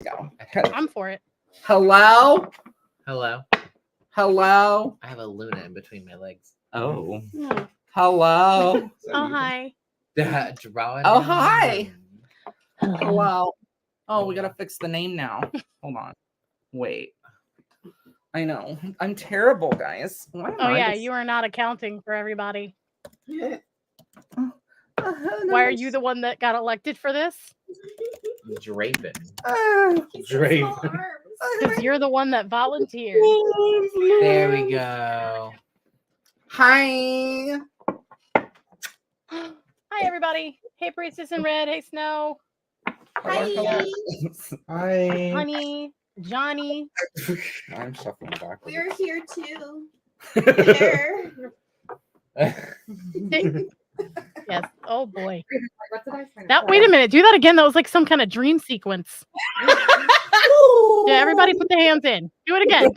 Go. I'm for it. Hello? Hello. Hello? I have a Luna in between my legs. Oh. Hmm. Hello? Oh, hi. Drawing. Oh, hi. Hello. Hello? Oh, we gotta fix the name now. Hold on. Wait. I know. I'm terrible, guys. Why am Oh, I yeah, just- you are not accounting for everybody. No. Why are you the one that got elected for this? Draping. Drake. Because you're the one that volunteered. There we go. Hi. Hi, everybody. Hey, Priestess in Red. Hey, Snow. Hi. Hi. Honey. Johnny. I'm shuffling backwards. We're here too. There. Yes. Oh, boy. What did I find? Wait a minute. Do that again. That was like some kind of dream sequence. Yeah, everybody put the hands in. Do it again.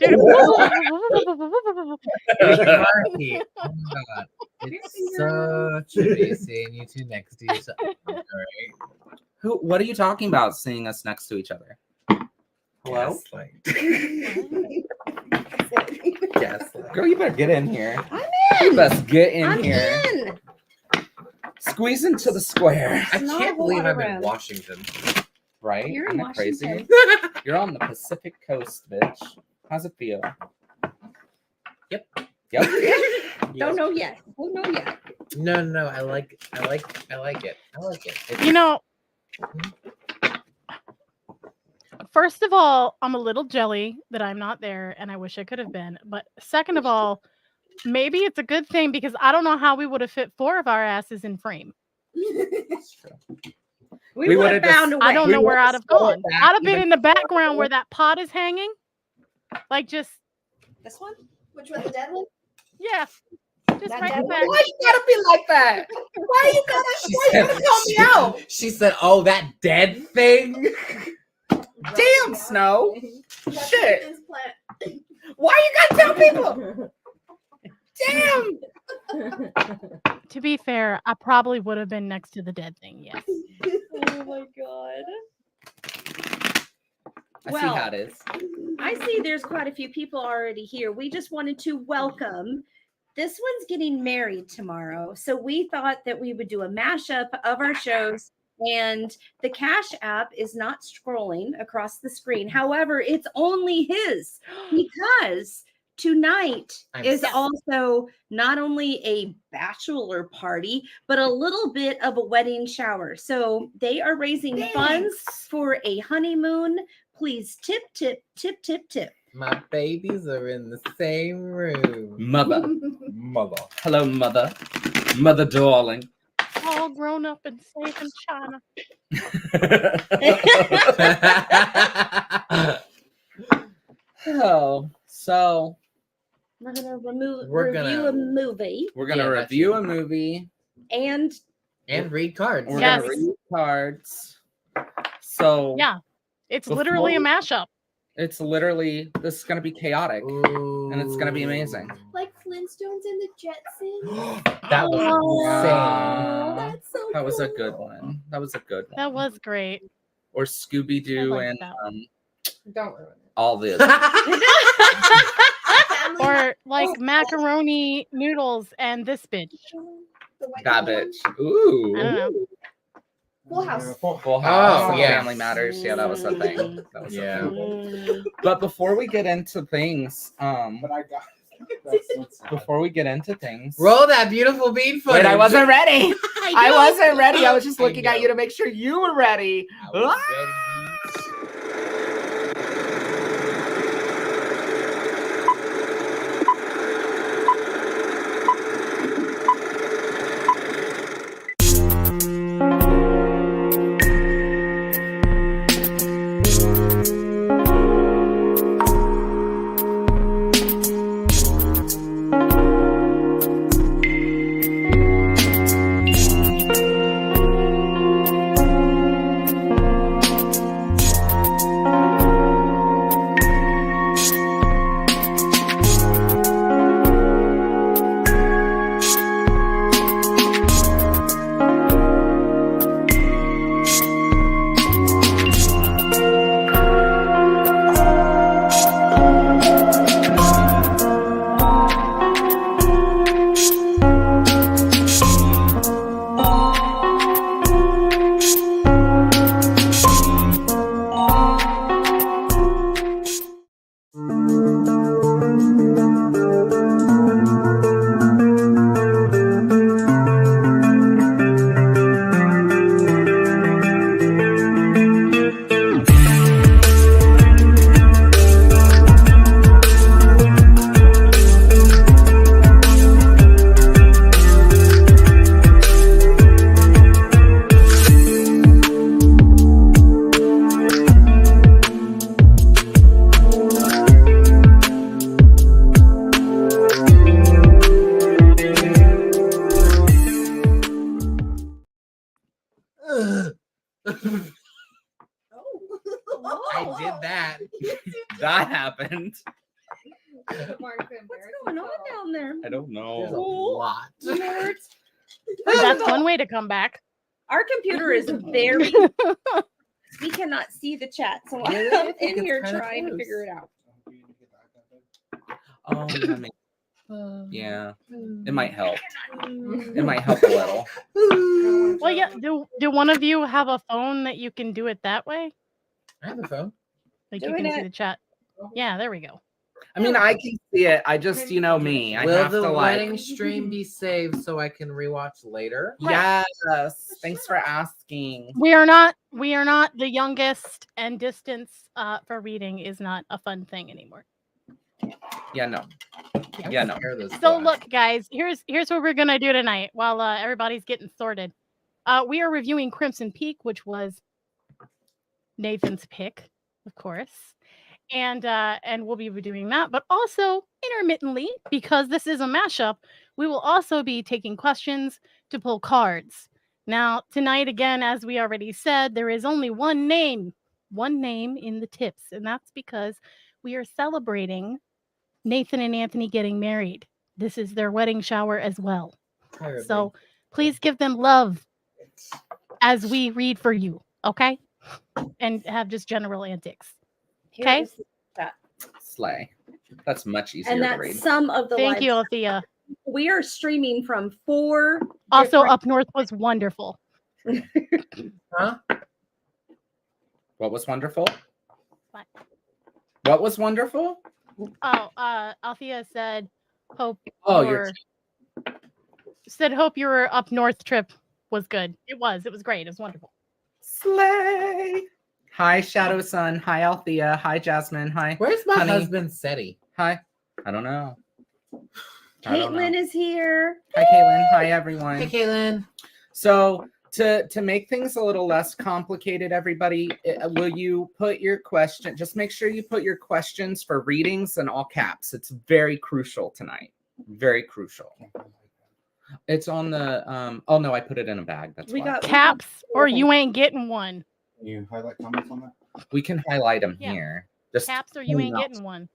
Marky. Oh my god. It's such a be seeing you two next to each other. Alright. What are you talking about? Seeing us next to each other? Hello? Gaslight. Girl, you better get in here. I'm You in. best get in I'm here. in. Squeeze into the square. I Not can't a believe water I'm in room. Washington. Right? You're in Isn't that crazy? Washington. You're on the Pacific Coast, bitch. How's it feel? Yep. Yep. Don't know yet. Don't know yet. No, I like it. I like it. It's, You know, first of all, I'm a little jelly that I'm not there and I wish I could have been. But second of all, maybe it's a good thing because I don't know how we would have fit 4 of our asses in frame. We would have would've found a way. I don't We know where would've I'd have scrolled gone. back I'd have been even in the background where that pot is hanging. Like just, This one? Which one? The dead one? yeah. Just That right dead in the one? back. Why you gotta be like that? Why you gotta call me out? She said, "Oh, that dead thing." Damn, Snow. That's Shit. his plant. Why you gotta tell people? Damn. To be fair, I probably would have been next to the dead thing. Yes. Oh my god. I see Well, how it is. I see there's quite a few people already here. We just wanted to welcome. This one's getting married tomorrow. So we thought that we would do a mashup of our shows. And the Cash app is not scrolling across the screen. However, it's only his because tonight is also not only a bachelor party, but a little bit of a wedding shower. So they are raising funds for a honeymoon. Please tip, tip, tip, tip, tip. My babies are in the same room. Mother. Mother. Hello, mother. Mother darling. All grown up and safe in China. Oh, so We're gonna We're review gonna- a movie we're gonna Yeah, that's review you. a movie. and And read cards. We're Yes. gonna read cards. So Yeah. It's Before literally a we- mashup. it's literally this is gonna be chaotic. Ooh. And it's gonna be amazing. like Flintstones and the Jetsons. That was Wow. That's so That was a cool. good one. That was a good one. That was great. Or Scooby Doo I like and that Don't ruin all the it. Or like macaroni noodles and this bitch. The white that one. bitch. Ooh. I don't know. Full House. Full House. Oh, yeah. Family Matters. Yeah, that was a thing. That was Yeah. a thing. But before we get into things, before we get into things, Roll that beautiful bean footage. wait, I wasn't ready. I know. wasn't ready. I was just I looking at know. you to make sure you were ready. I was Ah! ready. did that. That happened. What's going on down there? I don't There's a know. lot. Lord. That's one way to come back. Our computer is very. We cannot see the chat, so Really? I I'm think in it's here kinda trying to close. figure it out. Oh, yeah. It might help. It might help a little. Well, yeah. Do one of you have a phone that you can do it that way? I have a phone. Like you Doing can see it. the chat. Yeah, there we go. I mean, I can see it. I just, you know me. I Will have the to like. wedding stream be saved so I can rewatch later? Yes. Thanks for asking. We are not the youngest, and distance for reading is not a fun thing anymore. Yeah, no. Yeah, no. Hear those So flash. look, guys, here's what we're gonna do tonight while everybody's getting sorted. We are reviewing Crimson Peak, which was Nathan's pick, of course. And we'll be doing that, but also intermittently, because this is a mashup, we will also be taking questions to pull cards. Now, tonight, again, as we already said, there is only one name in the tips, and that's because we are celebrating Nathan and Anthony getting married. This is their wedding shower as well. Tired So of please give them love as we read for you, okay? And have just general antics. Here Okay. is the chat. Slay. That's much easier And to that's read. some of the Thank live you, stream. Althea. We are streaming from 4 Also, different- Up North was wonderful. Huh? What was wonderful? What? What was wonderful? Oh, Althea said, hope Oh, your hope your Up North trip was good. It was great. It was wonderful. Slay. Hi, Shadow Sun. Hi, Althea. Hi, Jasmine. Hi. Where's my Honey. husband, Seti? Hi. I don't know. I don't Caitlin know. is here. Hi, Caitlin. Hi, everyone. Hey, Caitlin. So to make things a little less complicated, everybody, will you put your question? Just make sure you put your questions for readings in all caps. It's very crucial tonight. Very crucial. It's on the oh no, I put it in a bag. That's We why. got Caps, or you ain't getting one. Can you highlight comments on that? We can highlight them Yeah. here. Just Caps, or you ain't out getting one.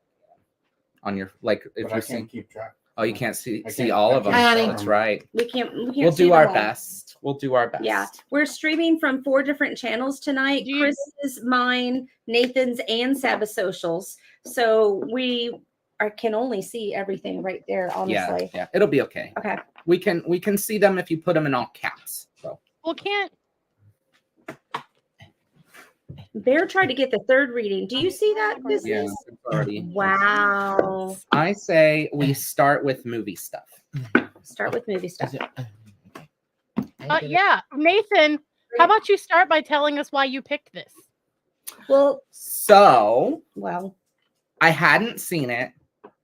on your if But I you can't see. keep track. Oh, you can't see I see can't- all I of them. can't Hi, honey. That's right. we can't We'll see do them our all. best. We'll do our best. Yeah, we're streaming from 4 different channels tonight. Do you- Chris's, mine, Nathan's, and Sabbath socials. So we can only see everything right there, honestly. Yeah, it'll be okay. Okay. We can see them if you put them in all caps. So Well, can't. Bear tried to get the 3rd reading. Do you see that, yeah, business? it's already. Wow. I say we start with movie stuff. Start with movie stuff. Yeah, Nathan. How about you start by telling us why you picked this? Well, So well, I hadn't seen it.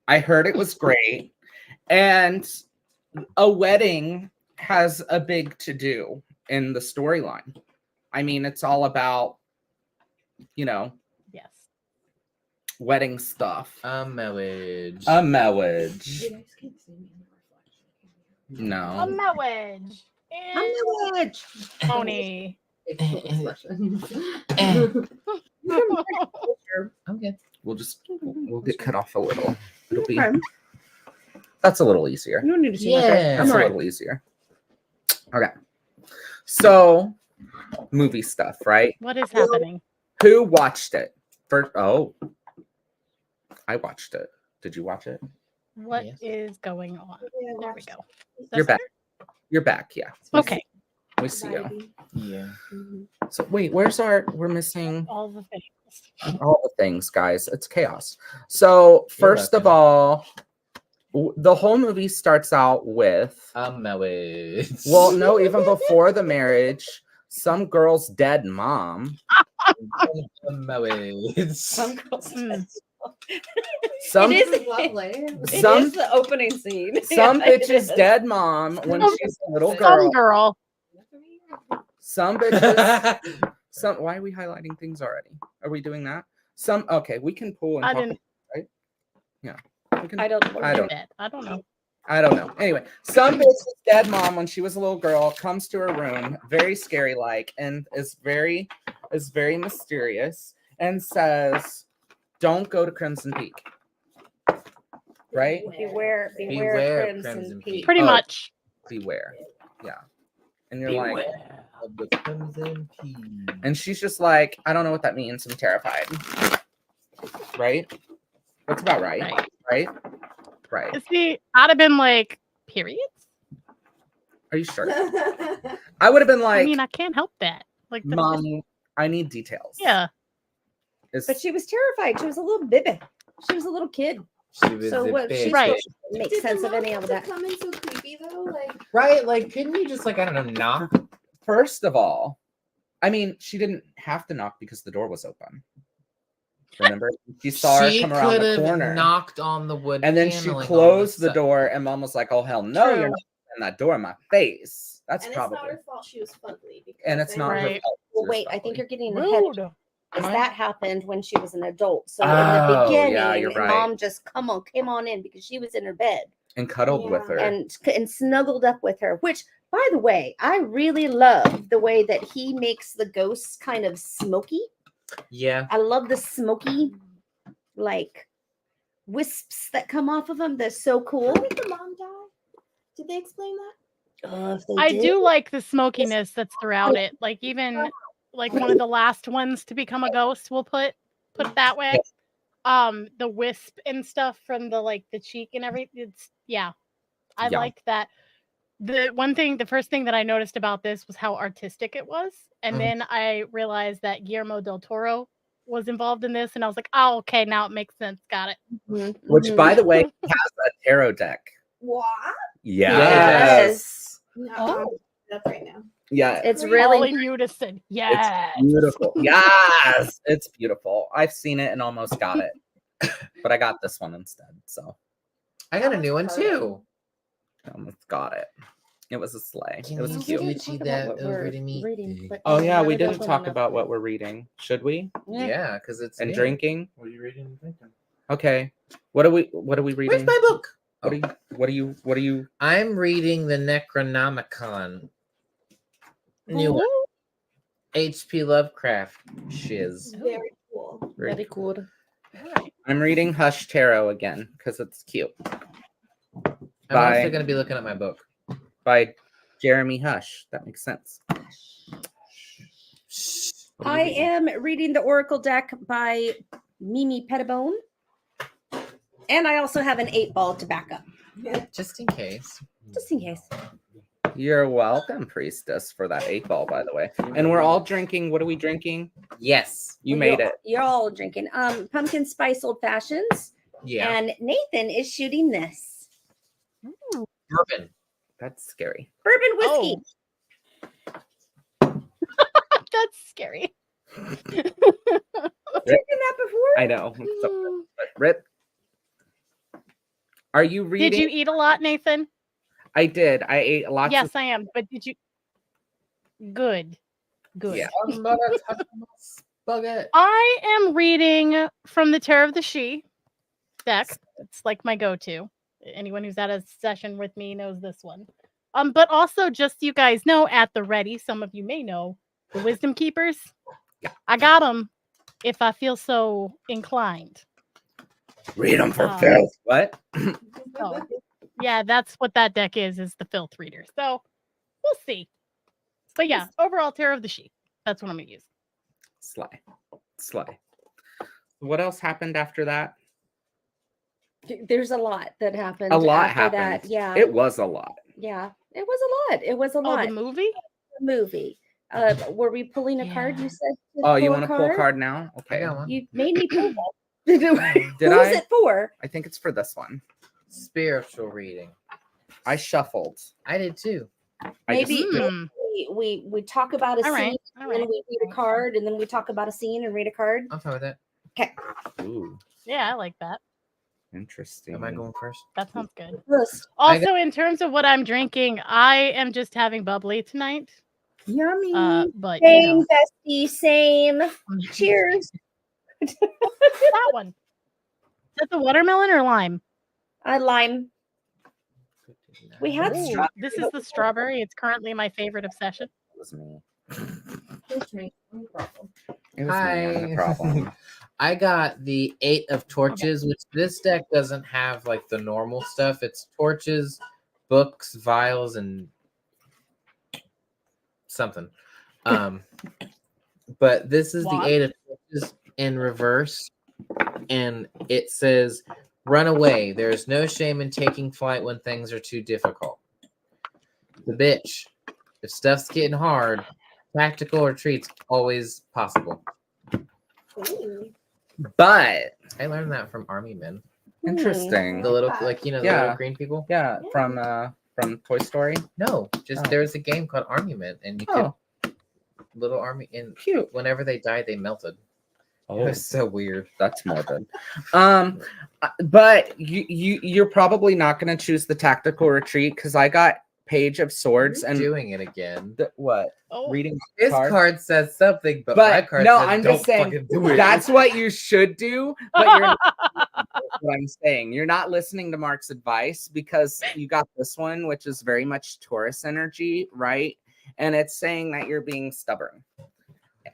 I heard it was great. And a wedding has a big to do in the storyline. I mean, it's all about, Yes. wedding stuff. A marriage. A marriage. No. A marriage. I'm the wedge. Pony. I'm good. We'll get cut off a little. It'll be Okay. that's a little easier. You don't need to see Yeah. that. That's I'm a all right. little easier. Okay. So movie stuff, right? What is happening? Who watched it? First I watched it. Did you watch it? What Yes. is going on? There we go. You're back. You're back, yeah. Okay. We see you. Yeah. So wait, we're missing All the things. all the things, guys. It's chaos. So first of all, the whole movie starts out with A marriage. well, no, even before the marriage, some girl's dead mom. A marriage. Some girls. Mm. Some It is lovely. It Some- is the opening scene. some Yeah, it bitch's is. dead mom when Some- she's a little Some girl. girl. Some bitches. Some. Why are we highlighting things already? Are we doing that? Some. Okay, we can pull and I talk. didn't. We can, I don't. I don't- I don't know. I don't know. Anyway, some bitch's dead mom when she was a little girl comes to her room, very scary like, and is very mysterious. and says, "Don't go to Crimson Peak." Right? Beware Beware Crimson Crimson Peak. Peak. Pretty Oh. much. Beware. Yeah. And you're like, Of the Crimson Peak. and she's just like, I don't know what that means. I'm terrified. Right? That's about right. Right? Right. See, I'd have been like, periods? Are you sure? I would have been I like, mean, I can't help that. Like, the- Mom, I need details. yeah. It's- But she was terrified. She was a little baby. She was a little kid. She was So a what? She's bitch. Right. supposed to make sense of any of that. Come in so creepy though, like Right? Like, couldn't you just, like, I don't know, knock? First of all, I mean, she didn't have to knock because the door was open. Remember? She saw her She come around could the have corner. knocked on the wood And then she paneling all of a closed the sudden. door, and Mom was like, "Oh hell no, you're True. not in that door in my face." That's and probably, it's not her fault she was fugly. Because and it's not her Right. fault. Well, wait, I think you're getting ahead. Rude. Because that happened when she was an adult. So in Oh, the yeah, beginning, you're right. Mom just came on in because she was in her bed And cuddled with her. and snuggled up with her. Which, by the way, I really love the way that he makes the ghosts kind of smoky. Yeah. I love the smoky, like wisps that come off of them. They're so cool. did the mom die? Did they explain that? If they I did- do like the smokiness that's throughout it. Like, even like one of the last ones to become a ghost, we'll put it that way. The wisp and stuff from the cheek and everything. It's I Yeah. liked that. The first thing that I noticed about this was how artistic it was. And Mhm. then I realized that Guillermo del Toro was involved in this, and I was like, oh, okay, now it makes sense. Got it. Mhm, Which, mhm. by the way, he has a tarot deck. What? Yes. No, Oh. that's right now. Yeah. It's All really in unison. Yes. Beautiful. Yes. It's beautiful. I've seen it and almost got it. But I got this one instead. So I got a new one too. I almost got it. It was a sleigh. Can It was you cute. give Switchy that over to me? Oh yeah, we Never didn't opened talk enough. about what we're reading. Should we? Yeah, because it's And new. drinking? What are you reading and thinking? Okay. What are we reading? Where's my book? What are you I'm reading the Necronomicon. New one. H.P. Lovecraft shiz. Very cool. Very cool. I'm reading Hush Tarot again because it's cute. I'm Bye. also going to be looking at my book. By Jeremy Hush. That makes sense. What are I you reading? am reading the Oracle deck by Mimi Pettibone. And I also have an 8-ball to back up, Just in case. just in case. You're welcome, Priestess, for that 8-ball, by the way. And we're all drinking. What are we drinking? Yes. You made it. You're all drinking. Pumpkin spice old fashions. Yeah. And Nathan is shooting this. Bourbon. That's scary. Bourbon whiskey. That's scary. I've drinking that before. I know. It's so good. But Rip, are you reading? Did you eat a lot, Nathan? I did. I ate lots Yes, of. I am. But did you? Good. Yeah. Spugget. I am reading from the Terror of the She deck. It's like my go-to. Anyone who's at a session with me knows this one. But also, just so you guys know, at the ready, some of you may know the Wisdom Keepers. Yeah. I got them if I feel so inclined. Read them for Um, filth. What? So, yeah, that's what that deck is the filth reader. So we'll see. But yeah, overall Terror of the She. That's what I'm gonna use. Slay. What else happened after that? There's a lot that happened. A lot after happened. That. Yeah. It was a lot. Yeah. It was a lot. It was a Oh, lot. the movie? The movie. Were we pulling a card? You Yeah. said. Oh, you want to pull a card now? I Okay. got one. You made me pull that. Did Who's I? it for? I think it's for this one. Spiritual reading. I shuffled. I did too. I Maybe just, Hmm. we talk about a All scene, right. All and then right. we read a card, and then we talk about a scene and read a card. I'm fine with that. ooh, Yeah, I like that. interesting. Am I going first? That sounds good. First, I got- Also, in terms of what I'm drinking, I am just having bubbly tonight. Yummy. But same bestie, same. Cheers. that one. Is that the watermelon or lime? Lime. We had Ooh, strawberry. this is the strawberry. It's currently my favorite obsession. It was me. It was me I had a Hi. problem. I got the 8 of torches, which this deck doesn't have like the normal stuff. It's torches, books, vials, and something. But this is the What? 8 of torches in reverse, and it says, "Run away. There's no shame in taking flight when things are too difficult." The bitch. If stuff's getting hard, tactical retreat's always possible. Ooh. But I learned that from army men. interesting. The little, like, you know, the Yeah. little green people. Yeah, from Toy Story. No, just Oh. there was a game called Army Men, and you Oh, could little army, and cute. whenever they died, they melted. It Oh, was so weird. that's morbid. But you're probably not going to choose the tactical retreat because I got Page of Swords and Doing it again. what? Oh, Reading This card? card says something, but my But card no, says I'm don't just saying fucking do it. that's what you should do. But you're not what I'm saying. You're not listening to Mark's advice because you got this one, which is very much Taurus energy, right? And it's saying that you're being stubborn.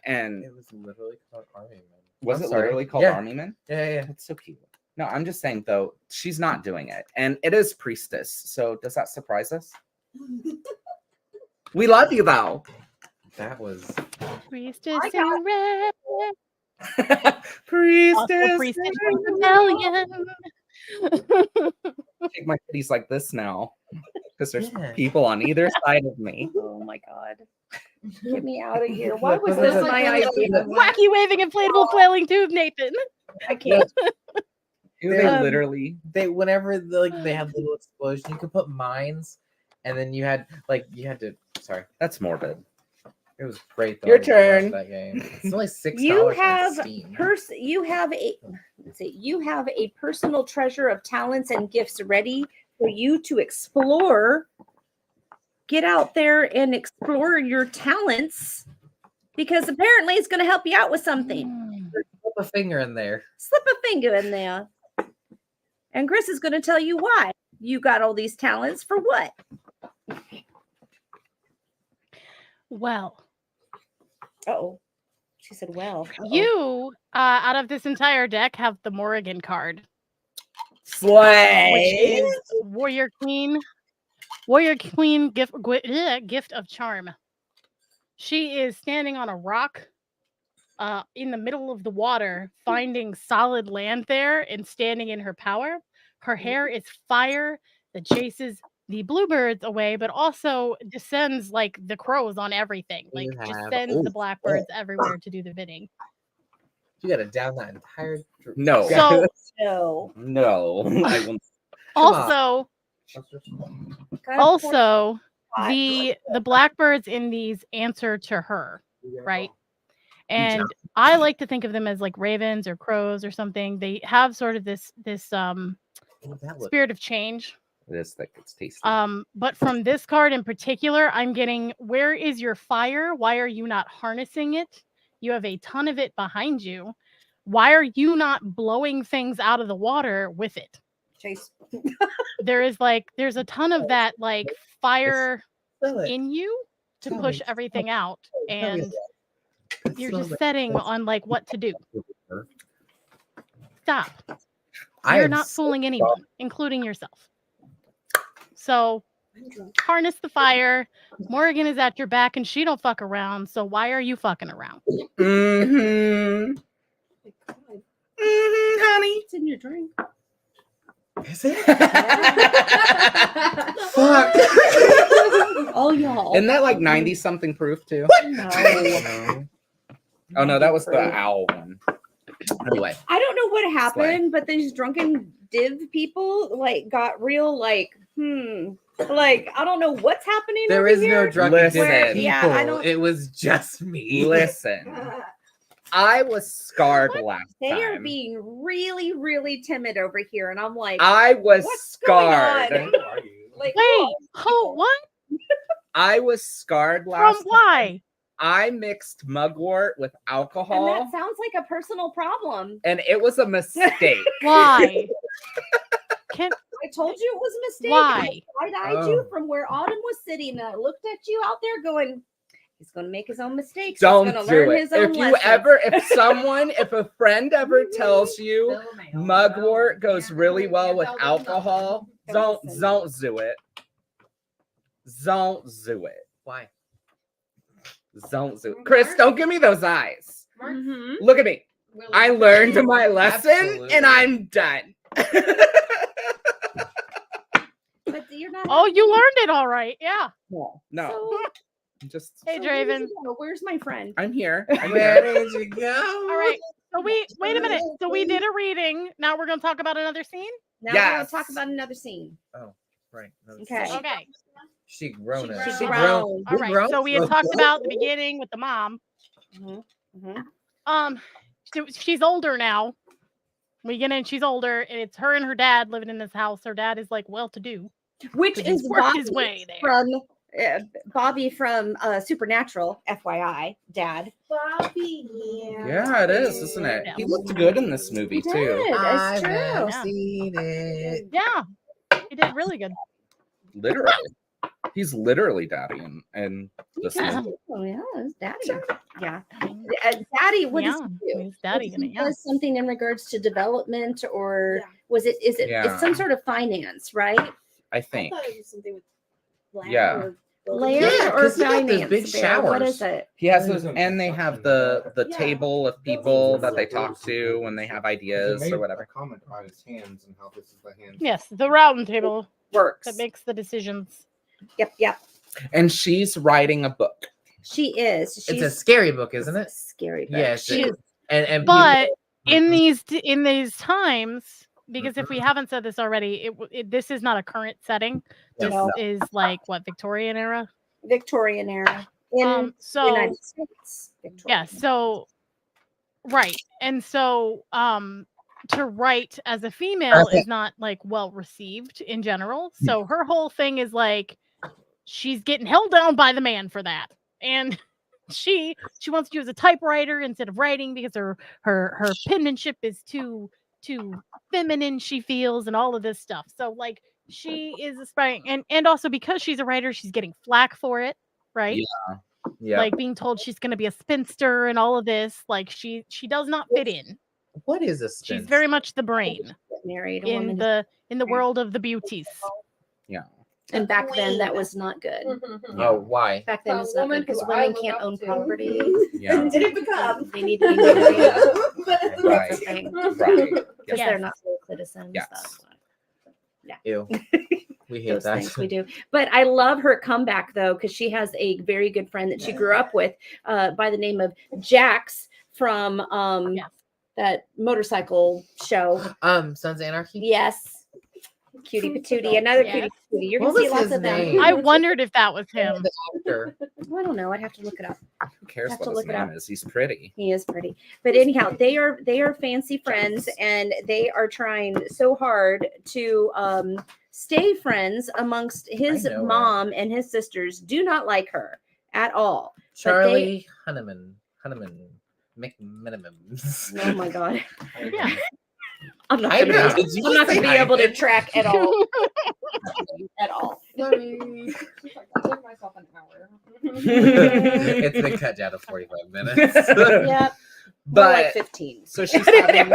And It was literally called Army Men. was I'm it sorry. literally called Yeah. Army Men? Yeah. That's so cute. No, I'm just saying though, she's not doing it. And it is Priestess. So does that surprise us? We love you though. That was Priestess I got- in red. Priestess. Also Priestess in rebellion. Take my titties like this now. Because there's Yeah. people on either side of me. Oh my god. Get me out of here. Why Look, was look, this look, my look, idea? look. Wacky waving inflatable flailing tube, Nathan. I can't. They Um, literally whenever they had little explosions, you could put mines, and then you had to. Sorry, that's morbid. it was great. Though. Your I loved turn. That game. It's only $6 You on have Steam. you have a personal treasure of talents and gifts ready for you to explore. Get out there and explore your talents because apparently it's going to help you out with something. Slip a finger in there. Slip a finger in there. And Chris is going to tell you why you got all these talents for what. Well, Oh, she said, well, you out of this entire deck have the Morrigan card, which slay. is Warrior Queen. Warrior Queen gift of charm. She is standing on a rock in the middle of the water, finding solid land there and standing in her power. Her hair is fire that chases the bluebirds away, but also descends like the crows on everything. Like You have- just sends oh, the blackbirds everywhere to do the bidding. You got to down that entire. No. So no. No. I will. also Kind of also poor- the blackbirds in these answer to her, right? And I like to think of them as like ravens or crows or something. They have sort of this Oh, that looked spirit of change. It is thick. It's tasty. But from this card in particular, I'm getting, where is your fire? Why are you not harnessing it? You have a ton of it behind you. Why are you not blowing things out of the water with it? Chase. There's a ton of that like fire Smell it. in you to Tell push me. everything out, Tell me and that. you're Smell just that. setting on like what to do. Stop. I You're am not so fooling anyone, including yourself. So harness the fire. Morrigan is at your back and she don't fuck around. So why are you fucking around? Mm-hmm. Mm-hmm, honey. It's in your drink. Is it? Fuck. All y'all. Isn't that like 90 something proof too? No. No. Oh no, that was the owl one. Anyway. I don't know what happened, but these drunken div people like got real like, like I don't know what's happening. There over is here. no drunken Listen. people. Yeah, I don't- It was just me. Listen. I was scarred last They are time. being really, really timid over here, and I'm like, I was what's going scarred. on? Who are you? like, Wait, oh, what? I was scarred From last time. why? I mixed mugwort with and alcohol, that sounds like a personal problem. and it was a mistake. Why? Can I told you it was a mistake. Why? I eyed you Oh. from where Autumn was sitting, and I looked at you out there going, He's going to make his own mistakes. Don't He's going to do learn it. his own If you lessons. if a friend ever tells you mugwort goes really well with alcohol, don't do it. Don't do it. Why? Don't do it. Chris, don't give me those eyes. Mhm. Look at me. I learned my lesson Absolutely. and I'm done. But you're not. Oh, you learned it all right. Yeah. No, So, just Hey, so where's Draven. he go? Where's my friend? I'm here. Where did you go? All right. So wait a minute. So we did a reading. Now we're gonna talk about another scene. Now we're going Yes. to talk about another scene. Right. another Okay. scene. Okay. She grown up. She She grown. grown. All right. So we had talked about the beginning with the mom. Mhm. Mhm. She's older now. We get in. She's older, and it's her and her dad living in this house. Her dad is like well-to-do. Which So he's is worked Bobby his way there. from Bobby from Supernatural, FYI, Dad. Bobby. Yeah, it is, isn't it? Yeah. He looked good in this movie He too. did. It's true. have Yeah. seen it. Yeah, he did really good. Literally. He's literally daddy in this Yeah. movie. Oh yeah, it's Daddy. Yeah, Daddy. What does Yeah, he do? he's daddy in it. He Yeah. does something in regards to development, or Yeah. was it? Is it? Yeah. It's some sort of finance, right? I I think. thought it was something with land Yeah. or building. Land Yeah, or 'cause he got those finance? big Bear? What showers. is it? He has those, and they have the Yeah. table of people that they talk to when they have ideas He or made whatever. a comment about his hands and how this is the hands. Yes, the round table Works. that makes the decisions. Yep. And she's writing a book. She is. She's It's a scary book, isn't it's it? a scary book. Yes. She is. And But people, in these times, because if we haven't said this already, this is not a current setting. This No. is like what, Victorian era. Victorian era in So the United States. yeah, so right, and so to write as a female Okay. is not like well received in general. So her whole thing is like she's getting held down by the man for that, and she wants to use a typewriter instead of writing because her penmanship is too feminine, she feels, and all of this stuff. So like she is aspiring, and also because she's a writer, she's getting flack for it, right? Yeah. Like being told she's going to be a spinster and all of this. Like she does not fit in. what is a She's very much the brain Get married. A in woman. the world of the beauties. Yeah. And back then, that was not good. Oh, why? Back then, A it's not woman good because who I women look can't up own to. property. Yeah. Didn't become. They need to be married But- Right. That's the thing. Right. because Yes. they're not full citizens. Yes. That's why. Ew. We hate Those that. things we do. But I love her comeback though, because she has a very good friend that she grew up with by the name of Jax from Yes. that motorcycle show. Sons of Anarchy. Yes. Cutie Patootie, another Yes. cutie patootie. You're What gonna see was lots his of them. name? I wondered if that was him. The actor. I don't know. I'd have to look it up. Who cares Have what to his look it name up. is? He's pretty. He is pretty. But anyhow, they are fancy friends, and they are trying so hard to stay friends amongst his I know her. mom and his sisters. Do not like her at all. Charlie Hunneman. McMinimum. Oh my god. Yeah. I'm not I gonna, know. be, Did you I'm not say gonna be able to I- track at all. At all. Sorry. Give myself an hour. It's been cut down to 45 minutes. Yep. More like But 15. so she's having,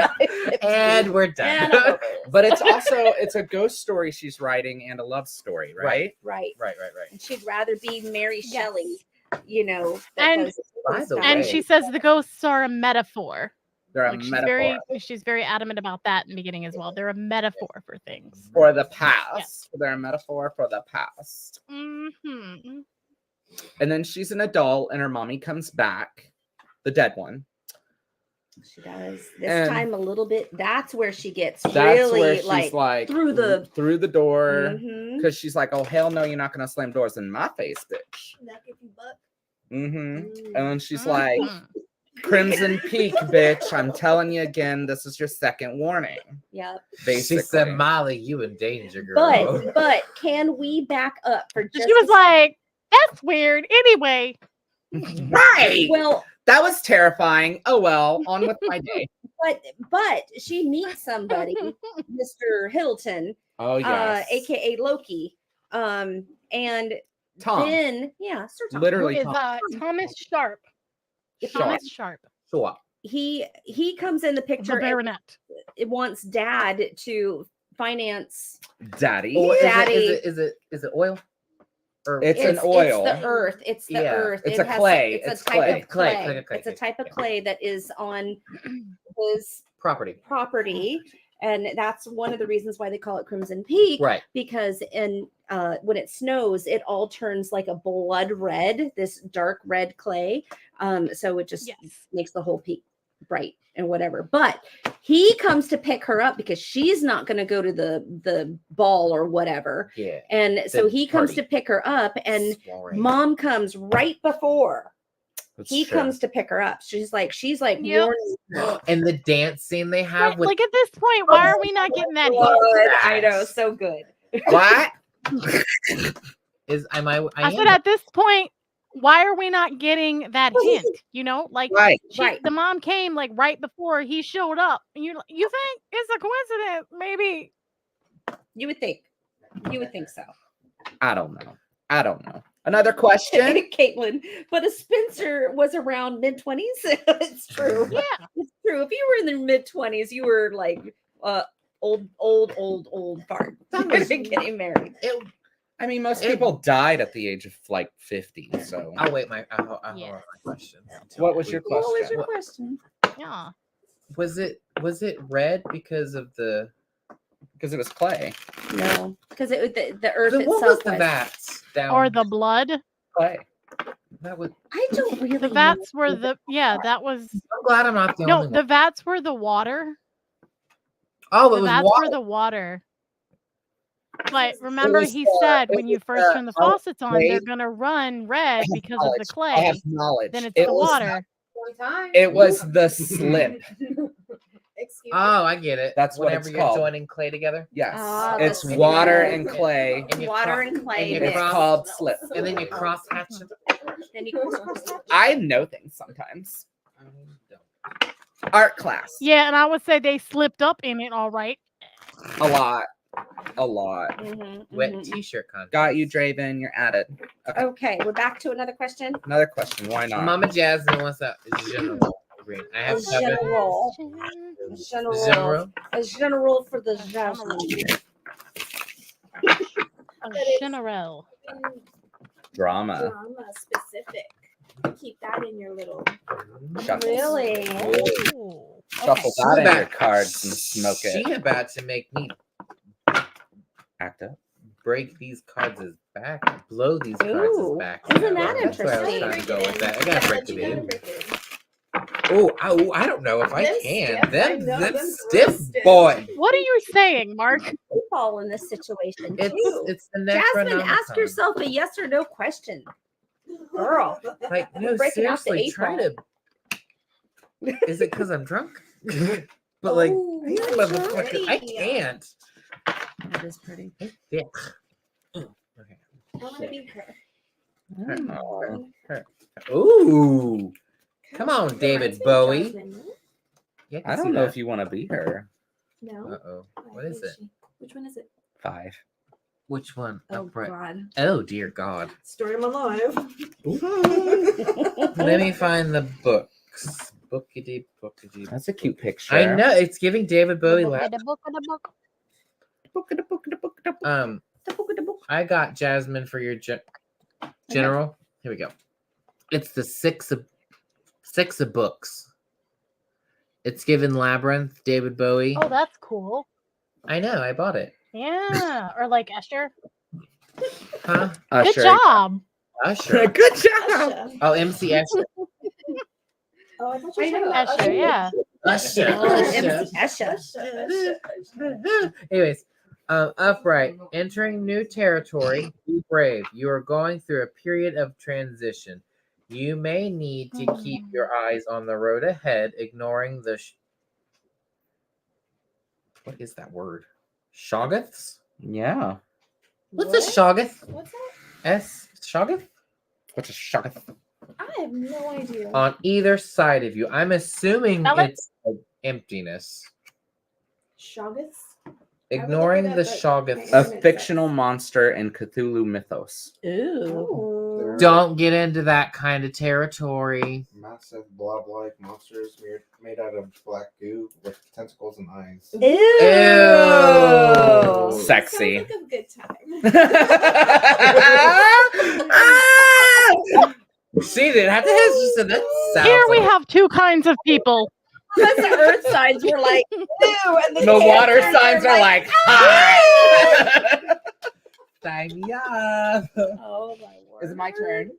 And we're done. And I'm over it. but it's a ghost story she's writing and a love story, right? Right. Right. And she'd rather be Mary Yes. Shelley, you know. And- because- By the And way, she says the ghosts are a metaphor. They're a Like, metaphor she's very adamant about that in the beginning as well. They're a metaphor for things. for the past. Yes. They're a metaphor for the past. Hmm. And then she's an adult, and her mommy comes back, the dead one. She does. This And time a little bit. That's where she gets That's really where she's like through the door. Mhm. Because she's like, oh hell no, you're not gonna slam doors in my face, bitch. That if you buck. Mm-hmm. And then she's like, Mhm. Crimson Peak, bitch. I'm telling you again, this is your second warning. Yeah. Basically. she said, Molly, you in danger, girl. But can we back up for just She was like, "That's weird." Anyway, right. well, That was terrifying. Oh well, on with my day. but she meets somebody, Mr. Hiddleton, Oh yes. aka Loki. And Tom. then Sir Tom. Literally Who is Tom. Thomas Sharp. Sharp. Thomas Sharp. Sure. He comes in the The picture and baronet. it wants Dad to finance. Daddy. Or Daddy. is it oil? Or It's an oil. It's the earth. It's the Yeah. earth. It's It a clay. It's It's a type clay. of Clay, clay. clay, clay, It's a clay, type of yeah. clay that is on his property. property, and that's one of the reasons why they call it Crimson Peak. Right. Because when it snows, it all turns like a blood red, this dark red clay. So it just makes the whole peak bright and whatever. But he comes to pick her up because she's not going to go to the ball or whatever. Yeah. And so The he comes party. to pick her up, and Soiree. Mom comes right before That's he true. comes to pick her up. She's like Yep. warning And the dance scene they have Right, with like at this point, why are we not getting that blood. hint? I know, so good. what is I said at this point, why are we not getting that hint? You know, like Right. the mom came like right before he showed up, and you think it's a coincidence? Maybe. You would think so. I don't know. Another question. Caitlin, but a Spencer was around mid-20s. It's true. Yeah. It's true. If you were in the mid-20s, you were like old fart. You're gonna be getting married. I mean, most people died at the age of like 50. So I'll wait my Yes. question. what was your What was question? your question? Yeah. Was it red because of the Because it was clay. No, because the earth what itself was the vats down Or the blood. Clay. that was I don't really The know. vats were that was I'm glad I'm not the no, only the one. vats were the water. Oh, it The was vats water. were the water. But remember, was, he said it when you was, first turn the faucets on, clay. they're gonna run red because of the I have clay. knowledge. Then it's It the was- water. It was the slip. Excuse me. Oh, I get it. That's what Whenever it's you're called. joining clay together. Yes. Ah, It's the water slip. and clay. And you Water cro- and clay you It's cross- called slip. and then you cross hatch them. Then you cross. I know things sometimes. Art class. Yeah, and I would say they slipped up in it all right. A lot. A lot. Wet t-shirt contest. Got you, Draven. You're at it. Okay, we're back to another question. Another question. Why not? Mama Jasmine wants a general green. I have seven. General. General. A general for the Jasmine. General. Drama. Drama specific. Keep that in your little. Shuffle. Really? Ooh. Shuffle She that in about- your cards and smoke She it. about to make me Act up. break these cards' back, blow these Ooh, cards' back. isn't that That's where I was interesting? trying to go with that. I gotta break it You gotta in. break it in. Oh, I don't know if I Them can. stiff, I Them know, them them stiff real stiff. boy. What are you saying, Mark? We fall in this situation too. It's the Jasmine, ask Necronomicon. yourself a yes or no question. Girl. Like, no, breaking out the seriously, try to. Is it because I'm drunk? But like, Oh, these that's motherfuckers, I pretty. can't. That is pretty. Yeah. I want to be her. Oh. Ooh. Come on, Come David on, say Bowie. Jasmine. Yeah, I don't know if you want to be her. No. Uh oh. I What is think it? she- Which one is it? 5. Which one? Oh Upright. God. Oh dear God. Story of my life. Let me find the books. Bookity bookity. That's a cute picture. I know it's giving David Bowie. The book of the book. I got Jasmine for your general. Here we go. It's the six of books. It's given Labyrinth, David Bowie. Oh, that's cool. I know, I bought it. Yeah. Or like Esther. Huh? Good Usher. job. Usher. Good job. Usher. Oh, MC Usher. Oh, I thought you were I talking know, about Esther, yeah. Usher. Esha. Anyways, upright, entering new territory. Be brave. You are going through a period of transition. You may need to keep your eyes on the road ahead, ignoring the. What is that word? Shoggoths? Yeah. What's a shoggoth? What's that? Shoggoth? What's a shock? I have no idea. On either side of you. I'm assuming Spell it. it's like emptiness. Shoggoths? Ignoring the Shoggoths. A fictional monster in Cthulhu mythos. Ooh. Don't get into that kind of territory. Massive blob-like monsters made out of black goo with tentacles and eyes. Ew. Sexy. Sounds like a good time. See, they have to have just a Here we have two kinds of people. Because the earth signs were like, ew. And The water signs are like, hi. Sign me up. Oh my word. Is it my turn?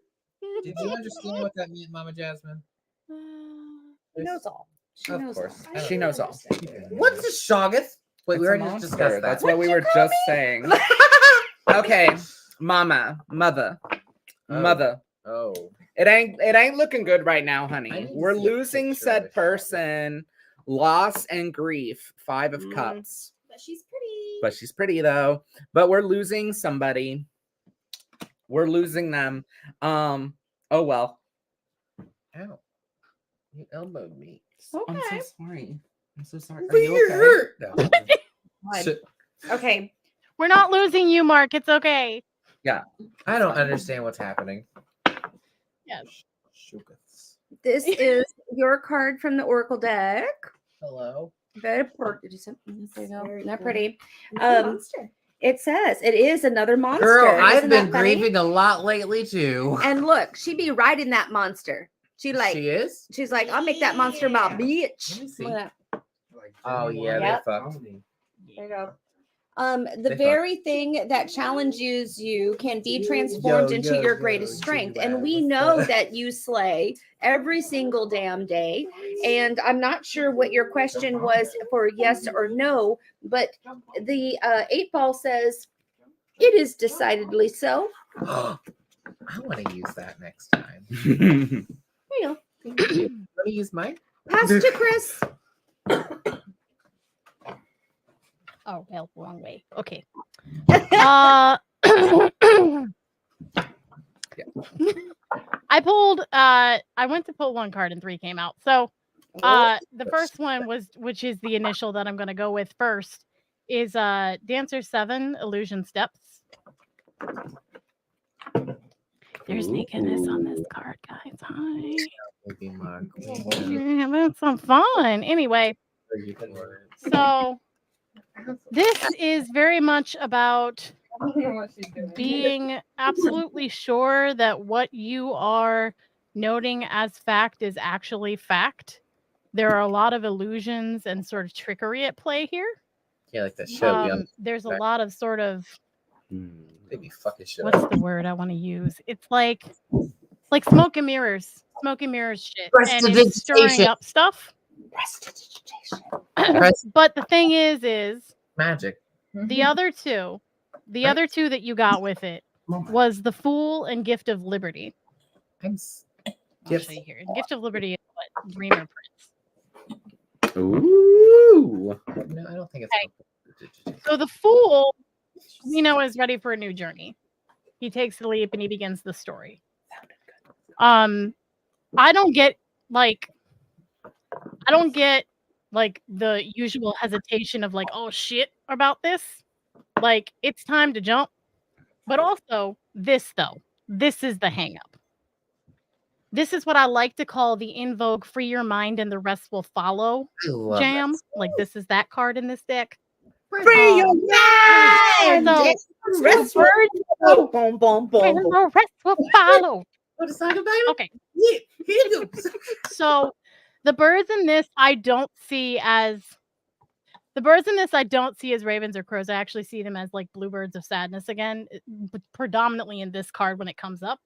Did you understand what that meant, Mama Jasmine? She knows all. She Of knows course. all. She knows all. What's a Shoggoth? Wait, we It's a already monster. discussed that. That's what we were just saying. Okay, mother. Oh. It ain't looking good right now, I honey. didn't We're see a losing picture of said it. person, loss and grief. 5 of cups. But she's pretty. But she's pretty though. But we're losing somebody. We're losing them. Oh well. Ow. You elbowed me. I'm Okay. so sorry. I'm so sorry. Are you okay? hurt. No. Fine. Okay. We're not losing you, Mark. It's okay. I don't understand what's happening. Yes. Shoggoths. This is your card from the Oracle deck. Hello. Very pretty. There you go. Very Not cool. pretty. It's a Um, monster. It says it is another monster. Girl, I've Isn't been that funny? grieving a lot lately too. And look, she be riding that monster. She She is? she's like, I'll make that monster my Let bitch. me see. Look at that. Like, Oh yeah, Yep. they fucked. There you go. The They fuck. very thing that challenges you can be transformed Yo, into yo, your yo, greatest strength. And G-Wag, we what's know up? that you slay every single damn day. And I'm not sure what your question was for yes or no, but the 8-ball says it is decidedly so. I want to use that next time. There you go. Let me use mine. Pass to Chris. Oh, well, wrong way. Okay. I pulled I went to pull one card and 3 came out. So the first one was, which is the initial that I'm gonna go with first, is Dancer 7 Illusion Steps. There's nakedness on this card, guys. Hi. Maybe Mark. We're having some fun. Anyway, so this is very much about being absolutely sure that what you are noting as fact is actually fact. There are a lot of illusions and sort of trickery at play here. Yeah, like that show. There's a lot of sort of, They be fucking shit. what's the word I want to use? It's like smoke and mirrors shit. And it's stirring up stuff. But the thing is Magic. the other two that you got with it was the Fool and Gift of Liberty. I'm I'll show you here. Gift of Liberty is what Dreamer Prince. Ooh. No, I don't think it's. So the Fool, we know, is ready for a new journey. He takes the leap and he begins the story. I don't get the usual hesitation of like, oh shit about this. Like, it's time to jump. But also this is the hang up. This is what I like to call the in vogue free your mind and the rest will follow jam. Like, this is that card in this deck. Free your mind. So, Rest will follow. Boom, boom, boom, and boom. the rest will follow. What is that about? Okay. So the birds in this I don't see as ravens or crows. I actually see them as like bluebirds of sadness again, predominantly in this card when it comes up.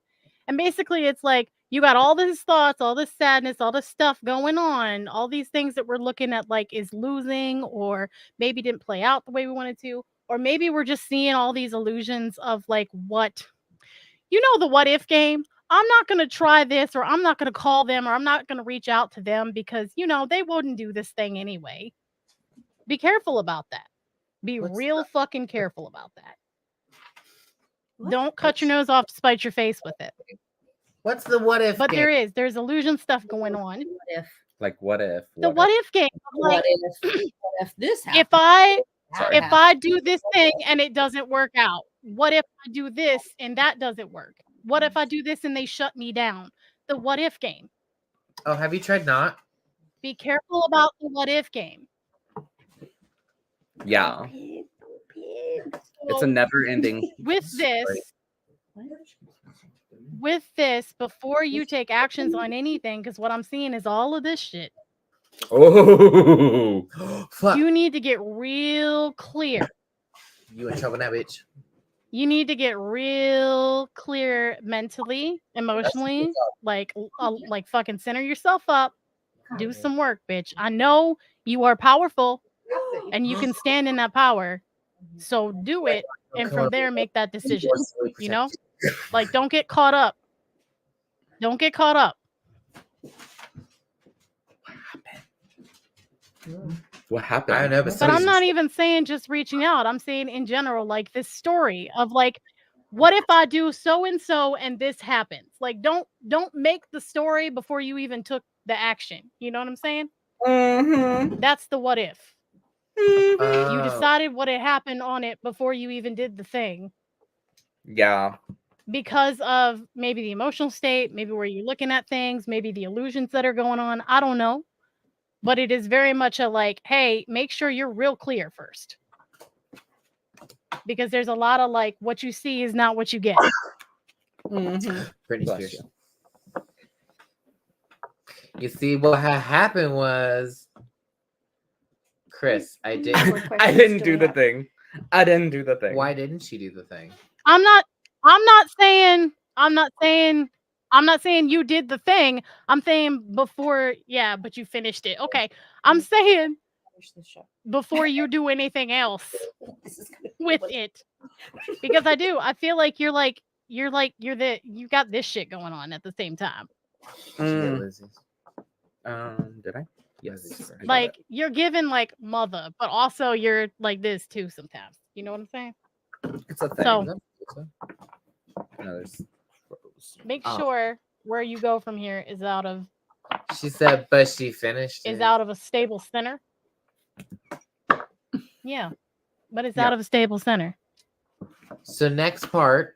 And basically it's like you got all these thoughts, all this sadness, all this stuff going on, all these things that we're looking at like is losing or maybe didn't play out the way we wanted to, or maybe we're just seeing all these illusions of like what, you know, the what if game. I'm not going to try this, or I'm not going to call them, or I'm not going to reach out to them because, you know, they wouldn't do this thing anyway. Be careful about that. Be real fucking careful about that. What? Don't cut your nose off to spite your face with it. What's the what if? But game? there's illusion stuff going on. What if? Like what if? The what if game. Like, What if this happened? if I Sorry. If I do this thing and it doesn't work out? What if I do this and that doesn't work? What if I do this and they shut me down? The what if game. Oh, have you tried not? Be careful about the what if game. Yeah. It's a never ending. With this, before you take actions on anything, because what I'm seeing is all of this shit. Oh. Fuck. You need to get real clear. You in trouble now, bitch. You need to get real clear mentally, emotionally, like fucking center yourself up. Do some work, bitch. I know you are powerful and you can stand in that power. So do it. And from there, make that decision. You know, like, don't get caught up. Don't get caught up. What happened? I don't know, But I'm not even saying just reaching out. I'm saying in general, like this story of like, what if I do so and so and this happens? Like, don't make the story before you even took the action. You know what I'm saying? Mm-hmm. That's the what if. You decided what had happened on it before you even did the thing. Yeah. Because of maybe the emotional state, maybe where you're looking at things, maybe the illusions that are going on. I don't know. But it is very much a like, hey, make sure you're real clear first. Because there's a lot of like, what you see is not what you get. Mm-hmm. Pretty Bless serious. You see, what happened was, Chris, I did. I didn't do the thing. I didn't do the thing. Why didn't she do the thing? I'm not saying you did the thing. I'm saying before, yeah, but you finished it. Okay. I'm saying before you do anything else with it. Because I feel like you got this shit going on at the same time. Did I? Yes. I got Like it. you're given like mother, but also you're like this too sometimes. You know what I'm saying? It's a thing. So No, there's make sure where you go from here is out of She said, but she finished is it. out of a stable center. Yeah. But it's Yeah. out of a stable center. So next part.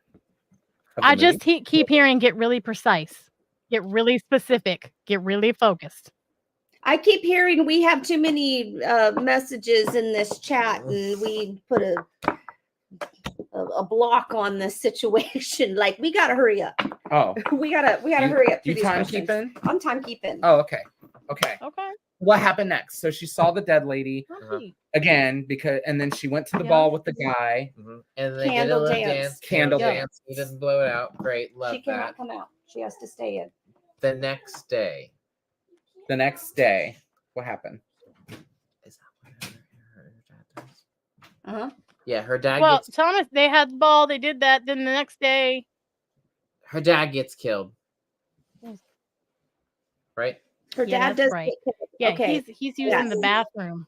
of the I movie. just keep hearing get really precise, get really specific, get really focused. I keep hearing we have too many messages in this chat, and we put a block on this situation. Like, we gotta hurry up. Oh, We gotta hurry up through you these time questions. keeping? I'm timekeeping. Oh, okay. Okay. Okay. What happened next? So she saw the dead lady Okay. again and then she went to the Yeah. ball with the guy. And they Candle did a little dance. Candle dance. He didn't blow it out. Great. Love She cannot that. come out. She has to stay in. The next day. The next day, what happened? Is that what her dad does? Uh-huh. Yeah, her dad Well, gets Thomas, they had the ball, they did that, then the next day. her dad gets killed. Right? Her Yeah, dad that's does. right. get- Yeah, Okay. he's using the Yes. bathroom.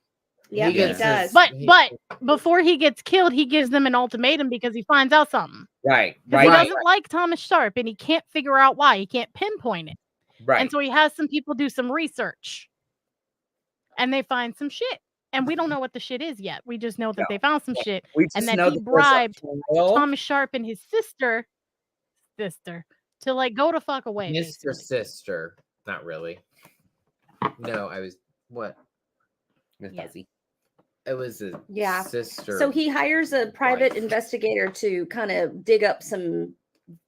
Yeah, he gets does. his- But before he gets killed, he gives them an ultimatum because he finds out something. Right. Because he Right. doesn't like Thomas Sharp and he can't figure out why. He can't pinpoint it. Right. And so he has some people do some research. And they find some shit. And we don't know what the shit is yet. We just know that they found some shit. We just and that know he that there's a bribed trail. Thomas Sharp and his sister to like go to fuck away. Mr. basically. Sister. Not really. No, I was what? Miss Yeah. Fuzzy. It was a Yeah. sister. So he hires a private wife. investigator to kind of dig up some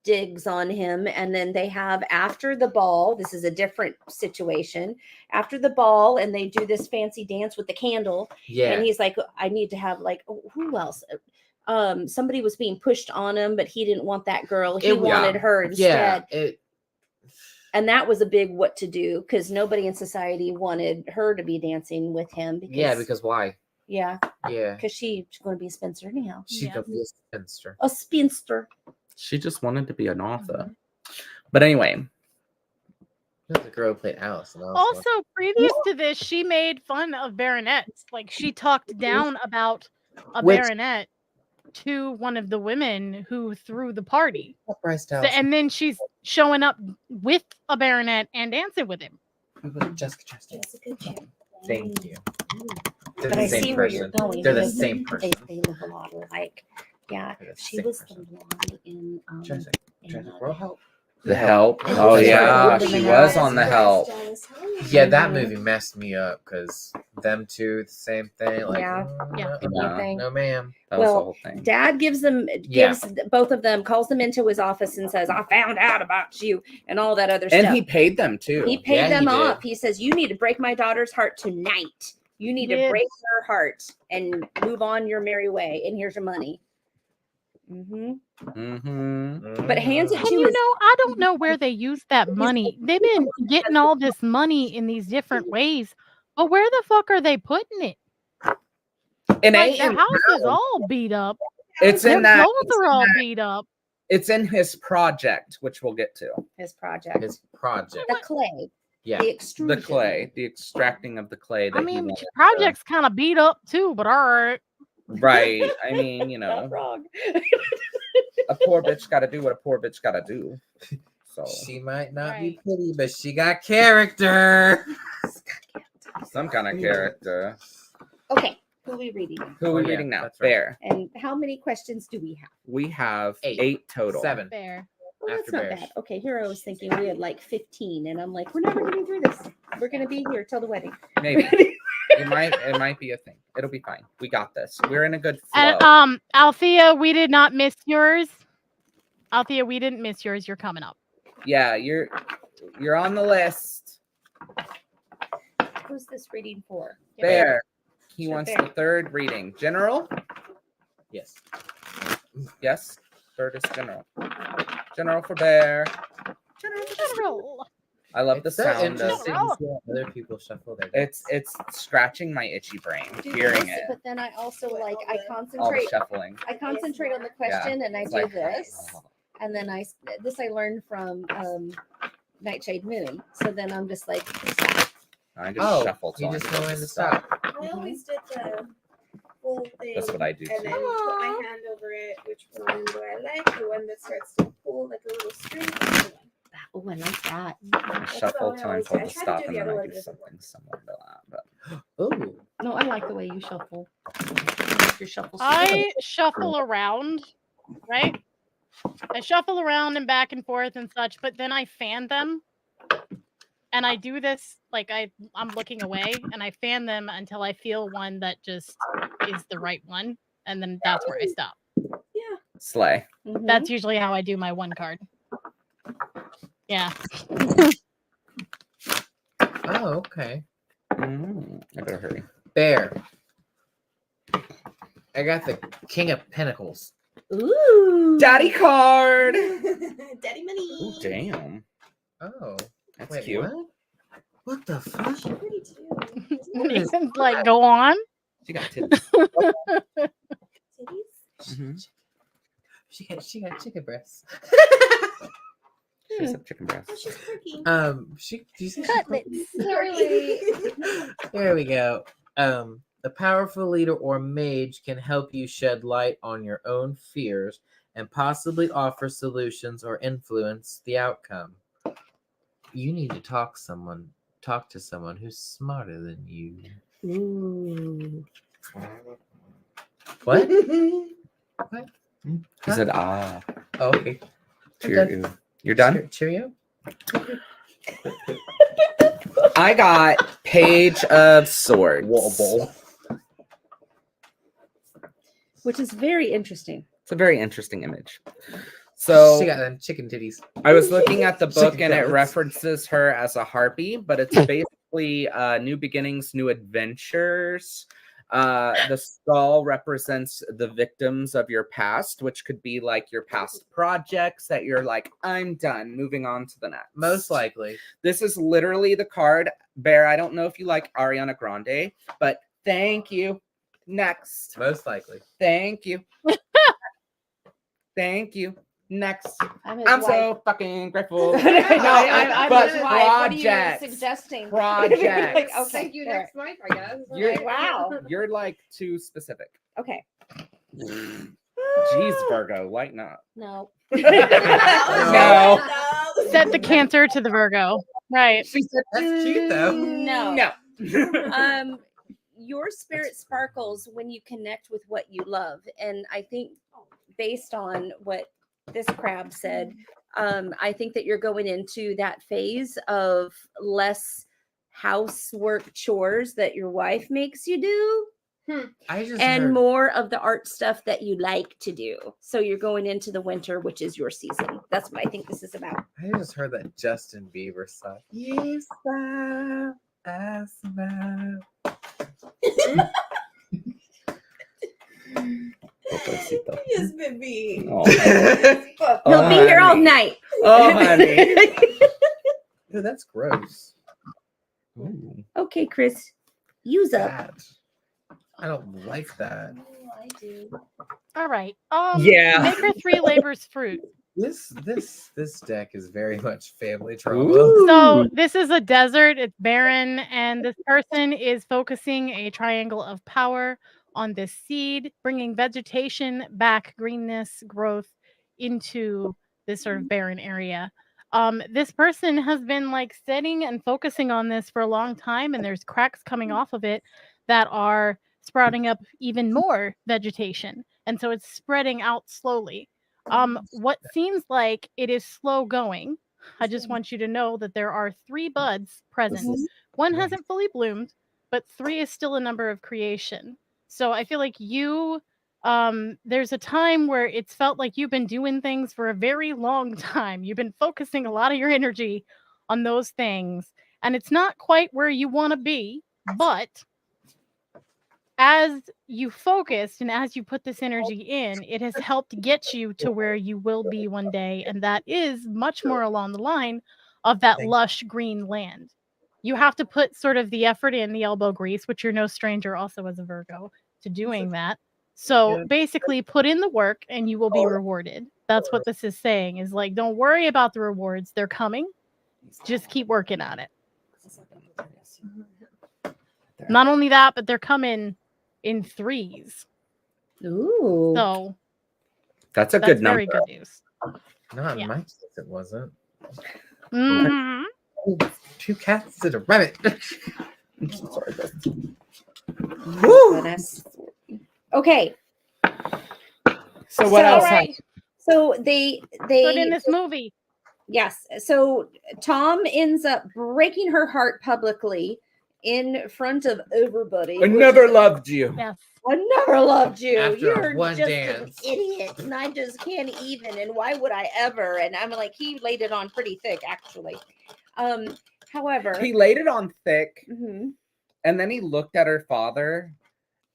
digs on him. And then they have after the ball, this is a different situation, after the ball, and they do this fancy dance with the candle. Yeah. And he's like, I need to have like, who else? Somebody was being pushed on him, but he didn't want that girl. He It- wanted her yeah. instead. And that was a big what to do because nobody in society wanted her to be dancing with him. Because why? Yeah, Yeah. because she's going to be a Spencer anyhow. She's Yeah. gonna be a spinster. A spinster. She just wanted to be an author. But anyway, The girl who played Alice. And Also, previous to this, she made fun of baronets. Like she talked down about a Which- baronet to one of the women who threw the party. Bryce So- Dallas. and then she's showing up with a baronet and dancing with him. Jessica Chastain. Jessica Chastain. Thank you. They're But the I same see where you're person. going. They're the because same person. They look a lot alike. Yeah, They're the she same was person. the blonde in Jurassic The World. Help. The Help. And Oh she yeah, was she in was the on The Help. Yeah, that Mhm. movie messed me up because them two, the same thing. Like, Yeah. Yeah. Yeah. Thing. no, ma'am. That was the Well, whole thing. Dad gives both of them, calls them into his office and says, "I found out about you," and all that other And stuff. he paid them too. He paid Yeah, them he did. off. He says, "You need to break my daughter's heart tonight. You need to Yes. break her heart and move on your merry way. And here's your money." Mm-hmm. Mm-hmm. But hands it And to you his. know, I don't know where they use that money. They've been getting all this money in these different ways, but where the fuck are they putting it? And Like ain't the in- house is all beat up. it's Their in that. clothes are all beat up. It's in his project, which we'll get to. His project. His project. The clay. Yeah. The extrusion. The clay, the extracting of the clay. That I he mean, wanted project's kind of beat up too, but all right. right. I mean, you Not know, wrong. a poor bitch got to do what a poor bitch got to do. So She might not be Right. pretty, but she got character. some kind of character. Okay. Who are we reading? Who are we Oh, yeah, reading now? that's right. Bear. And how many questions do we have? We have 8. 8 total. 7. Fair. Well, that's After not bears. bad. Okay, here I was thinking we had like 15, and I'm like, we're never getting through this. We're gonna be here till the wedding. Maybe it might be a thing. It'll be fine. We got this. We're in a good flow. And Althea, we did not miss yours. Althea, we didn't miss yours. You're coming up. Yeah, you're on the list. Who's this reading for? Bear. He Sure, wants Bear. the 3rd reading. General? Yes. Yes. 3rd is general. General for Bear. General. I love the It's so sound interesting of to see how other people shuffle their decks. it's scratching my itchy brain Do hearing this, it. But then I also like I All the concentrate. shuffling. I concentrate on the question, and I It's do like, this, and then I learned from Nightshade Moon. So then I'm just like, I just Oh, shuffle you till just I know know when to to stop. stop. I always did the full thing. That's what I do And too. then put my hand over it. Which one do I like? The one that starts to pull like a little string. Or the one? oh, I like that. I shuffle what I till I'm always told do. I to try to stop, do and the then other I one, do it doesn't something similar to that. But Oh, No, I like the way you shuffle. Your shuffle. I shuffle around, right? I shuffle around and back and forth and such, but then I fan them. And I do this like I'm looking away and I fan them until I feel one that just is the right one. And then that's where I stop. slay. Mhm. That's usually how I do my one card. Yeah. oh, okay. I better hurry. Bear. I got the King of Pentacles. Ooh. Daddy card. Daddy money. Ooh, damn. Oh, That's wait, cute. what? What the fuck? She's pretty too. Nathan's like, go on. She got titties. Titties? Mhm. She got chicken breasts. She has some chicken breasts. Oh, she's quirky. Do you see Cutlets. There we go. A powerful leader or mage can help you shed light on your own fears and possibly offer solutions or influence the outcome. You need to talk to someone who's smarter than you. Ooh. What? He said, ah. Oh, okay. You're done? Cheerio. I got Page of Swords. Wobble. Which is very interesting. It's a very interesting image. So She got them chicken titties. I was looking at the book Chicken and it cutlets. references her as a harpy, but it's basically new beginnings, new adventures. The skull represents the victims of your past, which could be like your past projects that you're like, I'm done, moving on to the next. Most likely. This is literally the card. Bear, I don't know if you like Ariana Grande, but thank you. Next. Most likely. Thank you. Thank you. Next. I'm I'm so fucking grateful. I'm but his wife. What are you projects. suggesting? Projects. Like, okay. Thank you, fair. next wife, I guess. You're- Wow. You're like too specific. Okay. Jeez, Virgo, lighten up. No. No. Set the Cancer to the Virgo. Right. She said, That's cute though. No. No. your spirit sparkles when you connect with what you love. And I think based on what this crab said, I think that you're going into that phase of less housework chores that your wife makes you do, I just and heard, more of the art stuff that you like to do. So you're going into the winter, which is your season. That's what I think this is about. I just heard that Justin Bieber song. You smile, I smile. Yes, baby. Oh, He'll be here all honey. night. Oh, honey. Dude, that's gross. Ooh, Okay, Chris, use up. bad. I don't like that. I do. All right. Yeah. Make her 3 labors fruit. This deck is very much family trauma. Ooh. So this is a desert. It's barren, and this person is focusing a triangle of power on this seed, bringing vegetation back, greenness, growth into this sort of barren area. This person has been like sitting and focusing on this for a long time, and there's cracks coming off of it that are sprouting up even more vegetation, and so it's spreading out slowly. What seems like it is slow going. I just want you to know that there are 3 buds present. One hasn't fully bloomed, but 3 is still a number of creation. So I feel like you, there's a time where it's felt like you've been doing things for a very long time. You've been focusing a lot of your energy on those things, and it's not quite where you want to be, but as you focused and as you put this energy in, it has helped get you to where you will be one day, and that is much more along the line of that lush green land. You have to put sort of the effort in, the elbow grease, which you're no stranger also as a Virgo to doing that. So basically put in the work and you will be rewarded. That's what this is saying, is like, don't worry about the rewards. They're coming. Just keep working on it. Not only that, but they're coming in 3s. Ooh. So That's a that's good number. very good news. Not Yeah. in my case, it wasn't. Mhm. Oh, 2 cats and a rabbit. I'm so sorry, Beth. Goodness. Okay. So what So- else? All right. So they Put in this movie. yes. So Tom ends up breaking her heart publicly in front of everybody. I never loved you. Yes. I never loved you. After You're one just dance. an idiot, and I just can't even. And why would I ever? And I'm like, he laid it on pretty thick, actually. However, He laid it on thick, mhm. and then he looked at her father,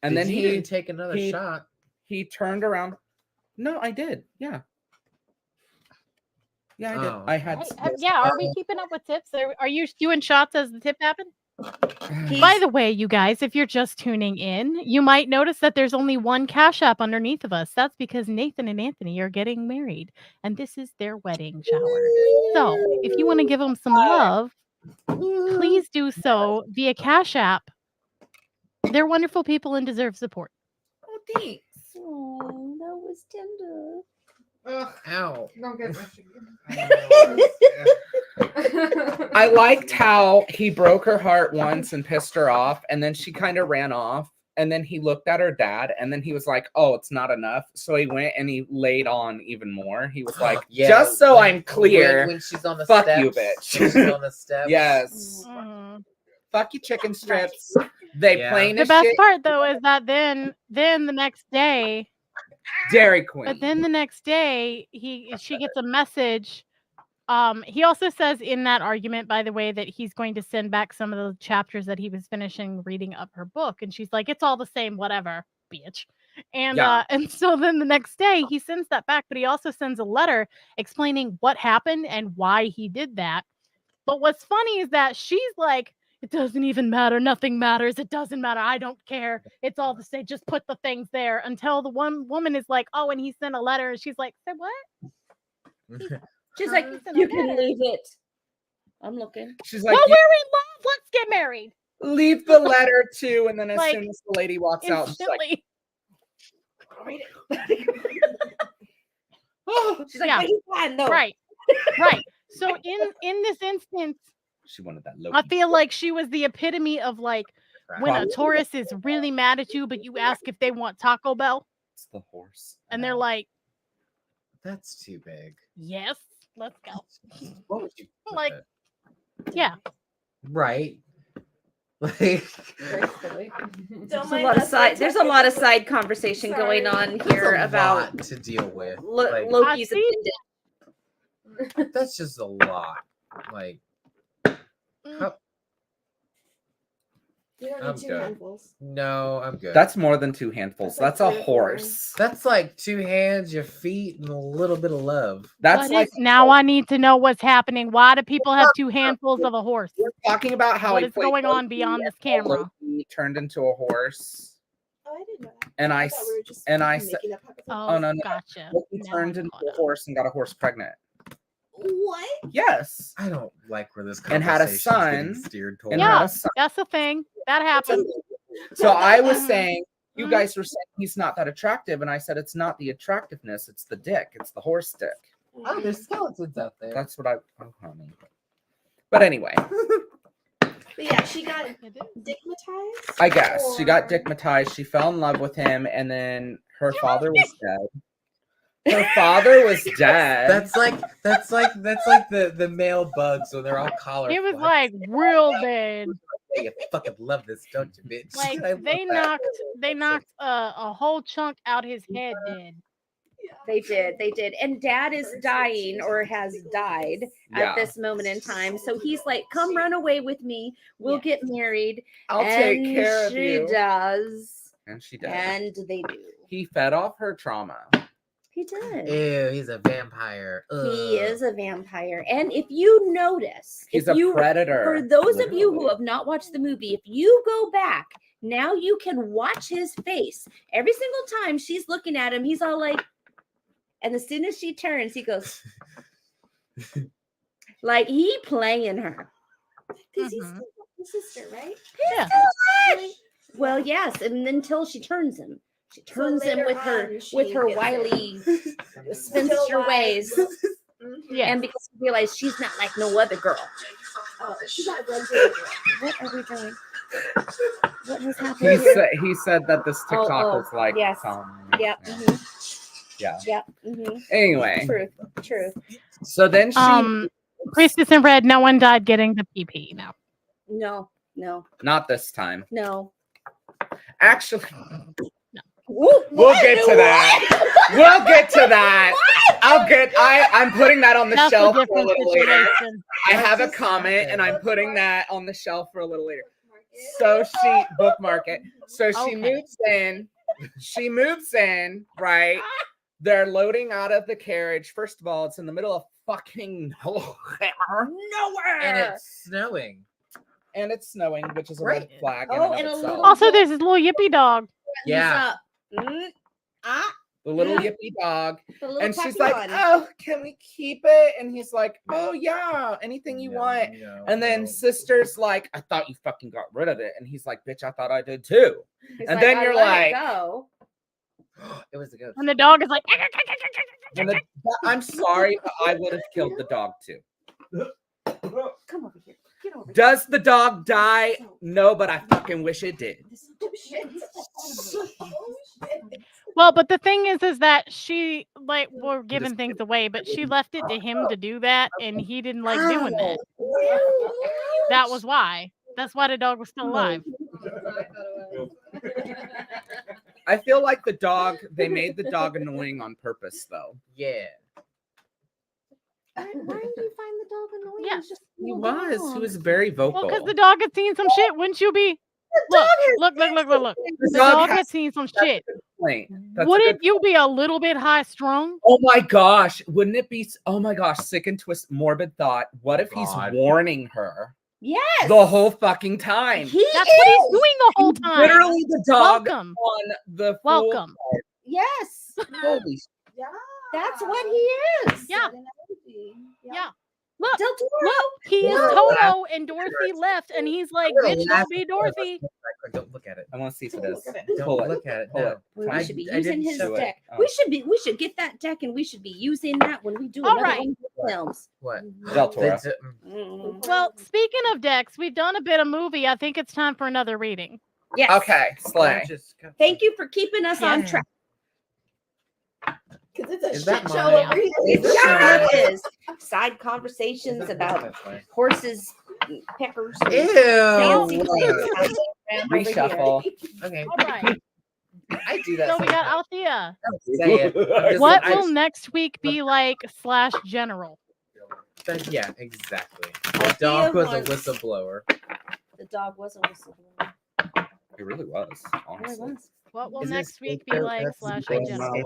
and Did then you didn't take another he- shot. he turned around. No, I did. Yeah. Yeah, I did. Oh. I had. Hey, yeah, are we keeping up with tips? Are you doing shots as the tip happened? He's- By the way, you guys, if you're just tuning in, you might notice that there's only one Cash App underneath of us. That's because Nathan and Anthony are getting married, and this is their wedding shower. So if you want to give them some love, please do so via Cash App. They're wonderful people and deserve support. Oh, thanks. Oh, that was tender. Ugh, Ow. don't get my I liked how he broke her heart once and pissed her off, and then she kind of ran off. And then he looked at her dad, and then he was like, "Oh, it's not enough." So he went and he laid on even more. He was like, Yeah, "Just so when- I'm clear, when she's on the fuck steps, you, bitch." when she's on the steps. yes, Mhm. fuck you, chicken strips. They Yeah. plain The as best shit. part though is that then the next day, Dairy Queen. but then the next day she gets a message. He also says in that argument, by the way, that he's going to send back some of the chapters that he was finishing reading of her book, and she's like, "It's all the same, whatever, bitch." And Yeah. and so then the next day he sends that back, but he also sends a letter explaining what happened and why he did that. But what's funny is that she's like, "It doesn't even matter. Nothing matters. It doesn't matter. I don't care. It's all the same. Just put the things there." Until the one woman is like, "Oh, and he sent a letter," and she's like, "Say what?" She's like, Listen, you I can get it. leave it. I'm looking. She's like, Well, we're in love. Let's get married "Leave the letter too." And then as Like, soon as the lady walks out, she's like, instantly. Read it. "Oh." She's like, Yeah. but he's fine though. Right. So in this instance, She wanted that low. I feel like she was the epitome of like crap. when a Probably. tourist is really mad at you, but you ask if they want Taco Bell, It's the horse. and they're like, That's too big. "Yes, let's go." What would you put Like, it? yeah, Right. Like There's a lot of side conversation going on here that's a about lot to deal with. Lo- Like, Loki's I see. appendage. that's just a lot. Like how, You don't I'm need two good. handfuls. no, I'm good. That's more than 2 handfuls. That's That's like a 3 or 4. horse. That's like 2 hands, your feet, and a little bit of love. That's What like is, now I need to know what's happening. Why do people have 2 handfuls of a horse? we're talking about how What he is played going on Loki beyond this and how camera? Loki turned into a horse, Oh, I didn't know that. and I thought we were just and I making said- up hypotheticals. Oh, no, no. gotcha. Loki Now turned I'm into caught a up. horse and got a horse pregnant. What? Yes, I don't like where this And had a conversation's getting son, steered and toward. Yeah. had a son. That's the thing. That happened. So I was Mhm. saying, you Mhm. guys were saying he's not that attractive, and I said it's not the attractiveness, it's the dick, it's the horse dick. Oh, there's skeletons out there. That's what I. Oh, honey. But anyway, But yeah, she got It is. digmatized. I guess she got or- dickmatized. She fell in love with him, and then her father was dead. Her father was dead. That's like the male bugs when they're all collar. It was like real bad. you fucking love this, don't you, bitch? Like I love they that. knocked a whole chunk out his head dead. They did. And Dad is dying or has died Yeah. at this moment in time. So he's like, "Come run away with me. We'll Yeah. get married." I'll take And care of she you. does. And she did. And they do. He fed off her trauma. He did. Ew, he's a vampire. He Ugh. is a vampire. And if you notice, He's if a you predator. for those of you who literally. have not watched the movie, if you go back, now you can watch his face. Every single time she's looking at him, he's all like, and as soon as she turns, he goes, like he playing her. Because he's Mhm. still the sister, right? Yeah. Really? Well, yes, and until she turns him. She So turns him later with her on, with she her gets wily Still spinster wise. ways. Mhm. Yeah. And because she realized she's not like no other girl. Oh, she got run through the What are we doing? What has happened He here? said that this Oh, TikTok oh, was like yes. yeah. Yep. Yeah. mhm, Yeah. Yep. mhm. Anyway, Truth. so then she Priestess in red, no one died getting the PP now. No. not this time. Actually, Whoop, we'll what? get to that. We'll get to that. I'm putting that on the That's a shelf for a different little later. situation. I have a just comment happened? and I'm putting that on the shelf for a little later. So she bookmark it. So she Okay. moves in. She moves in, right? They're loading out of the carriage. First of all, it's in the middle of fucking nowhere. And it's snowing. And it's snowing, which is a Right. red flag. Oh, in and and of a itself. little- Also, there's this little yippy dog. Yeah. The little Yeah. yippy dog. The little And she's papillon. like, "Oh, can we keep it?" And he's like, "Oh yeah, anything you want." No, And then no. sister's like, "I thought you fucking got rid of it." And he's like, "Bitch, I thought I did too." He's and then "I you're let it like- go." It was a ghost. And the dog is like, And I'm sorry, but I would have killed the dog too. Come over here. Get over here. Does the dog die? No, but I fucking wish it did. Oh, shit. well, but the thing is that she, like, we're giving things away, but she left it to him to do that, and he didn't like doing that. That was why. That's why the dog was still alive. I feel like they made the dog annoying on purpose though. Yeah. Why do you find the dog annoying? Yeah. It's just a He little was. dog. He was very vocal. Well, because the dog had seen some shit. Wouldn't you be? Look. The The dog has had seen some that's a shit. good point. That's a Wouldn't good- you be a little bit high strung? Oh my gosh. Wouldn't it be oh my gosh, sick and twist morbid thought. What if he's God. warning her Yes. the whole fucking time? He That's what he's is. doing the whole time. Literally the dog Welcome. on the fool Welcome. card. Yes. Holy Yeah. That's what he is. Yeah. Yeah. Look, Del Toro. look, he is Yeah. Toto and Dorothy left, and he's like, We're bitch, laughing. don't be Dorothy. Don't look at it. I want to see if it Don't is. look at it. Don't Pull it. look at it. Pull No. it. We should be I using didn't his show it. deck. Oh. We should get that deck and we should be using that when we do All another right. one. films. What? Del Toro. That's it. Mhm. Well, speaking of decks, we've done a bit of movie. I think it's time for another reading. Yes. Okay, slay. Thank you for keeping us on Yeah. track. Because it's a Is that shit show mine? over here. Is Yeah, that it is. Side conversations about mine? horses, peckers. and Ew. fancy things happening around over here. Reshuffle. Okay. All right. I do that. So we got sometimes. Althea. Say it. I'm just- What I- will next week be like / general? Yeah, exactly. Althea The dog was a wants- whistleblower. The dog wasn't whistleblowing. It really was, It honestly. was. What will Is it next week be scapegoat? like That's / the general?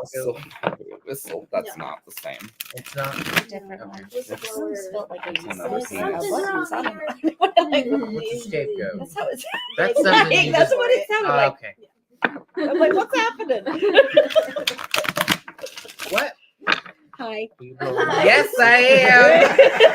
Whistle. That's not the same. It's not. Different one. Whistleblower. It felt like It's a another Says thing. something's buttons. I wrong don't here. know. What's a scapegoat? That's how it That's something you That's just- what it sounded like. Okay. I'm like, what's happening? What? Hi. Yes, I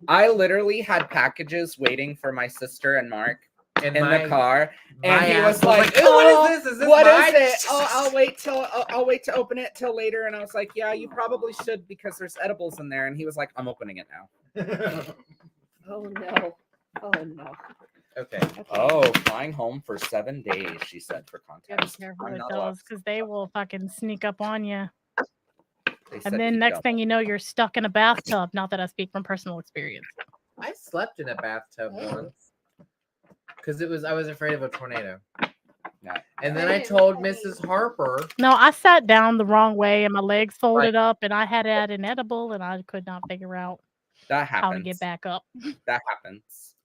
I literally had packages waiting for my sister and Mark am. in the car, and my he ass was like, "Ooh, "Oh, what is this? Is this what mine?" is it? Oh, I'll wait to open it till later." And I was like, "Yeah, you probably should because there's edibles in there." And he was like, "I'm opening it now." Oh no. Oh no. Okay. Oh, flying home for 7 days, she said for Gotta be context. careful I'm with not allowed those because they will fucking sneak up on you. They said And then keep next going. thing you know, you're stuck in a bathtub. Not that I speak from personal experience. I slept in a bathtub once because I was afraid of a tornado. Yeah. And then I told Mrs. Harper. No, I sat down the wrong way and my legs folded up, and I had had an edible, and I could not figure out That how to happens. get back up. That happens.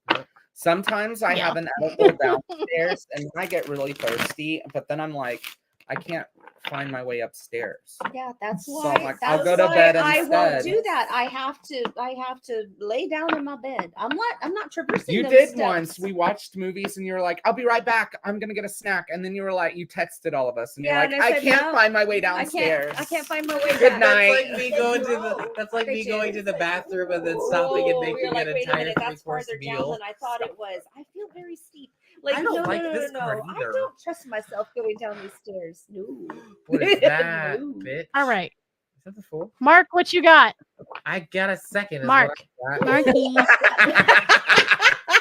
Sometimes I Yeah. have an edible downstairs and I get really thirsty, but then I'm like, I can't find my way upstairs. Yeah, that's So why. I'm like, I'll that's go to why bed I won't instead. do that. I have to lay down in my bed. I'm not traversing. You those did steps. once. We watched movies and you were like, I'll be right back. I'm gonna get a snack. And then you were like, you texted all of us and Yeah, you're like, and I I said, can't "No, find my way I downstairs. can't find my way Good back. night. That's like me going to the. That's like me going to the bathroom and then stopping and Oh, making you're like, an wait a entire minute, that's three-course farther down meal. than I thought it was. I feel very steep. Like, I don't no, like no, this no, part no. I either. don't trust myself going down these stairs. No. What is that, No. bitch? All right, Is that the fool? Mark, what you got? I got a second. is Mark. what I got.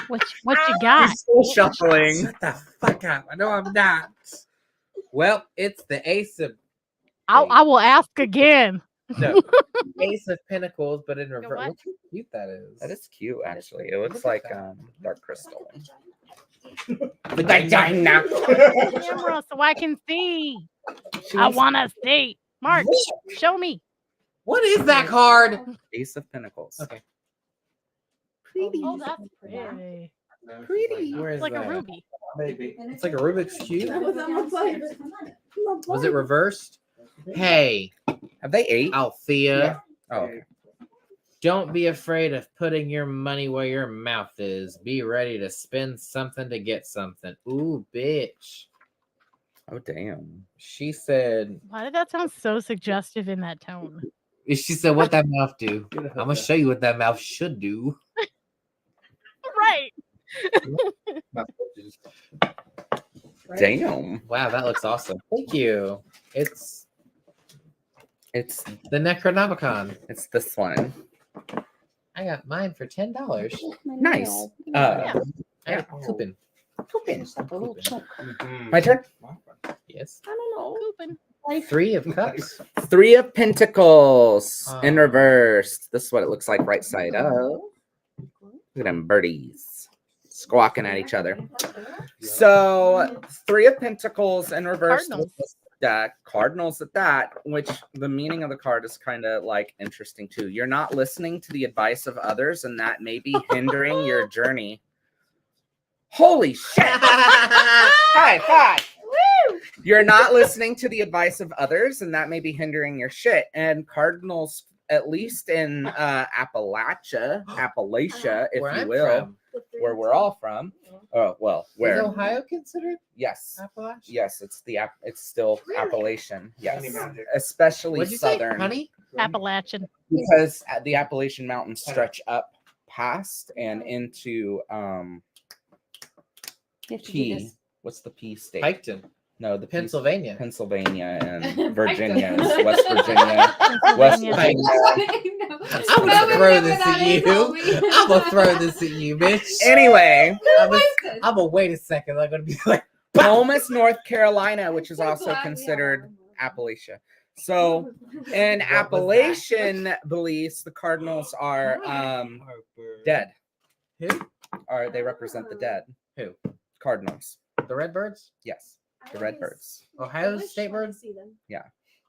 Marky, what you got? Still shuffling. Shut the fuck up. I know I'm not. Well, it's the Ace of I will ask again. no, Ace of Pentacles, but in reverse. what? Look how cute that is. That is cute, actually. It Look looks at like that. dark crystal. Vagina. Camera so I can see. I want to see. Mark, show me. What is that card? Ace of Pentacles. Okay. Oh, that's pretty. Pretty. Where is It's like that? a ruby. Maybe. It's like a Rubik's cube. That was on my plate. Was it reversed? Hey, Have they 8? Althea. Oh, okay. Don't be afraid of putting your money where your mouth is. Be ready to spend something to get something. Ooh, bitch. Oh, damn. She said, Why did that sound so suggestive in that tone? she said, what that mouth do? I'm going to show you what that mouth should do. Right. Damn. Wow, that looks awesome. Thank you. It's It's the Necronomicon. this one. I got mine for $10. Nice. Yeah. I got a coupon. My turn. Yes. I don't know. Coupon. 3 of cups. 3 of Pentacles in Oh. reverse. This is what it looks like right side up. Look at them birdies squawking at each other. So 3 of Pentacles in reverse. Cardinals. Deck, Cardinals at that, which the meaning of the card is kind of like interesting too. You're not listening to the advice of others, and that may be hindering your journey. Holy shit! High five! Woo! You're not listening to the advice of others, and that may be hindering your shit. And Cardinals, at least in Appalachia, if Where you I'm will, from. where we're all from. Oh well, Is where? Ohio considered Yes. Appalachia? Yes, it's it's still Appalachian. Yes, Honey Magic. especially What'd you southern, say, honey? Appalachian. because the Appalachian Mountains stretch up past and into You have to do P. this. What's the P state? Piketon. No, the Pennsylvania. Pennsylvania and Virginia, West Virginia, West Pennsylvania. Virginia. I'm gonna throw this at you. I'm gonna throw this at you, bitch. Anyway, I'm gonna wait a second. I'm gonna be like, Palmas, North Carolina, which is also considered Appalachia. So, in Appalachian beliefs, the Cardinals are dead. Who? Or they represent the dead. Who? Cardinals. The Redbirds? Yes, the Redbirds. Ohio State Birds? Yeah.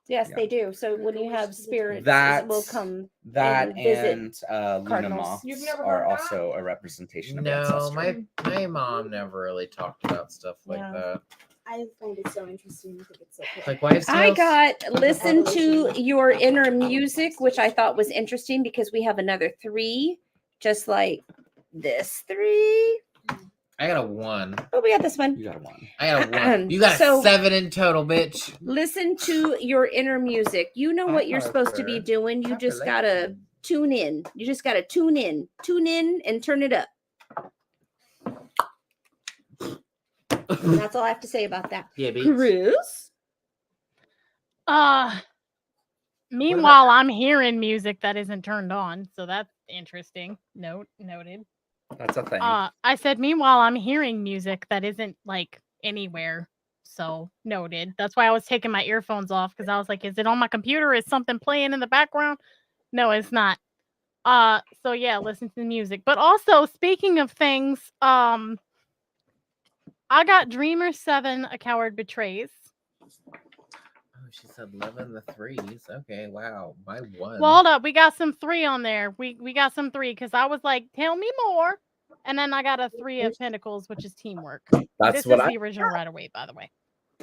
Yes, Yeah. they do. So when you have spirits, That will come. That and visit and Luna cardinals. moths You've never are heard that? also a representation of No, ancestry. my mom never really talked about stuff like Yeah. that. I find it so interesting. I think it's so cool. Like wives' I tales? got listen to your inner music, which I thought was interesting because we have another 3, just like this 3. I got a 1. Oh, we got this one. You got a 1. I got a 1. You got So- a 7 in total, bitch. Listen to your inner music. You know what you're supposed to be Harper. doing. You Harper just like gotta that. tune in. You just gotta tune in and turn it up. That's all I have to say about that. Yeah, bitch. Chris? Meanwhile, I'm hearing music that isn't turned on, so that's interesting. Noted. That's a thing. I said, meanwhile, I'm hearing music that isn't like anywhere. So noted. That's why I was taking my earphones off because I was like, is it on my computer? Is something playing in the background? No, it's not. So yeah, listen to the music. But also, speaking of things, I got Dreamer 7, A Coward Betrays. Oh, she said 11 the 3s. Okay, wow. My 1. Well, hold up. We got some 3 on there. We got some 3 because I was like, tell me more. And then I got a 3 of Pentacles, which is teamwork. That's This what is I the original right away, by the way.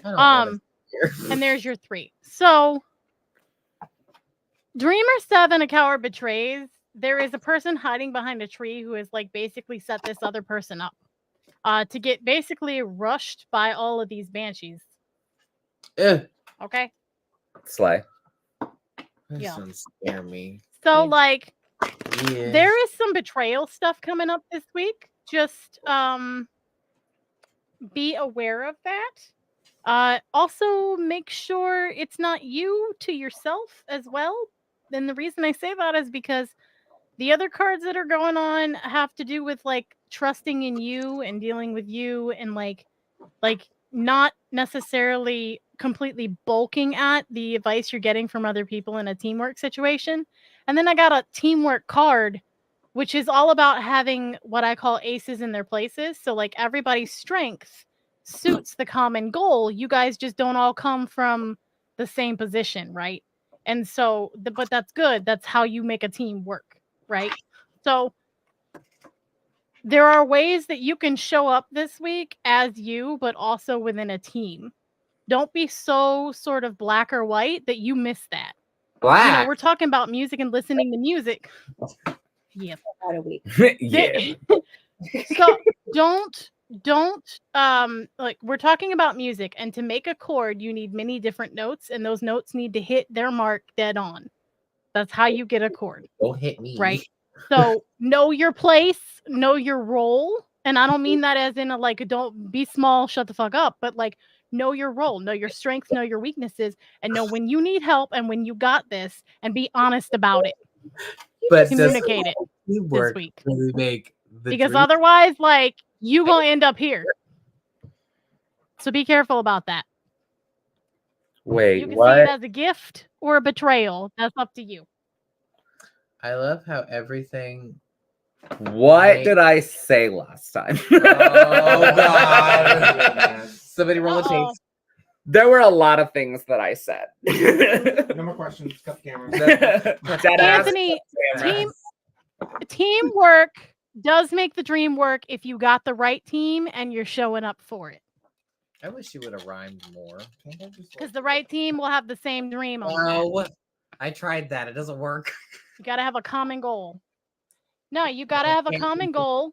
I don't know And there's your 3. So Dreamer 7, A Coward Betrays. There is a person hiding behind a tree who has like basically set this other person up to get basically rushed by all of these banshees. Okay. Slay. This Yeah. one scare me. So Yeah. like Yeah. there is some betrayal stuff coming up this week. Just be aware of that. Also make sure it's not you to yourself as well. And the reason I say that is because the other cards that are going on have to do with like trusting in you and dealing with you and like not necessarily completely bulking at the advice you're getting from other people in a teamwork situation. And then I got a teamwork card, which is all about having what I call aces in their places. So like everybody's strength suits the common goal. You guys just don't all come from the same position, right? And so, but that's good. That's how you make a team work, right? So there are ways that you can show up this week as you, but also within a team. Don't be so sort of black or white that you miss that. Black. You know, we're talking about music and listening to music. Yeah. About a week. Yeah. So don't like we're talking about music, and to make a chord you need many different notes, and those notes need to hit their mark dead on. That's how you get a chord, Don't hit me. right? So know your place, know your role, and I don't mean that as in a like don't be small, shut the fuck up, but like know your role, know your strengths, know your weaknesses, and know when you need help and when you got this, and be honest about it. But Communicate it this teamwork week. really make the Because dream- otherwise, like, you gonna end up here. So be careful about that. You Wait, can see what? it as a gift or a betrayal. That's up to you. I love how everything. What did I say last time? Oh God! Somebody roll a Uh-oh. tape. There were a lot of things that I said. No more questions. Cut the camera. Dead ass Anthony, camera. teamwork does make the dream work if you got the right team and you're showing up for it. I wish you would have rhymed more. Because the right team will have the same dream on that. Oh, I tried that. It doesn't work. You gotta have a common goal. No, you gotta have a common goal,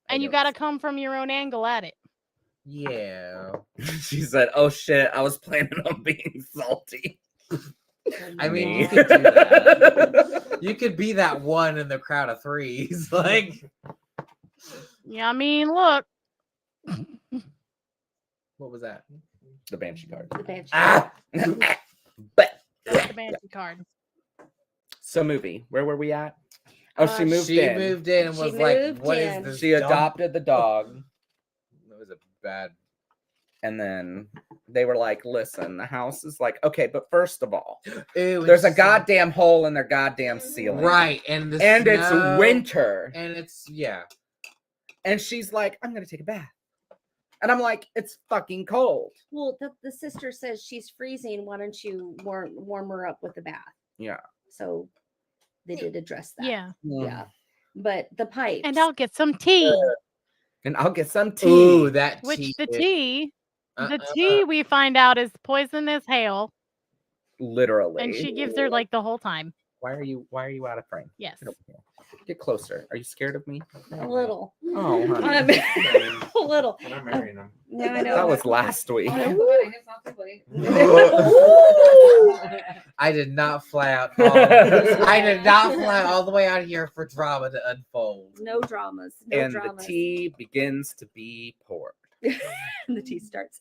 and you gotta come from your own angle at it. Yeah. She said, "Oh shit, I was planning on being salty." I mean, Me. you could do that. You could be that one in the crowd of 3s. Like, Yeah, I mean, look. What was that? The banshee card. The banshee. Ah! But That's the banshee card. so movie. Where were we at? Oh, she moved She in. moved in and She was like, moved "What is in. this?" She dumb-" adopted the dog. It was a bad. And then they were like, listen, the house is like, okay, but first of all, Ew, there's a it's- goddamn hole in their goddamn ceiling. right, and the And it's snow, winter. and it's yeah. And she's like, I'm going to take a bath. And I'm like, it's fucking cold. Well, the sister says she's freezing. Why don't you warm her up with a bath? Yeah. So they did address that. Yeah. Yeah. But the pipes. And I'll get some tea. And I'll get some tea. Ooh, that Which tea. the tea, the Uh-uh. tea we find out is poisonous hail. Literally. And she gives her like the whole time. Why are you out of frame? Yes. Get over here. Get closer. Are you scared of me? a little. Oh, honey. A little. And I'm marrying him. Yeah, I know. That was last week. I did not fly out. I did not fly all the way out here for drama to unfold. No dramas. No And dramas. the tea begins to be poured. The tea starts.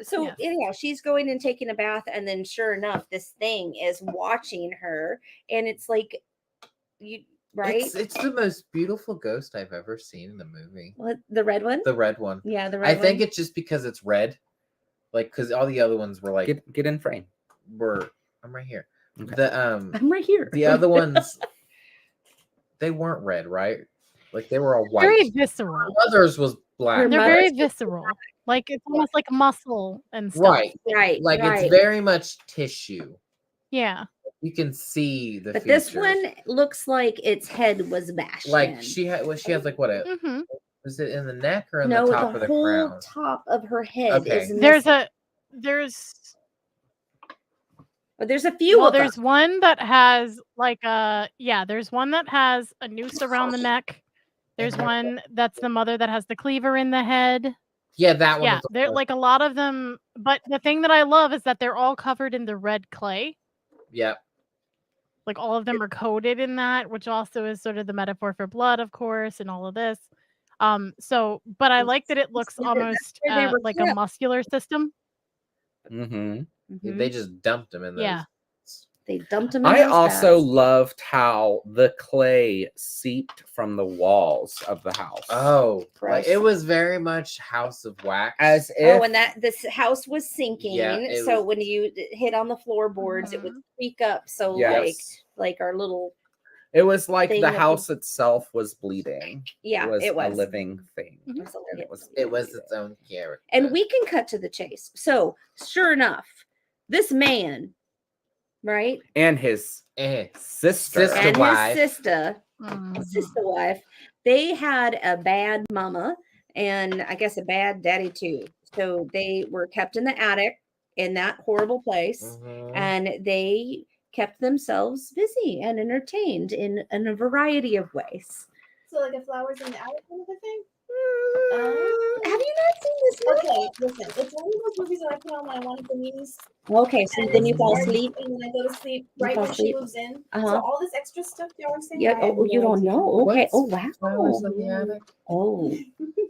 So Yes. anyhow, she's going and taking a bath, and then sure enough, this thing is watching her, and it's like you right. It's the most beautiful ghost I've ever seen in the movie. What, the red one? The red one. Yeah, the red I think one. it's just because it's red. Like, because all the other ones were like Get in frame. I'm right here. Okay. The I'm right here. the other ones, they weren't red, right? Like they were all white. Very visceral. Others was black. Her They're mother- very visceral. Like it's almost like muscle and stuff. Right. Right. Like right. it's very much tissue. Yeah. You can see the But features. this one looks like its head was bashed like in. she has like what a hmm was it in the neck or in no, the top of the whole crown? top of her head Okay. is There's missing. There's a few well, of there's them. one that has like there's one that has a noose around the neck. There's one that's the mother that has the cleaver in the head. Yeah, that one. Yeah, was the they're first. like a lot of them. But the thing that I love is that they're all covered in the red clay. Yep. Like all of them are coated in that, which also is sort of the metaphor for blood, of course, and all of this. But I like that it looks That's almost where they were like a kept. muscular system. Mm-hmm. Mhm. They just dumped him in those. Yeah. They dumped them in I those also baths. loved how the clay seeped from the walls of the house. Oh, like, Gross. it was very much House of Wax. As if Oh, and this house was sinking. Yeah, it So was- when you hit on the floorboards, it would creak up. So Yes. like our little it was like thing the that house itself was bleeding. yeah, it was a living thing. Mhm. It was a And living- it was its own character. And we can cut to the chase. So sure enough, this man, right, And his sister. Sister. and wife. his sister wife, they had a bad mama and I guess a bad daddy too. So they were kept in the attic in that horrible place, Mhm. and they kept themselves busy and entertained in a variety of ways. So like a flowers in the attic kind of a thing? Have you not seen this movie? Okay, listen. It's one of those movies that I put on when I wanted the news. Okay, so then you fall asleep. And then I go to sleep You right fall when she asleep? moves in. Uh-huh. So all this extra stuff y'all are saying. Yeah. I have Oh, you no don't idea. know. Okay. What's Oh, wow. Flowers in the attic? Oh,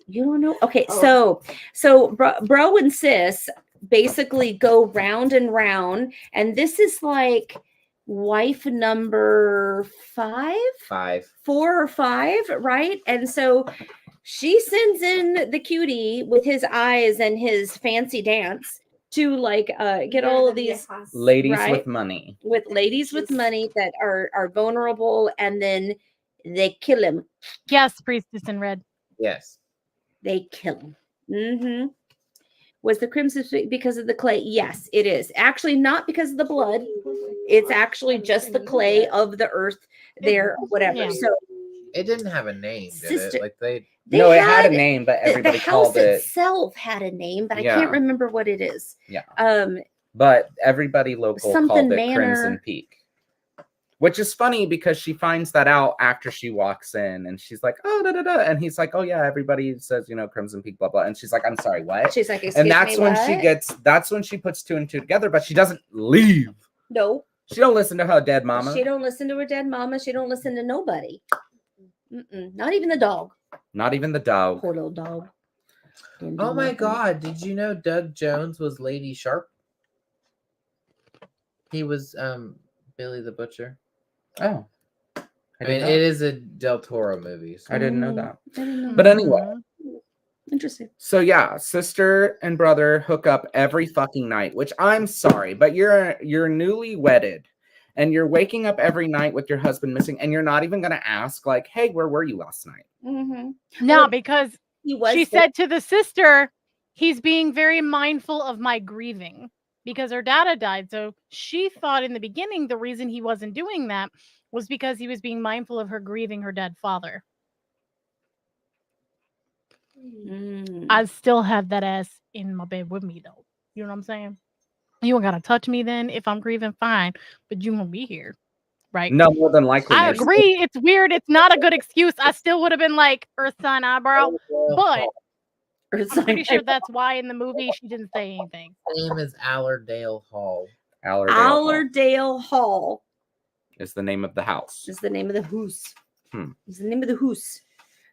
you don't know. Okay, Oh. so bro and sis basically go round and round, and this is like wife number 5, 4 or 5, right? And so she sends in the cutie with his eyes and his fancy dance to like get all of these Ladies Right. with money. with ladies with money that are vulnerable, and then they kill him. Yes, priestess in red. Yes. They kill him. Mm-hmm. Was the crimson streak because of the clay? Yes, it is. Actually, not because of the blood. It's actually just the clay of the earth there, or whatever. Yeah. So It didn't have a name, did Sister- it? Like they No, it had a name, but The everybody house called it. itself had a name, but I Yeah. can't remember what it is. Yeah. Um, But everybody local Something called it Manor. Crimson Peak. Which is funny because she finds that out after she walks in and she's like, oh, da da da. And he's like, oh, yeah, everybody says, Crimson Peak, blah, blah. And she's like, I'm sorry, what? she's like, excuse And that's me, when she what? that's when she puts 2 and 2 together, but she doesn't leave. No, She don't listen to her dead mama. she don't listen to her dead mama. She don't listen to nobody. Not even the dog. Not even the dog. Poor little dog. Didn't do Oh my nothing. God! Did you know Doug Jones was Lady Sharp? He was Billy the Butcher. Oh, I mean, it is a Del Toro movie. So. I didn't know that. I didn't know. But anyway, Interesting. so yeah, sister and brother hook up every fucking night, which I'm sorry, but you're newly wedded and you're waking up every night with your husband missing, and you're not even gonna ask, like, hey, where were you last night? Mm-hmm. No, Well, because he was. she there. said to the sister, he's being very mindful of my grieving because her dad had died. So she thought in the beginning the reason he wasn't doing that was because he was being mindful of her grieving her dead father. Mm. I still have that ass in my bed with me, though. You know what I'm saying? You don't gotta touch me then if I'm grieving, fine, but you won't be here, right? No, more than likely. I there's- agree. It's weird. It's not a good excuse. I still would have been like Earth Sign Eyebrow, but I'm pretty sure that's why in the movie she didn't say anything. His name is Allerdale Hall. Allerdale Hall Allerdale Hall is the name of the house. is the name of the hoose. Hmm. Is the name of the hoose.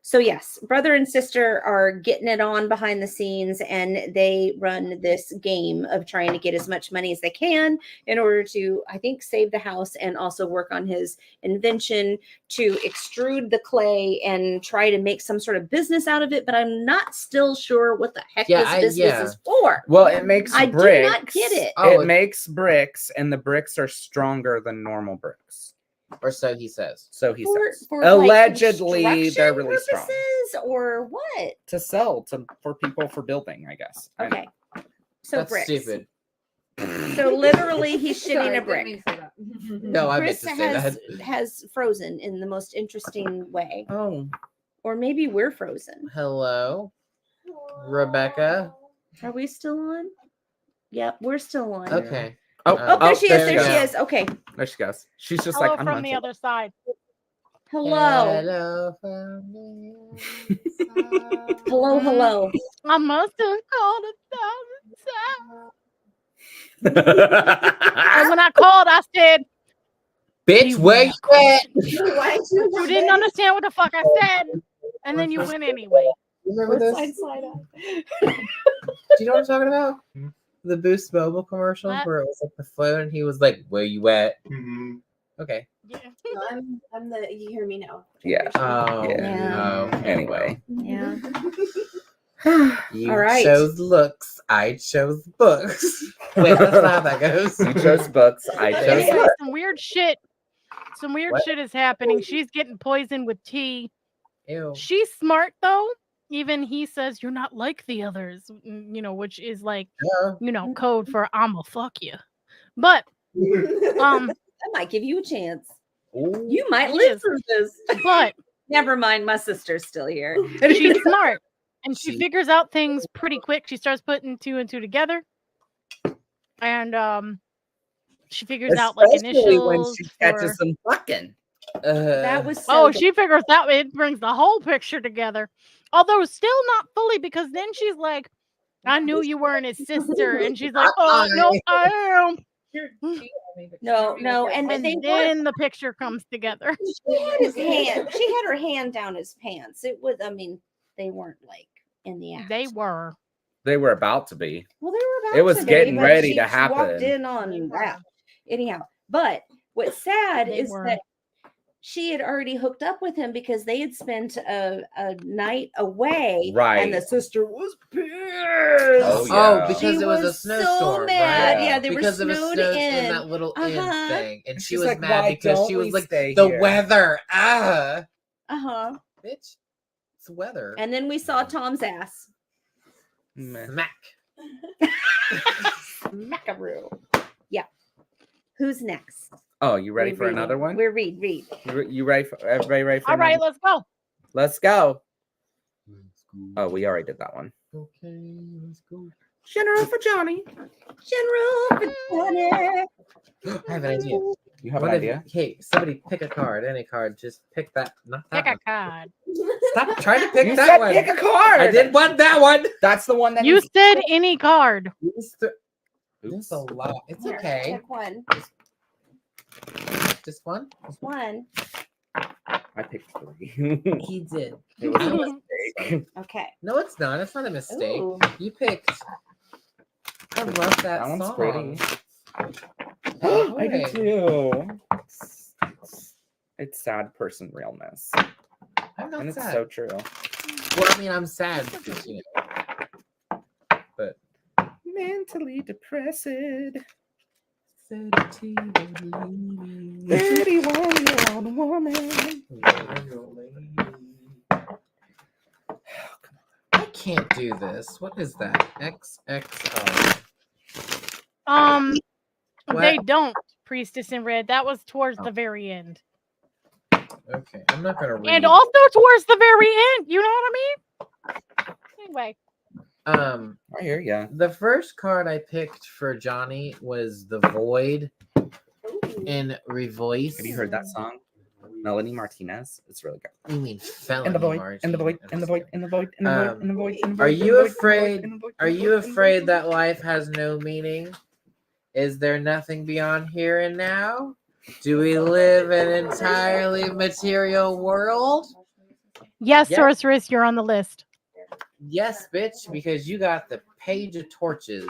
So yes, brother and sister are getting it on behind the scenes, and they run this game of trying to get as much money as they can in order to, I think, save the house and also work on his invention to extrude the clay and try to make some sort of business out of it. But I'm not still sure what the heck this business is for. Well, it makes I bricks. do not get it. Oh, It makes bricks, and the bricks are stronger than normal bricks. Or so he says. So he says. For Allegedly, like, they're really strong. purposes or what? To sell for people for building, I guess. I don't Okay. So That's bricks. stupid. So literally, he's shitting Sorry, a didn't brick. mean to say that. No, I meant Chris to say that. has frozen in the most interesting way, Oh, or maybe we're frozen. Hello, Rebecca. Are we still on? Yep, we're still on. Okay. Oh, there she is. there There we she go. is. Okay. there she goes. She's just Hello like, I'm from not the sure. other side. Hello. Hello from the Hello. Hello. I must have called 1,000 times. And when I called, I said, Bitch, where you at? you didn't understand what the fuck I said. And then you went anyway. Remember this? Do you know what I'm talking about? The Boost Mobile commercials What? where it was like the phone and he was like, where you at? Mm-hmm. Okay. Yeah. No, I'm the you hear me now. Yeah. Oh. Yeah. Oh. Anyway. Yeah. You All right. chose looks. I chose books. Wait, that's not how that goes. You chose books. I chose Anyway, books. some weird shit. Some weird What? shit is happening. She's getting poisoned with tea. Ew. She's smart though. Even he says you're not like the others, which is like, Yeah. code for I'ma fuck you. But I might give you a chance. Ooh. You might He live is. through this. but Never mind. My sister's still here. she's smart and she She- figures out things pretty quick. She starts putting two and two together. And she figures out like Especially when initials. she catches for- some fucking. That was so Oh, she figures that it brings the whole picture together. Although still not fully, because then she's like, I knew you weren't his sister. And she's like, oh, no, I am. no, and And they were. then the picture comes together. She had his hand. She had her hand down his pants. It was. I mean, they weren't like in the act. They were. They were about to be. Well, they were about. It was to be, getting but ready to she walked happen. in on that. Anyhow, but what's sad They is were. that she had already hooked up with him because they had spent a night away. Right. And the sister was pissed. Oh, yeah. Oh, because She it was a was so snowstorm. mad. Right? Yeah, they were because it was snowed snowed in. that little inn Uh-huh. thing, and she She's was like, mad "Why because she don't was we like, stay the here?" weather. Uh-huh. Bitch, it's weather. And then we saw Tom's ass. Meh. Smack. Mackaroo. Yeah. Who's next? Oh, you ready We're for reading. another one? We're read. You ready for everybody ready for All right, another? let's go. Let's go. Oh, we already did that one. Okay, let's go. General for Johnny. General Johnny. I have an idea. You have What an if- idea? Hey, somebody pick a card, any card. Just pick that. Not that Pick a one. card. Stop trying to pick You that said one. pick a card. I did want that one. That's the one that You needs- said any card. It's a lot. It's Here, okay. Pick one. Just one. One. I picked 3. He did. It was a I was mistake. Okay. No, it's not. It's not a mistake. Ooh. You picked. I love that That one's song. pretty. All I do right. too. It's sad person realness. I'm not And it's sad. so true. Well, I mean, I'm sad because, you know. But Mentally depressed. 31 31-year-old woman. I can't do this. What is that? XXO. They What? don't, Priestess in Red. That was towards Oh. the very end. Okay, I'm not gonna read. And also towards the very end. You know what I mean? Anyway. I hear ya. The first card I picked for Johnny was the Void in Revoice. Have you heard that song? Melanie Martinez. It's really good. You mean Felony In the void, Martin. in the void, in the void, in the void, in the void, in the void, in the void. Are in the you void, in the void, afraid? in the void, Are in the you void, in the afraid void? that life has no meaning? Is there nothing beyond here and now? Do we live in an entirely material world? Yes, Yes. Sorceress, you're on the list. Yes, bitch, because you got the page of torches.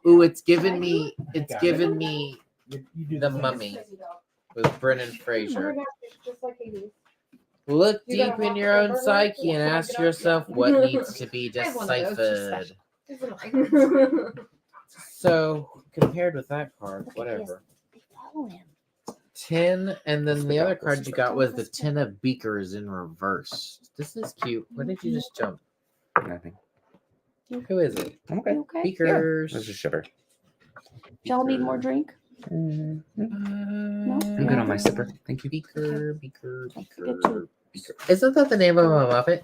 Ooh, it's giving me The Mummy with Brendan Fraser. Look deep in your own psyche and ask yourself what needs to be deciphered. So, compared with that card, whatever. 10, and then the other card you got was the 10 of Beakers in reverse. This is cute. What did you just jump? Nothing. Who is it? I'm okay. Okay. Beakers. This is shiver. Y'all need more drink? I'm I'm good on my sipper. Thank you. Beaker. Good too. Isn't that the name of a Muppet?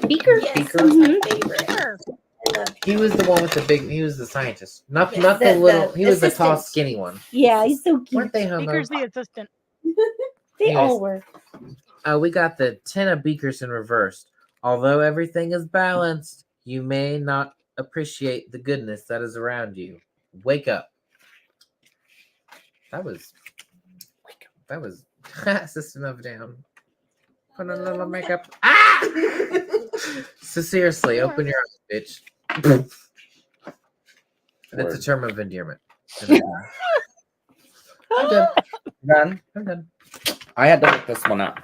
Beaker? Yes, Beaker. that's my Mhm. favorite. Sure. I love He was the one with the big. He was the scientist, not Yes, not the the little. He was the tall, assistant. skinny one. Yeah, he's so cute. Weren't they homo? Speaker's the assistant. They Yes. all were. We got the 10 of Beakers in reverse. Although everything is balanced, you may not appreciate the goodness that is around you. Wake up. That was System of a Down. Put a little makeup. Ah! So seriously, open your eyes, bitch. That's a term of endearment. I'm done. Done. I'm done. I had to look this one up.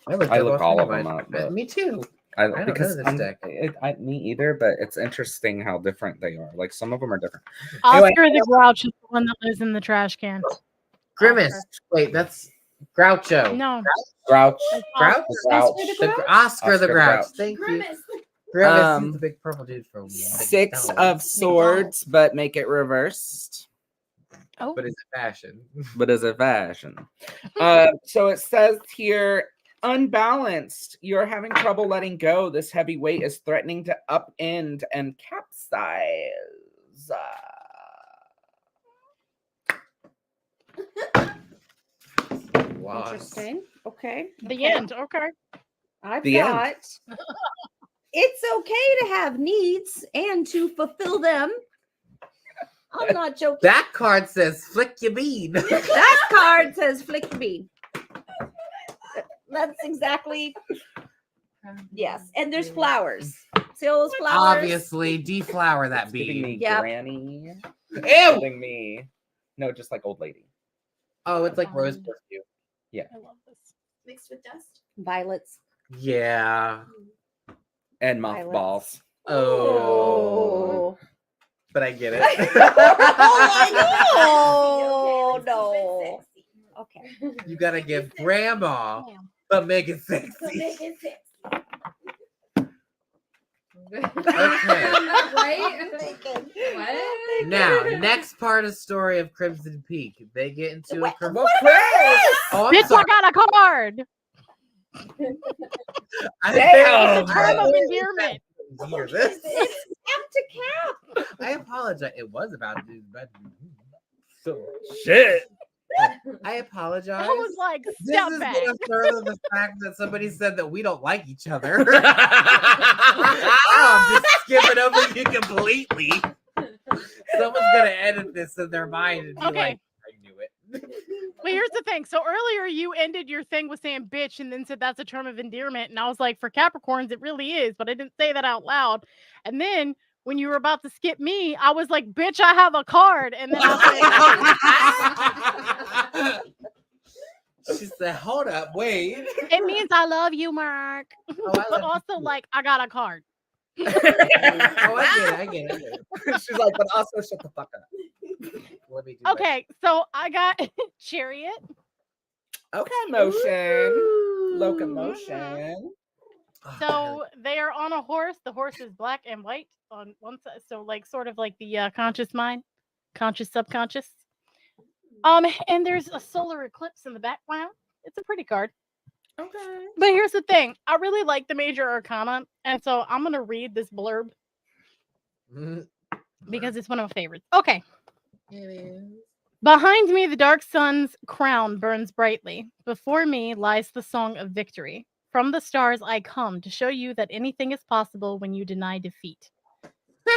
I looked I up look all all three of them mine. up, but- Me too. I don't because know this deck. me either, but it's interesting how different they are. Like some of them are different. Oscar Anyway. the Grouch is the one that lives in the trash can. Grimace. Wait, that's Groucho. No. Grouch. Grouch? Grouch. Oscar the Grouch. Grouch. Thank you. Grimace. Grimace is the big purple dude from 6 McDonald's. of swords, but make it reversed. Oh. But is it fashion? But as a fashion. So it says here, unbalanced. You're having trouble letting go. This heavy weight is threatening to upend and capsize. Wow. Interesting. Okay. The end. Okay. I've The end. got it's okay to have needs and to fulfill them. I'm not joking. That card says flick your bean. That card says flick your bean. That's exactly yes. And there's flowers. See all those flowers? Obviously, deflower that It's giving me bean. Yep. granny. Ew! Giving me no, just like old lady. Oh, it's like rose perfume. I love this. Mixed with dust. Violets. Yeah. And Violets. mothballs. Oh. But I get it. Oh, Okay, no. Okay. You gotta give grandma, Damn. but make it So sexy. make it sexy. Okay. Right? What? Now, next part of story of Crimson Peak. They get into a What- criminal. what about Oh, I'm Bitch, I sorry. got a card. I Damn. It's a term of endearment. Hear this? It's cap to cap. I apologize. It was about to do bad. So Shit. I apologize. I was like, This step is back. gonna further the fact that somebody said that we don't like each other. I'm just skipping over you completely. Someone's gonna edit this in their mind and be Okay. like, I knew it. Well, here's the thing. So earlier you ended your thing with saying bitch and then said that's a term of endearment. And I was like, for Capricorns, it really is, but I didn't say that out loud. And then when you were about to skip me, I was like, bitch, I have a card. And then I went, She said, hold up, wait. it means I love you, Mark. I But love you also, too. like, I got a card. Oh, I get it. She's like, but also shut the fuck up. Let me do Okay, so I got Chariot. Okay, motion. Locomotion. my- So they are on a horse. The horse is black and white on one side. So like sort of like the conscious mind, conscious subconscious. And there's a solar eclipse in the background. It's a pretty card. Okay. But here's the thing. I really like the major arcana. And so I'm gonna read this blurb because it's one of my favorites. Okay. Behind me, the dark sun's crown burns brightly. Before me lies the song of victory. From the stars I come to show you that anything is possible when you deny defeat.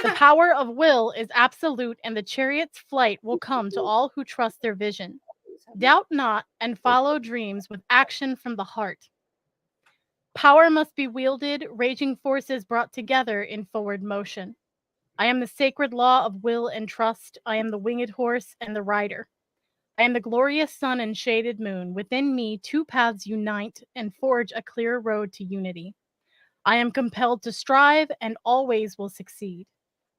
The power of will is absolute, and the chariot's flight will come to all who trust their vision. Doubt not and follow dreams with action from the heart. Power must be wielded, raging forces brought together in forward motion. I am the sacred law of will and trust. I am the winged horse and the rider. I am the glorious sun and shaded moon. Within me, two paths unite and forge a clear road to unity. I am compelled to strive and always will succeed.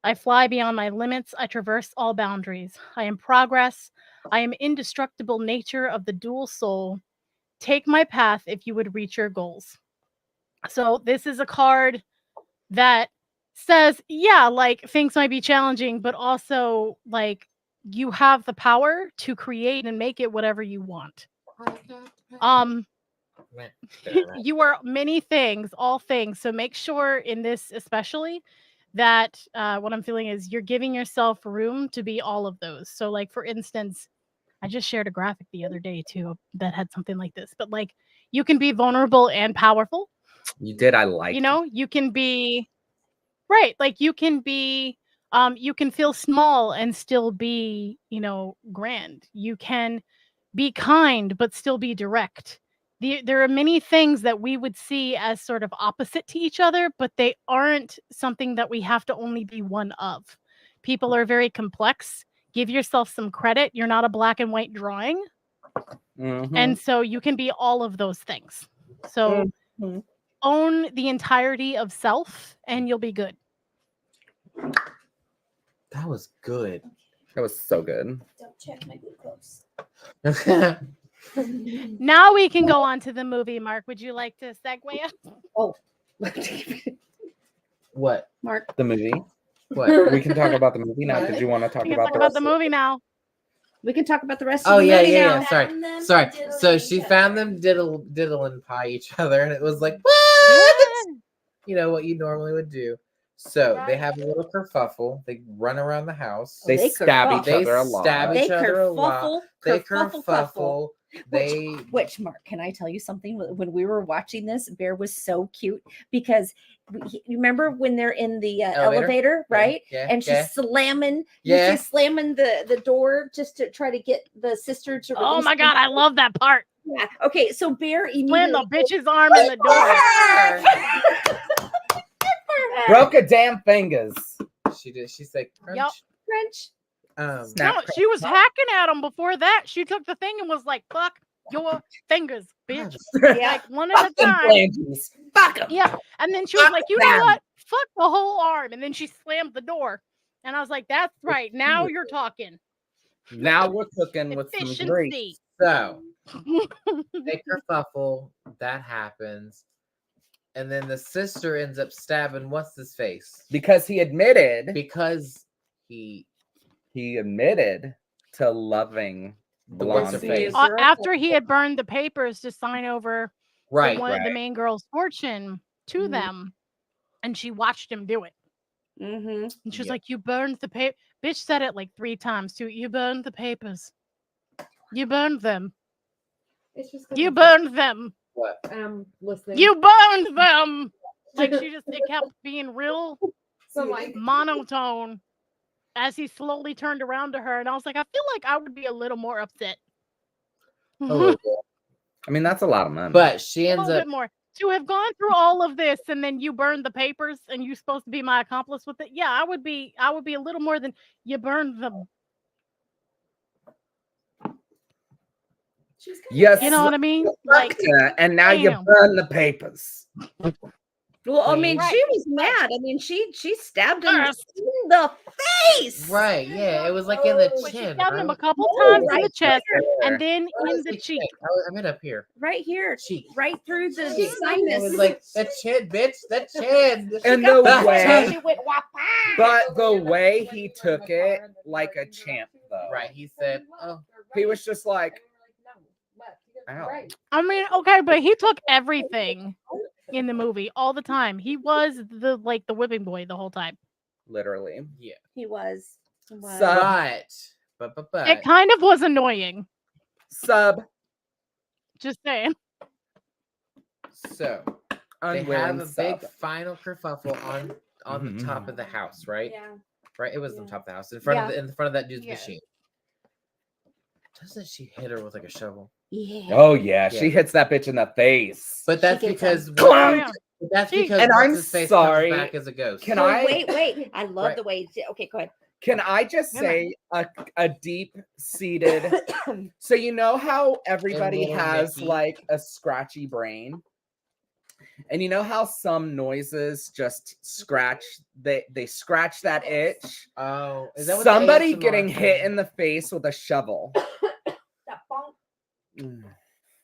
I fly beyond my limits. I traverse all boundaries. I am progress. I am indestructible nature of the dual soul. Take my path if you would reach your goals. So this is a card that says, yeah, like things might be challenging, but also like you have the power to create and make it whatever you want. You are many things, all things. So make sure in this especially that what I'm feeling is you're giving yourself room to be all of those. So like for instance, I just shared a graphic the other day too that had something like this, but like you can be vulnerable and powerful. You did. I like. You know, you can be right. Like you can be, you can feel small and still be, you know, grand. You can be kind, but still be direct. There are many things that we would see as sort of opposite to each other, but they aren't something that we have to only be one of. People are very complex. Give yourself some credit. You're not a black and white drawing. Mhm. And so you can be all of those things. So Mhm. own the entirety of self and you'll be good. That was good. That was so good. Don't check my glucose. Now we can go on to the movie. Mark, would you like to segue us? Oh, What? Mark. The movie. What? We can talk about the movie now. Did you want to talk We can about talk the about rest the of it? movie now. We can talk about the rest of Oh the yeah, movie yeah, now. yeah. Sorry, Found them sorry. diddling So each she other. found them diddling pie each other, and it was like, what? You know what you normally would do. So they have a little kerfuffle. They run around the house. They They stab kerfuffle. each They other a lot. stab They each other a lot. kerfuffle, They kerfuffle, kerfuffle. They Which Mark, can I tell you something? When we were watching this, Bear was so cute because you remember when they're in the elevator, right? Yeah, And she's yeah. slamming, Yeah. she's slamming the door just to try to get the sister to. Oh release my God, the- I love that part. Yeah. Okay, so Bear Slam immediately the bitch's arm in the door. Broke a damn fingers. She did. She said crunch. Yup. French. Snap, No, crack, she was pop. hacking at him before that. She took the thing and was like, fuck your fingers, bitch. Yeah. Like one at a Fuck them time. flanges. Fuck 'em. Yeah. And then she was Fuck like, you know them. what? Fuck the whole arm. And then she slammed the door. And I was like, that's right. Now you're talking. Now we're cooking with some grease. Efficiency. So they kerfuffle. That happens, and then the sister ends up stabbing what's his face Because he admitted because he admitted to loving The what's her Blondie. face? After he had burned the papers to sign over right. the main girl's fortune to Mhm. them. And she watched him do it. Mm-hmm. And she was Yep. like, you burned the paper. Bitch said it like 3 times too. You burned the papers. You burned them. It's just You burned them. What? listening. You burned them. Like it kept being real So like monotone as he slowly turned around to her. And I was like, I feel like I would be a little more upset. A little bit. I mean, that's a lot of money. But she A ends little up. bit more. To have gone through all of this and then you burned the papers and you're supposed to be my accomplice with it. Yeah, I would be a little more than you burned the. yes, You know what I mean? Like, and now you damn. burn the papers. Well, I mean, Right. she was mad. I mean, she stabbed him Yes. in the face. Right, yeah, it was like in the But she chin. stabbed him a Right? couple Oh, times in right the chest there. and then I in was the like, cheek. I meant up here. right here, Cheek. right through the Cheek. sinus. I was like, the chin, bitch, the chin. And the got way, She went whop. but the way he took it like a champ, though. Right, he said, oh, He was just like, ow. I mean, okay, but he took everything in the movie all the time. He was the whipping boy the whole time. Literally. yeah. He was. Sub. But. It kind of was annoying. Sub. Just saying. So, they have Unwilling a sub. big final kerfuffle on the top Mhm. of the house, right? Yeah. Right? It was Yeah. on top of the house. In front of Yeah. in front of that dude's Yeah. machine. Doesn't she hit her with like a shovel? Yeah. Oh, yeah. Yeah. She hits that bitch in the face. But that's gets because Clunk! that's She- because And what's I'm his face sorry, comes back as a ghost. Can Oh, I- wait. I love Right. the way. Okay, go ahead. Can I just Yeah. say a deep-seated... So you know how everybody little has Nicky. like a scratchy brain? And you know how some noises just scratch, they scratch that itch? Oh, is that what Somebody the ASMR getting hit thing? in the face with a shovel. That bonk. Mm.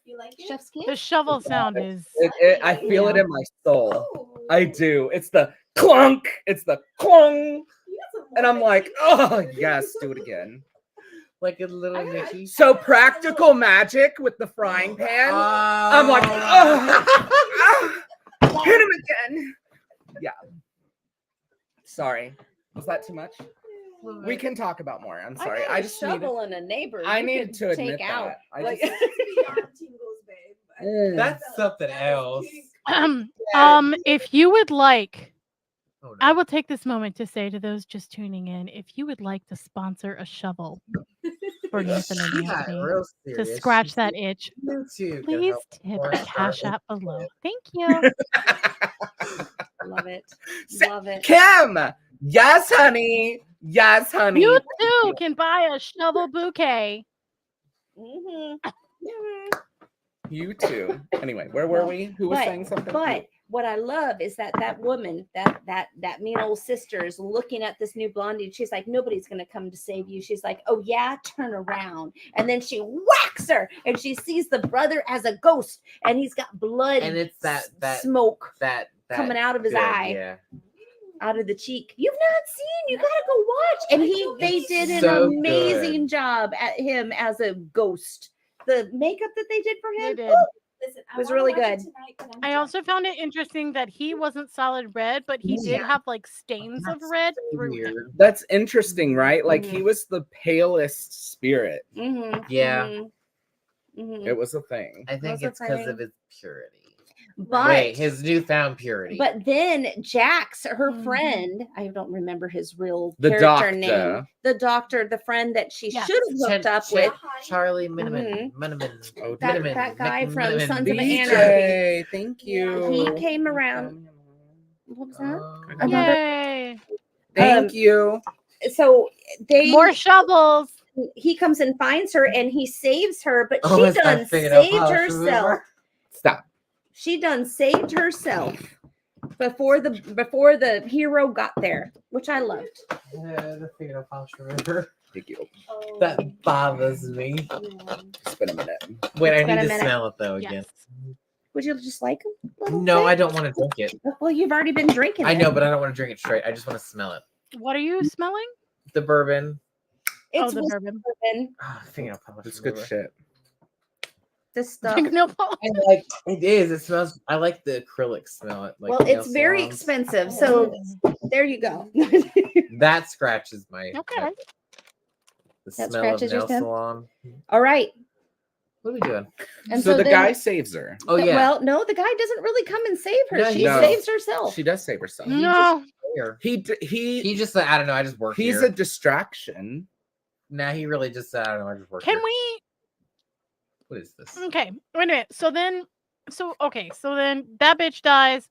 You like it? Chef's kiss. The shovel sound is I feel it Yeah. in my soul. Oh. I do. It's the clunk. It's the clong. You got some And I'm more like, Nicky. oh, yes, do it again. Like a little I got- Nicky. So practical magic with the frying pan. I'm like, oh, hit him again. Yeah. Sorry. Was that too much? We can talk about more. I'm sorry. got I a just needed, shovel and a neighbor. I you needed could to admit take out. that. I Like- just, The arm tingles, babe. Mm. That's something else. if you would like, Oh, no. I will take this moment to say to those just tuning in, if you would like to sponsor a shovel for Nathan and She got Anthony real to serious. scratch She that said, itch, "You too can please help tip support the our cash app below. initiative." Thank you. Love it. Sa- Love it. Kim. Yes, honey. Yes, honey. You too can buy a shovel bouquet. Mhm. You too. Anyway, where were we? Who was saying something? But what I love is that woman, that mean old sister is looking at this new blondie. She's like, nobody's gonna come to save you. She's like, oh yeah, turn around. And then she whacks her, and she sees the brother as a ghost, and he's got blood And it's that smoke that coming out of his good, eye, Yeah. out of the cheek. You've not seen. You gotta go watch. And they It's did an so amazing good. job at him as a ghost. The makeup that they did for They him. did. Woo! Listen, I was wanna really watch it good. tonight, but I'm I drunk. also found it interesting that he wasn't solid red, but he did Yeah. have like stains of That's red so through him. weird. That's interesting, right? Like Mhm. he was the palest spirit. Mhm, Yeah. mhm, mhm. It was a thing. I think Was a it's because of thing. his purity. But Wait, his newfound purity. but then Jax, her Mhm. friend, I don't remember his real The character doctor. name. The doctor, the friend that she Yes. should have hooked up with. Charlie Miniman. Miniman. Oh, That- Miniman. that guy from Miniman. Sons of BJ. Anarchy. BJ, thank you. He came around. What was that? Oh. Another- Yay! Thank you. So they More shovels. he comes and finds her and he saves her, but Oh, she it's that done figured out saved polish herself. remover. Stop. She done saved herself before the hero got there, which I loved. Yeah, the fingernail polish remover. Thank you. Oh, That bothers me. yeah. It's been a minute. Wait, I It's been need a to minute. smell it though again. Yes. Would you just like them? a little No, bit? I don't want to drink it. Well, you've already been drinking. I it. know, but I don't want to drink it straight. I just want to smell it. What are you smelling? The bourbon. It's the whiskey bourbon. bourbon. Oh, fingernail polish It's good remover. shit. This stuff. Fingernail polish. I like it is. It smells. I like the acrylic smell. It like Well, nail it's very salons. expensive, so there you go. That scratches my. Okay. The That smell of scratches your nail skin? salon. All right. What are we doing? And so the then- guy saves her. Oh yeah. Well, no, the guy doesn't really come and save her. No, She he does. saves herself. She does save herself. No. Here. He He just said, I don't know. I just work he's here. a distraction. Nah, he really just said, I don't know. I just work Can here. we What is this? Okay, wait a minute. So then that bitch dies.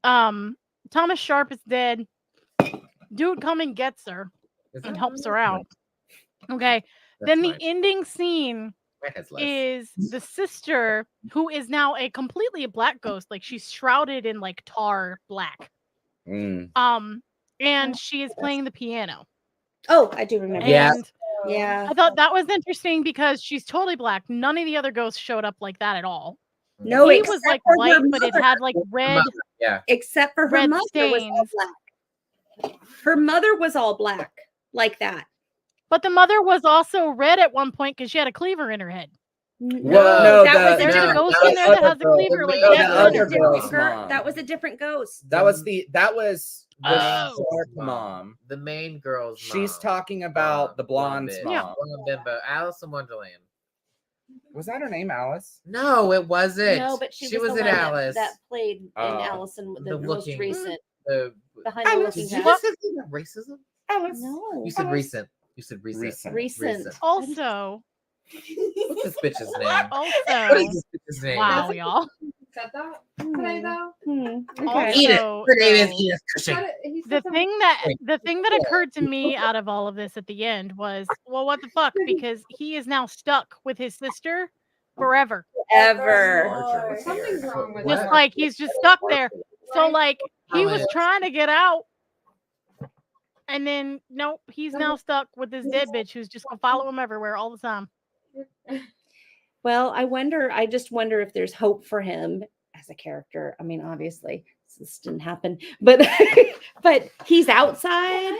Thomas Sharp is dead. Dude come and gets her Is and that helps one? her out. Okay. That's Then the mine. ending scene Mine has less. is the sister, who is now a completely black ghost. Like, she's shrouded in like tar black. Mm. And she is playing the piano. Oh, I do remember. Yeah. And Yeah. I thought that was interesting because she's totally black. None of the other ghosts showed up like that at all. No, he except was like for her white, but it mother. had like red. Yeah. Except for her red mother was all stains. black. Her mother was all black like that. But the mother was also red at one point because she had a cleaver in her head. No, that was a There's different a ghost that in there was that has a other cleaver, girl. like No, dead the in other her. girl's mom. That was a different ghost. That was the Oh. Sharp mom. The main girl's She's mom. talking about the blonde's bitch. Yeah. mom. Blonde bimbo. Alice in Wonderland. Was that her name, Alice? No, it wasn't. No, but she was was the in one Alice. that played in Oh. Allison, the The most looking- recent. The Behind the Alice, looking Did you glass. just say something about racism? Alice. No. You said Alice. recent. You said recent. Recent. Also, What's this bitch's name? What also, is this bitch's name? wow, y'all. Said that today though. Okay. Edith. Also, Her name is though, Edith Cushing. He the said something- thing that occurred to me out of all of this at the end was, well, what the fuck? Because he is now stuck with his sister forever. Ever. Something's wrong with Just her. like he's just stuck there. So Right. like he was Alice. trying to get out. And then nope, he's now stuck with this dead bitch who's just gonna follow him everywhere all the time. Well, I just wonder if there's hope for him as a character. I mean, obviously this didn't happen, but but he's outside.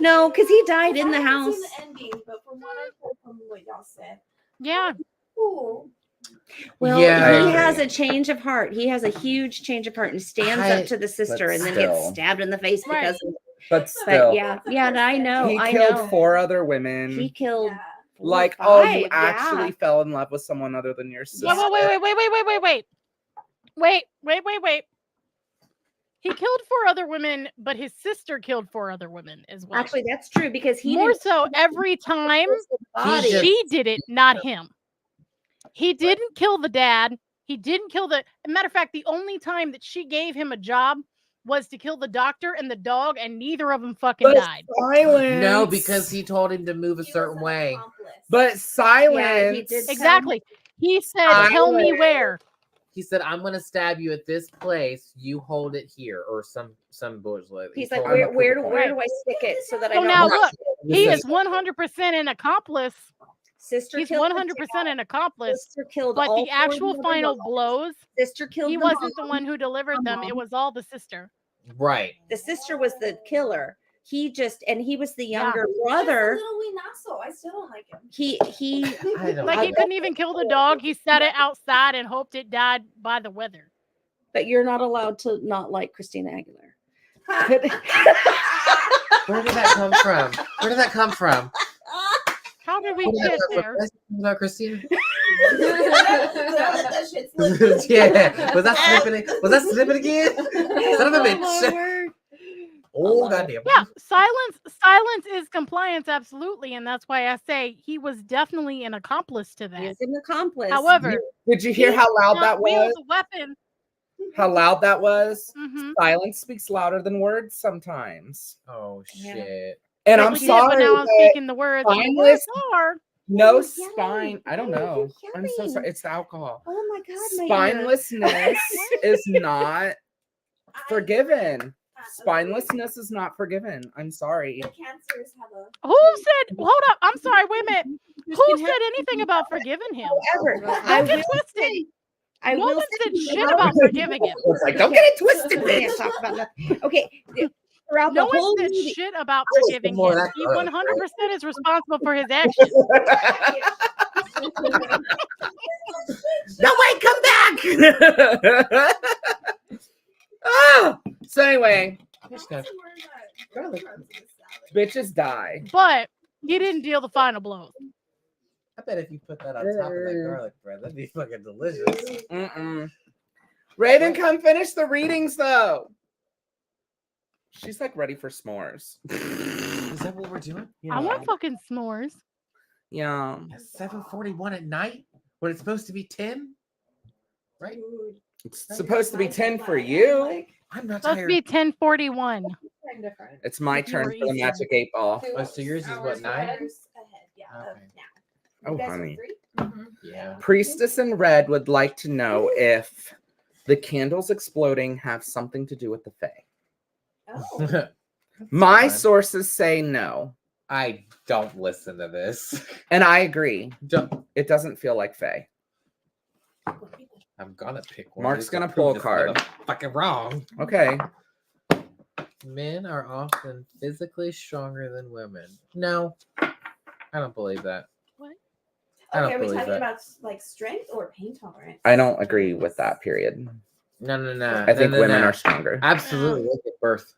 No, because he died in the house. The ending, but from what I heard from what y'all said, Yeah. cool. Well, Yeah. he has a change of heart. He has a huge change of heart and stands up to the sister but and then gets still. stabbed in the face Right. because of But still, but yeah, and I know. he I killed know. 4 other women. He killed Yeah. 4 or Like, oh, you 5, actually yeah. fell in love with someone other than your sister. Wait. He killed 4 other women, but his sister killed 4 other women as well. Actually, that's true because he More didn't so every time body. just- she did it, not him. He didn't kill the dad. He didn't kill the. Matter of fact, the only time that she gave him a job was to kill the doctor and the dog, and neither of them fucking died. Silence. No, because he told him to move a He was certain an way. accomplice. But silence. did. Exactly. He said, "Tell me where." He said, "I'm gonna stab you at this place. You hold it here," or some bullshit. He's He like, told him where to put do it I stick it so that I So don't now know? look, he This is 100% an accomplice. Sister He's killed 100% an accomplice. Sister killed But all the 4 of actual other final moms. blows, Sister killed he the wasn't the mom. one who delivered them. It mom. was all the sister. right. The sister was the killer. He was the Yeah. younger He's brother. just a little wee naso. I still don't like him. He I don't Like know. he couldn't even kill the dog. He set it outside and hoped it died by the weather. but you're not allowed to not like Christina Aguilera. Where did that come from? Where did that come from? How did we Where did that get come from? there? Did I say something about Christina? That shit's like- Yeah. Was that slipping again? Son of a bitch. Oh goddamn. Yeah, silence is compliance, absolutely, and that's why I say he was definitely an accomplice to He that. was an accomplice. However, Did you hear he how did loud not that wield was? the weapon. How loud that was? Mhm. Silence speaks louder than words sometimes. Oh Yeah. shit. And Like I'm we did, sorry, but now I'm but speaking the words. and the spineless- words are. no Why are you spine. yelling? I don't Why are you know. I'm so yelling? sorry. It's the alcohol. Oh my god, my ear. Spinelessness is not forgiven. Spinelessness is not forgiven. I'm sorry. The cancers have a. Who said? Hold up. I'm sorry. Wait a minute. You Who can said anything about forgiving him? However, Don't get twisted. I No will one say said shit about forgiving him. It's like, don't get it twisted, We can't bitch. talk about nothing. Okay, throughout No the one whole said movie, shit about was forgiving more him. that He good. 100% is responsible for his actions. No way, come back. Oh, so anyway, bitches die. But he didn't deal the final blows. I bet if you put that on top of that garlic bread, that'd be fucking delicious. Mm-mm. Raven, come finish the readings though. She's like ready for s'mores. Is that what we're doing? I want fucking s'mores. Yeah. At 7:41 at night? When it's supposed to be 10? Right? Dude, It's supposed to be 10 for you. I'm not Supposed to tired. be 10:41. time difference. It's my If you turn were for the Eastern. magic 8 ball. Two Oh, so yours is what, hours 9? ahead, yeah, of Okay. now. Oh, You guys are honey. 3? Yeah. Priestess in Red would like to know if the candles exploding have something to do with the Fae. Oh. My fine. sources say no. I don't listen to this. And I agree. Don't. It doesn't feel like Fae. I'm gonna pick one. Mark's just gonna prove pull a this card. Fucking wrong. Okay. Men are often physically stronger than women. No, I don't believe that. What? I don't Okay, are we believe talking that. about like strength or pain tolerance? I don't agree with that, period. No. I think women are stronger. Absolutely. Look at birth.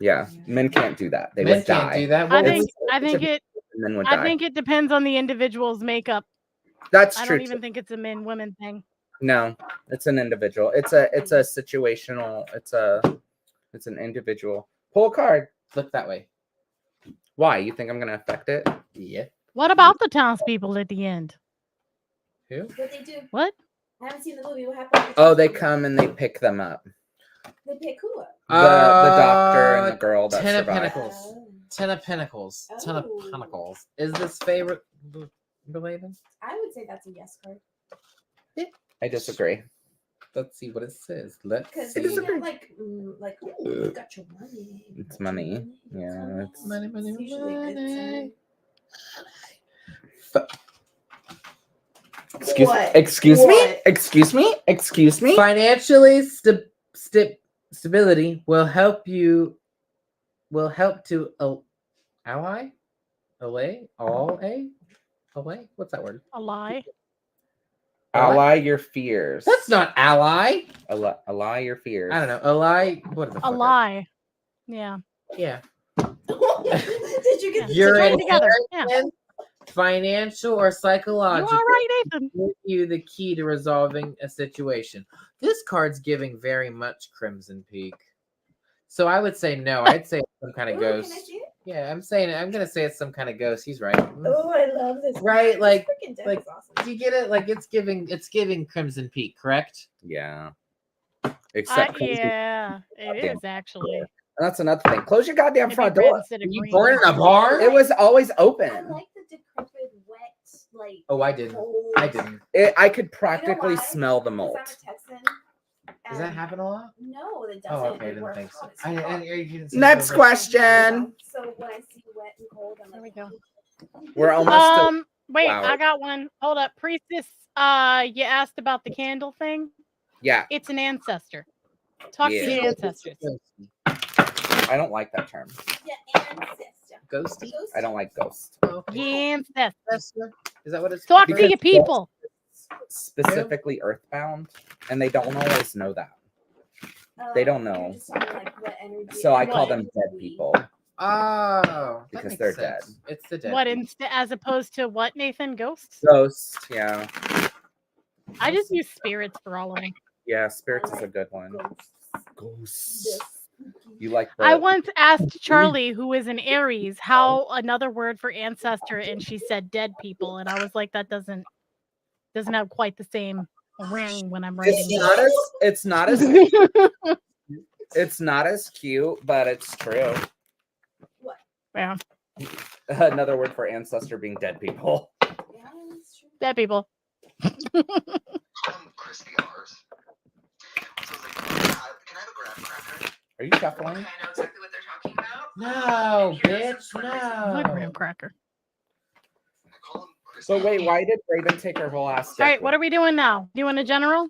Yeah. Men can't do that. They Men would can't die. do that. I Well, think it's- Men would I die. think it depends on the individual's makeup. That's I true. don't even think it's a men-women thing. No, it's an individual. It's a situational. It's an individual. Pull a card. look that way. Why? You think I'm gonna affect it? Yeah. What about the townspeople at the end? Who? What they do? What? I haven't seen the movie. What happened? Oh, they come and they pick them up. They pick who up? The doctor and the girl that 10 of survived. Pentacles. 10 of Pentacles. 10 of Oh. Pentacles. Is this favorite related? I would say that's a yes card. I disagree. Let's see what it says. Let's Because see. isn't it like, ooh, you got your money. you It's got your money. money, Yeah, money. it's- Money, It's usually a good money. sign. Excuse What? excuse me? What? Excuse me? Excuse me? Financially stability will help you. Will help to ally, allay, allay. What's that word? A lie? Ally your fears. That's not ally. Ally your fears. I don't know. Ally. What the A fuck? lie. Yeah. Yeah. Did you get the You're Put it an together. Yeah. financial or You psychological. all right, Nathan? Give you the key to resolving a situation. This card's giving very much Crimson Peak. So I would say no. I'd say it's some kind of Ooh, ghost. Can I see it? Yeah, I'm gonna say it's some kind of ghost. He's right. Oh, I love this. Right, This like- freaking deck like- is awesome. Do you get it? Like it's giving Crimson Peak, correct? Yeah. Except Yeah, it Goddamn. is actually. that's another thing. Close your goddamn Maybe front red door. instead of Were you green. born in a bar? It was always I open. like the decrepit, wet, like. Oh, I didn't. cold. I didn't. I could practically why? smell the 'Cause mold. I'm a Texan. Does that and- happen a lot? No, it doesn't. Oh, okay. I It didn't works think so. on its I own. didn't see Next it. question. So when I see wet and cold, I'm There like, we go. We're almost Wait, Wow. I got one. Hold up. Priestess, you asked about the candle thing. yeah. It's an ancestor. Talk Yeah. to the ancestors. I don't like that term. yeah, ancestor. Ghosty? I don't like ghosts. Okay. Ancestor. Is that what it's Talk to Because your people. Specifically earthbound, and they don't always know that. They don't know. You're just talking, like, wet energy So I and call what them energy. dead people. Oh, that Because makes they're sense. dead. It's the dead. What people. as opposed to what, Nathan? Ghosts? Ghost, yeah. I just use spirits for all of them. Yeah, spirits is a good one. Ghosts. Ghosts. The You like the I once asked Charlie, who is an Aries, how another word for ancestor, and she said dead people, and I was like, that doesn't have quite the same ring when I'm writing. it's not as it's not as cute, but it's true. Yeah, Another word for ancestor being dead people. Yeah, that's true. dead people. Crispy R's. So it's like, can I have a graham cracker? Are you shuffling? I know exactly what they're talking about. No, bitch, What no. graham cracker? I call them crispy. So wait, why did Raven take her whole ass? All right, what are we doing now? Doing a general?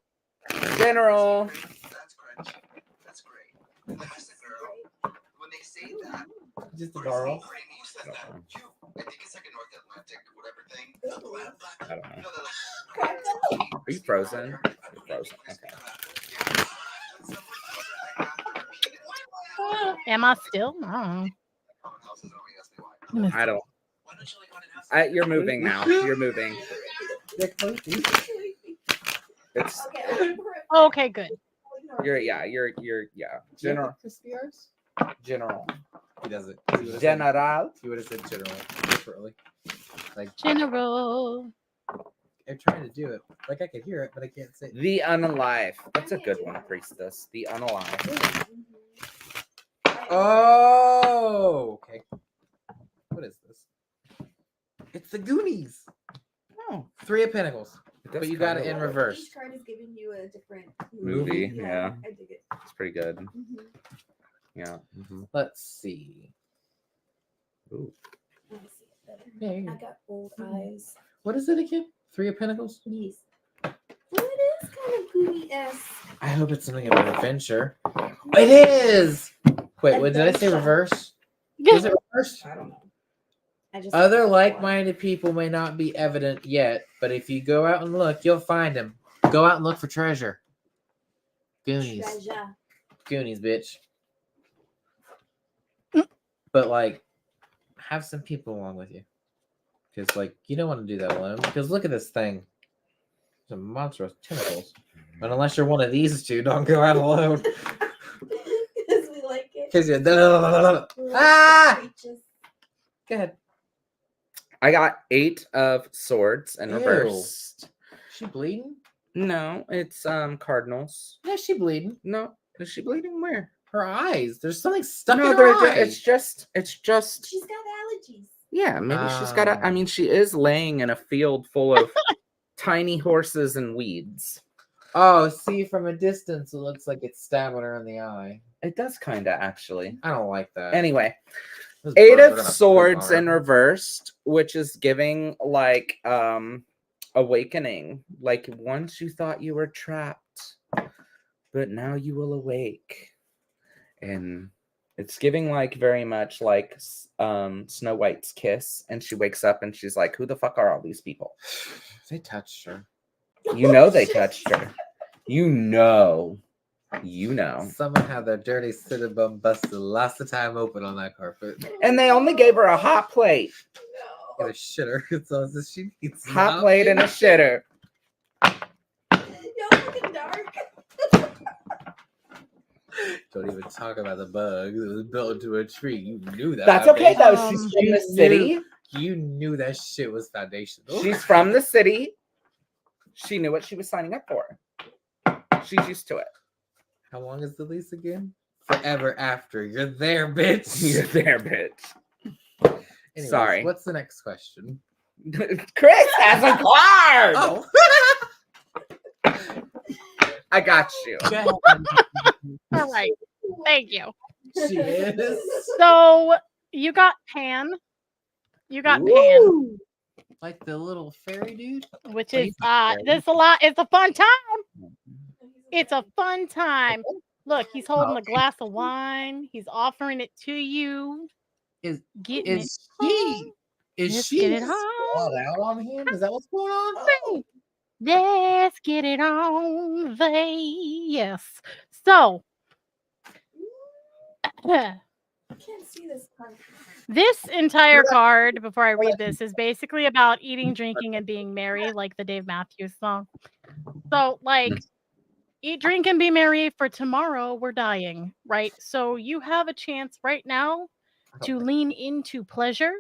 General. That's crunchy. That's great. That's the girl. When they say that, Just a crispy, girl. who says that? You. I think it's like a North Atlantic, whatever thing. I don't know. No, Are you frozen? You're frozen. Okay. Am I still? I don't know. I don't. You're moving now. You're moving. It's Okay. Okay, good. you're general. Crispy R's? General. He doesn't. General. He would have said general differently. Like General. I'm trying to do it. Like I could hear it, but I can't say. The unalive. That's a good one, Priestess. The unalive. Oh, okay. What is this? It's the Goonies. Oh, 3 of Pentacles. it does But you got it kinda in look- reverse. Each card is giving you a different Movie, yeah. I dig it. It's pretty good. Mhm. Yeah. Mhm. Let's see. Ooh. I see it better. There you I go. got old eyes. What is it again? 3 of Pentacles? Yes. Well, it is kind of Goonie-esque. I hope it's something about adventure. It is! Wait, what did I say? Adventure. Reverse? Is it reverse? I don't know. I just Other like-minded people may not be evident yet, but if you go out and look, you'll find them. Go out and look for treasure. Goonies. Treasure. Goonies, bitch. But like, have some people along with you, because like you don't want to do that alone. Because look at this thing. It's a monster with tentacles. But unless you're one of these two, don't go out alone. Because we like it. Because you're Little Ah! creatures. Go ahead. I got 8 of Swords in Ew. reverse. She bleeding? No, it's Cardinals. Yeah, she bleeding. No, is she bleeding? Where? Her eyes. There's something stuck No, in her they're eye. it's just She's got allergies. yeah. Maybe she's got a. I Oh. mean, she is laying in a field full of tiny horses and weeds. Oh, see, from a distance, it looks like it's stabbing her in the eye. It does kind of actually. I don't like that. Anyway, Those 8 birds are of gonna poop Swords on in her. reversed, which is giving like awakening. Like once you thought you were trapped, but now you will awake. And it's giving like very much like Snow White's kiss, and she wakes up and she's like, who the fuck are all these people? They touched her. You know they touched her. You know. Someone had their dirty cinnamon busted lots of time open on that carpet. And they only gave her a hot plate. Get a shitter. So it's just she needs Hot plate and a shitter. Y'all fucking dark. Don't even talk about the bug. It was built into a tree. You knew that. That's okay though. Um, She's from the you city. You knew that shit was foundational. She's from the city. She knew what she was signing up for. She's used to it. How long is the lease again? Forever after. You're there, bitch. You're there, bitch. Anyways, Sorry. What's the next question? Chris has a card. Oh. I got you. Go ahead. All right. Thank you. She is. So you got Pan. You got Woo. Like the little fairy dude? Pan, which What do is you think, this a lot. It's a fun time. It's a fun time. Look, he's holding a glass of wine. He's offering it to you. Is Getting is she Let's get it on. all out on him? Is that what's going on? it. Let's get it on. Yes. So I can't see this card. this entire card, before I read this, is basically about eating, drinking, and being merry, like the Dave Matthews song. So, like, eat, drink, and be merry, for tomorrow we're dying, right? So you have a chance right now to lean into pleasure,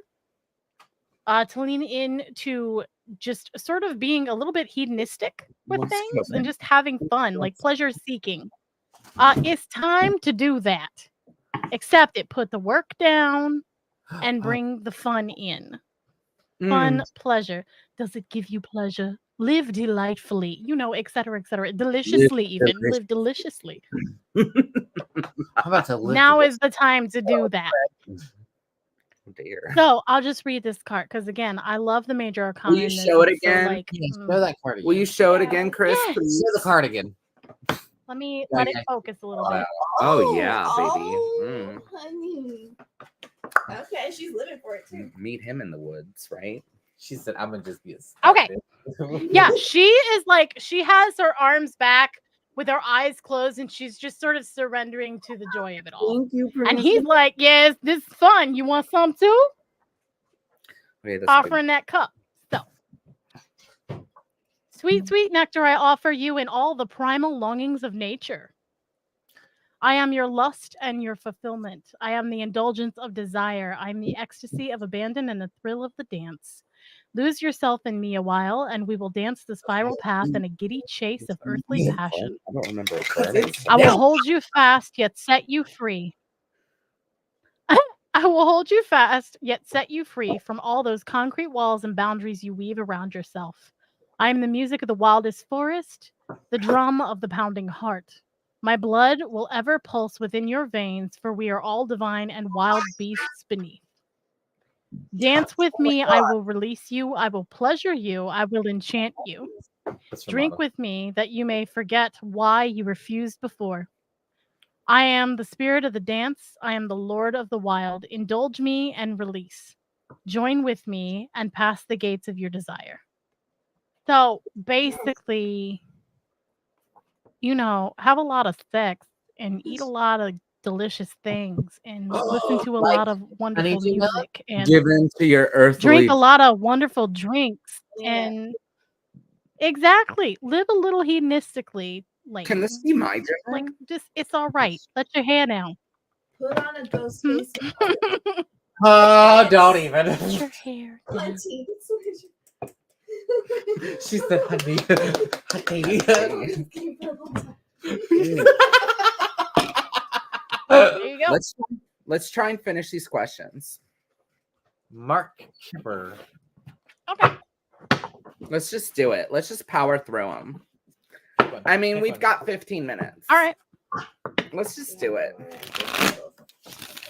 to lean into just sort of being a little bit hedonistic with things and just having fun, like pleasure seeking. It's time to do that. Accept it. Put the work down and bring the fun in. Fun, pleasure. Does it give you pleasure? Live delightfully, et cetera, deliciously, even live deliciously. I'm about to live. Now is the time to do that. Dear. So I'll just read this card because again, I love the major arcana. you in this. show it It's so, again? like, Show that card again. Will you show it again, Chris? Yes. Please? Show the card again. Let me let it focus a little bit. Oh, yeah, baby. Oh, honey. Okay, she's living for it too. Meet him in the woods, right? She said, "I'm gonna just be a." Okay. Yeah, she is like, she has her arms back with her eyes closed and she's just sort of surrendering to the joy of it all. Thank you, And he's like, yes, this is fun. You want some too? Okay, that's Offering that cup. So, sweet, sweet nectar I offer you in all the primal longings of nature. I am your lust and your fulfillment. I am the indulgence of desire. I am the ecstasy of abandon and the thrill of the dance. Lose yourself in me a while, and we will dance the spiral path in a giddy chase of earthly passion. I don't remember it burning. I will hold you fast, yet set you free. I will hold you fast, yet set you free from all those concrete walls and boundaries you weave around yourself. I am the music of the wildest forest, the drum of the pounding heart. My blood will ever pulse within your veins, for we are all divine and wild beasts beneath. Dance with me, I will release you, I will pleasure you, I will enchant you. That's from Drink Autumn. with me that you may forget why you refused before. I am the spirit of the dance. I am the Lord of the wild. Indulge me and release. Join with me and pass the gates of your desire. So basically, have a lot of sex and eat a lot of delicious things and listen to a Like lot of wonderful honeydew milk? music and Give in to your earthly. drink a lot of wonderful drinks Yeah. and exactly live a little hedonistically. Like, Can this be my like drink? just it's all right. Let your hair down. Put on a ghost Hmm? face. Oh, don't even. Let your hair down. Hunty. She's the honey. There you go. Let's try and finish these questions. Mark Kipper. Okay. Let's just do it. Let's just power through them. I mean, we've got 15 minutes. All right. Let's just do it.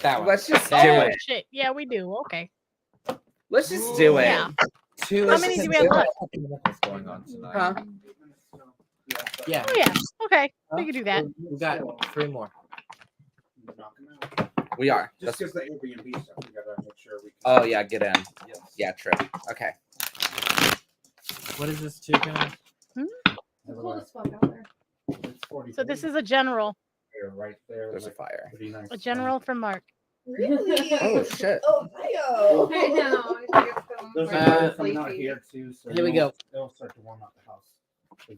That one. Let's just do Oh it. shit. Yeah, we do. Okay. Let's just do it. Yeah. Two How many do we have left? What's going on tonight? Huh? Yeah. Oh yeah. Okay. We can do that. We got 3 more. We are. Just That's- because the Airbnb stuff, we gotta make sure we. Oh yeah, get in. Yes. Yeah, true. Okay. What is this 2 count? It's cold as fuck out there. It's 40 So this is a general. right there. There's a like, fire. pretty nice. A general from Mark. Really? Oh shit. Ohio. I know. There's a Uh, fire coming out here too. So here we go. They'll start to warm up the house.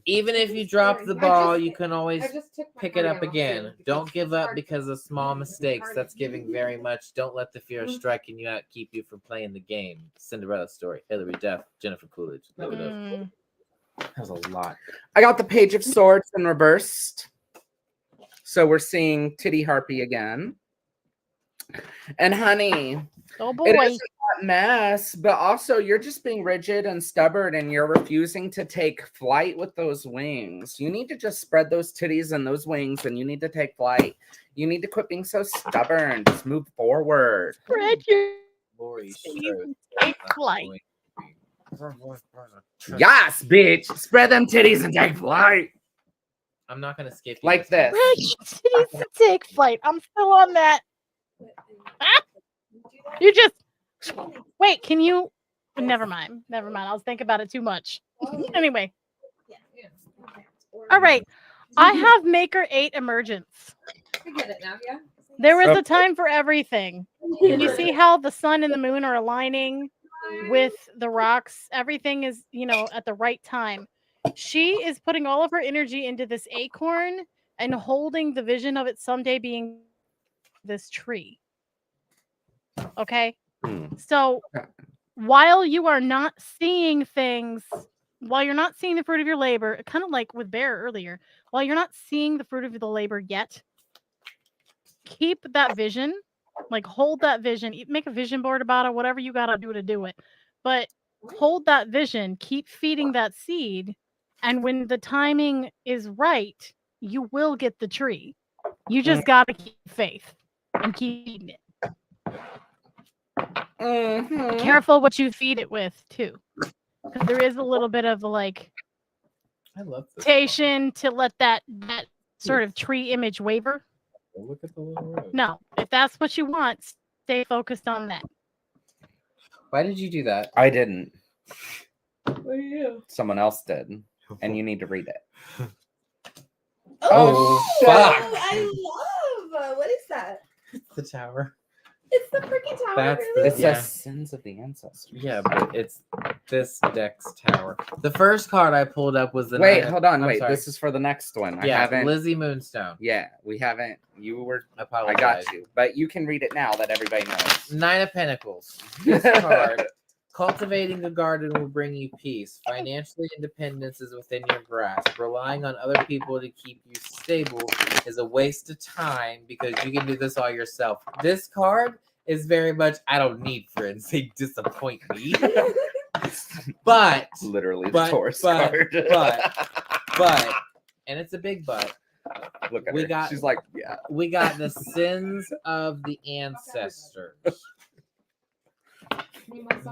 Even if you drop the ball, you can always pick it up again. Don't give up because of small mistakes. That's giving very much. Don't let the fear of striking you out keep you from playing the game. Cinderella story. Hillary Duff, Jennifer Coolidge. Look at that. Mm, That was a lot. I got the Page of Swords in reversed. So we're seeing Titty Harpy again. And honey, oh it boy. is a hot mess, but also you're just being rigid and stubborn and you're refusing to take flight with those wings. You need to just spread those titties and those wings and you need to take flight. You need to quit being so stubborn. Just move forward. Spread your Lori titties Strode. and take flight. Yes, bitch. Spread them titties and take flight. I'm not gonna skip you Like this. Spread your titties and take flight. I'm still on that. You just wait. Can you? Never mind. Never mind. I was thinking about it too much. Anyway. All right. I have Maker 8 Emergence. I get it now, yeah. There is a time for everything. Can you see how the sun and the moon are aligning with the rocks? Everything is, at the right time. She is putting all of her energy into this acorn and holding the vision of it someday being this tree. Okay? So while you are not seeing things, while you're not seeing the fruit of your labor, kind of like with Bear earlier, while you're not seeing the fruit of the labor yet, keep that vision, like hold that vision, make a vision board about it, whatever you got to do it. But hold that vision, keep feeding that seed. And when the timing is right, you will get the tree. You just got to keep faith and keep eating it. Mhm. Careful what you feed it with too, because there is a little bit of like I love this. temptation to let that sort of tree image waver. Look at the little road. No, if that's what you want, stay focused on that. Why did you do that? I didn't. What are you? Someone else did. And you need to read it. Oh, shit. fuck. I love. What is that? The tower. It's the freaking tower. That's really? It Yeah. says sins of the ancestors. Yeah, but it's this deck's tower. The first card I pulled up was the Wait, Nine of- hold on. I'm Wait, sorry. this is for the next one. I Yeah, haven't. Lizzie Moonstone. Yeah, we haven't. You were. I I apologize. got you, but you can read it now that everybody knows. Nine of Pentacles. This card, cultivating a garden will bring you peace. Financial independence is within your grasp. Relying on other people to keep you stable is a waste of time because you can do this all yourself. This card is very much, I don't need friends. They disappoint me. But, Literally the but, Taurus but, card. and it's a big but. Look at we her. got- She's like, yeah. We got the sins of the ancestors.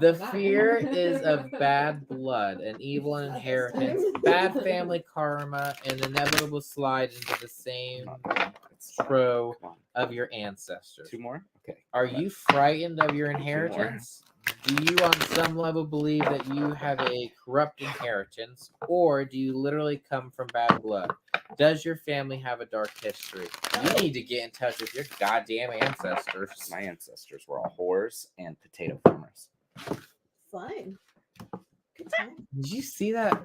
The fear is of bad blood, an evil inheritance, bad family karma, and inevitable slide into the same trough Come on. of your ancestors. 2 more. Okay. Are you frightened of your inheritance? Do you on some level believe that you have a corrupt inheritance, or do you literally come from bad blood? Does your family have a dark history? You need to get in touch with your goddamn ancestors. My ancestors were all whores and potato farmers. Fun. Good time. Did you see that?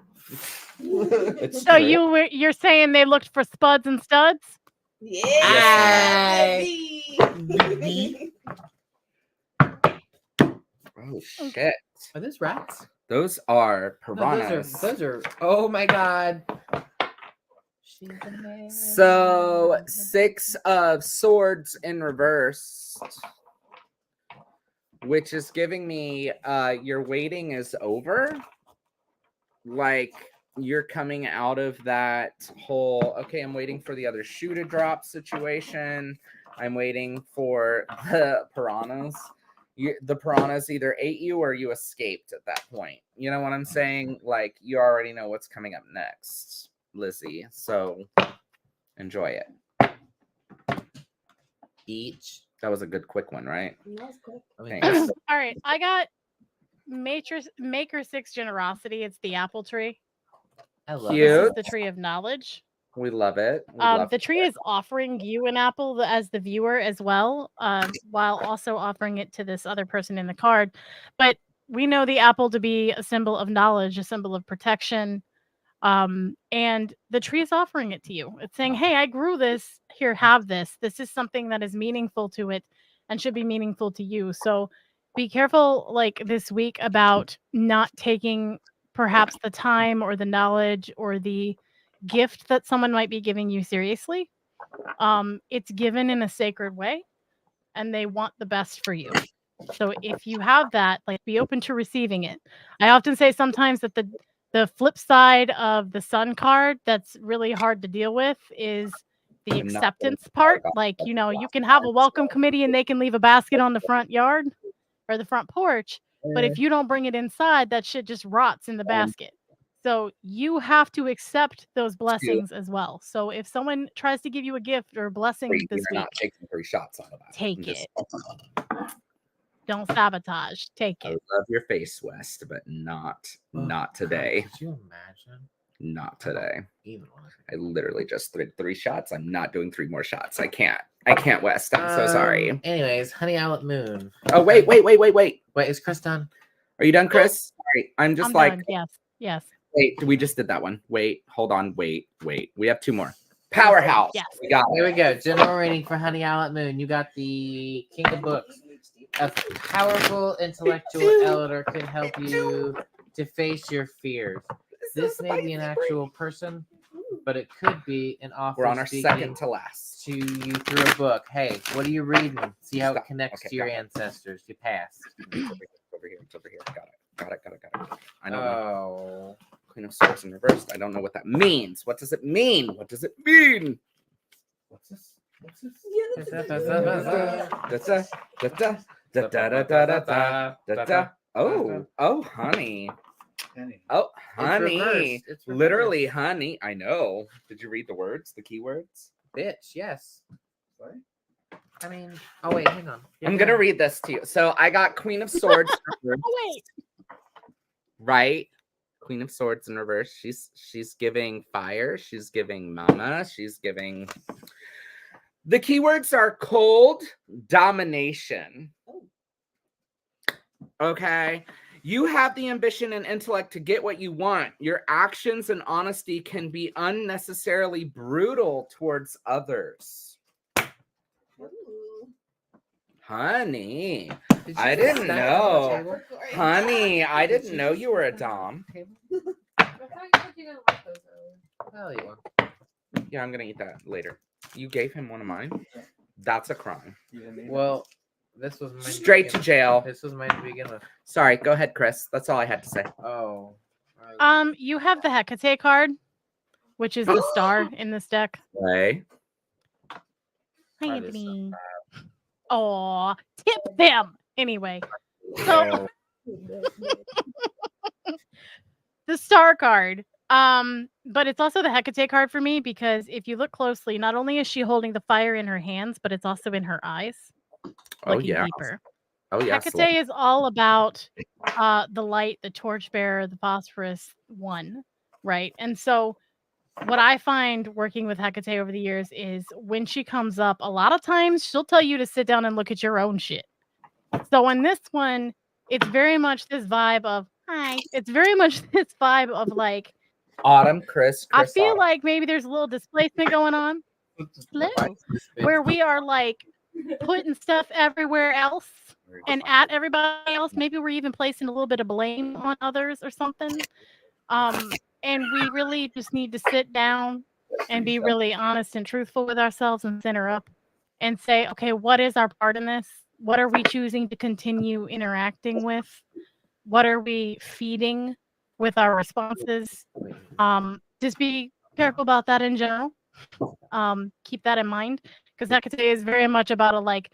It's So true. you're saying they looked for spuds and studs? Yeah. Aye. baby. Oh shit! Are those rats? Those are No, piranhas. those are. Oh my god. So 6 of Swords in reverse, which is giving me your waiting is over. Like you're coming out of that whole, okay, I'm waiting for the other shoe to drop situation. I'm waiting for the piranhas. The piranhas either ate you or you escaped at that point. You know what I'm saying? Like you already know what's coming up next, Lizzie. So enjoy it. Each. That was a good quick one, right? That was quick. Thanks. All right, I got Maker 6 Generosity. It's the apple tree. I love Cute. This it. is the tree of knowledge. We love it. We love The tree is offering you an apple as the viewer as well, while also offering it to this other person in the card. But we know the apple to be a symbol of knowledge, a symbol of protection. And the tree is offering it to you. It's saying, hey, I grew this. Here, have this. This is something that is meaningful to it and should be meaningful to you. So be careful, like this week, about not taking perhaps the time or the knowledge or the gift that someone might be giving you seriously. It's given in a sacred way and they want the best for you. So if you have that, like, be open to receiving it. I often say sometimes that the flip side of the sun card that's really hard to deal with is the I'm not acceptance gonna part. talk about Like, that you know, you last can have a card, welcome so- committee and they can leave a basket on the front yard or the front porch. But Eh. if you don't bring it inside, that shit just rots in the basket. So you have to accept those blessings as well. So if someone tries to give you a gift or a blessing You're this week, not taking 3 shots out of that. take I'm just- don't sabotage. Take I it. love your face, West, but not today. Could you imagine? Not today. Even one. I literally just did 3 shots. I'm not doing 3 more shots. I can't, West. I'm so sorry. Anyways, Honey Outlet Moon. Oh, wait. Wait, is Chris done? Are you done, Chris? Sorry. I'm just I'm like, done. Yes. Yes. wait, we just did that one. Wait, hold on. Wait. We have 2 more. Powerhouse. Yes. We got Here it. we go. General rating for Honey Outlet Moon. You got the King of Books. A powerful intellectual elder can help you to face your fears. This may be an actual person, but it could be an author We're on our speaking second to last. to you through a book. Hey, what are you reading? See how it Stop. connects Okay, to your got it. ancestors. You passed. It's over here. Got it. I don't know. Oh. Queen of Swords in reverse. I don't know what that means. What does it mean? What's this? Oh, honey. Oh, honey. reversed. It's Literally, reversed. honey. I know. Did you read the words, the keywords? Bitch, yes. Sorry? I mean, oh wait, hang on. I'm gonna read this to you. So I got Queen of Swords in reverse, Oh, wait. right? Queen of Swords in reverse. She's giving fire. She's giving mama. She's giving. The keywords are cold, domination. Okay. You have the ambition and intellect to get what you want. Your actions and honesty can be unnecessarily brutal towards others. Ooh. Honey, Did I you didn't snack on the know. table? Honey, I didn't know you were a dom. Hell yeah. Yeah, I'm gonna eat that later. You gave him one of mine? That's a crime. Well, this was mine Straight to begin- jail. This was mine to begin with. Sorry, go ahead, Chris. That's all I had to say. Oh. You have the Hecate card, which is the star in this deck. Play. Hi, Card is so Anthony. Aw, tip them. Anyway, so the star card. But it's also the Hecate card for me because if you look closely, not only is she holding the fire in her hands, but it's also in her eyes. Oh Looking yeah. deeper. Oh yeah. Hecate is all about the light, the torchbearer, the phosphorus one, right? And so what I find working with Hecate over the years is when she comes up, a lot of times she'll tell you to sit down and look at your own shit. So in this one, it's very much this vibe of hi. It's very much this vibe of like Autumn, Chris. I Chris feel Autumn. like maybe there's a little displacement going on. Hello. Where we are like putting stuff everywhere else and at everybody else. Maybe we're even placing a little bit of blame on others or something. And we really just need to sit down and be really honest and truthful with ourselves and center up and say, okay, what is our part in this? What are we choosing to continue interacting with? What are we feeding with our responses? Just be careful about that in general. Keep that in mind because Hecate is very much about a like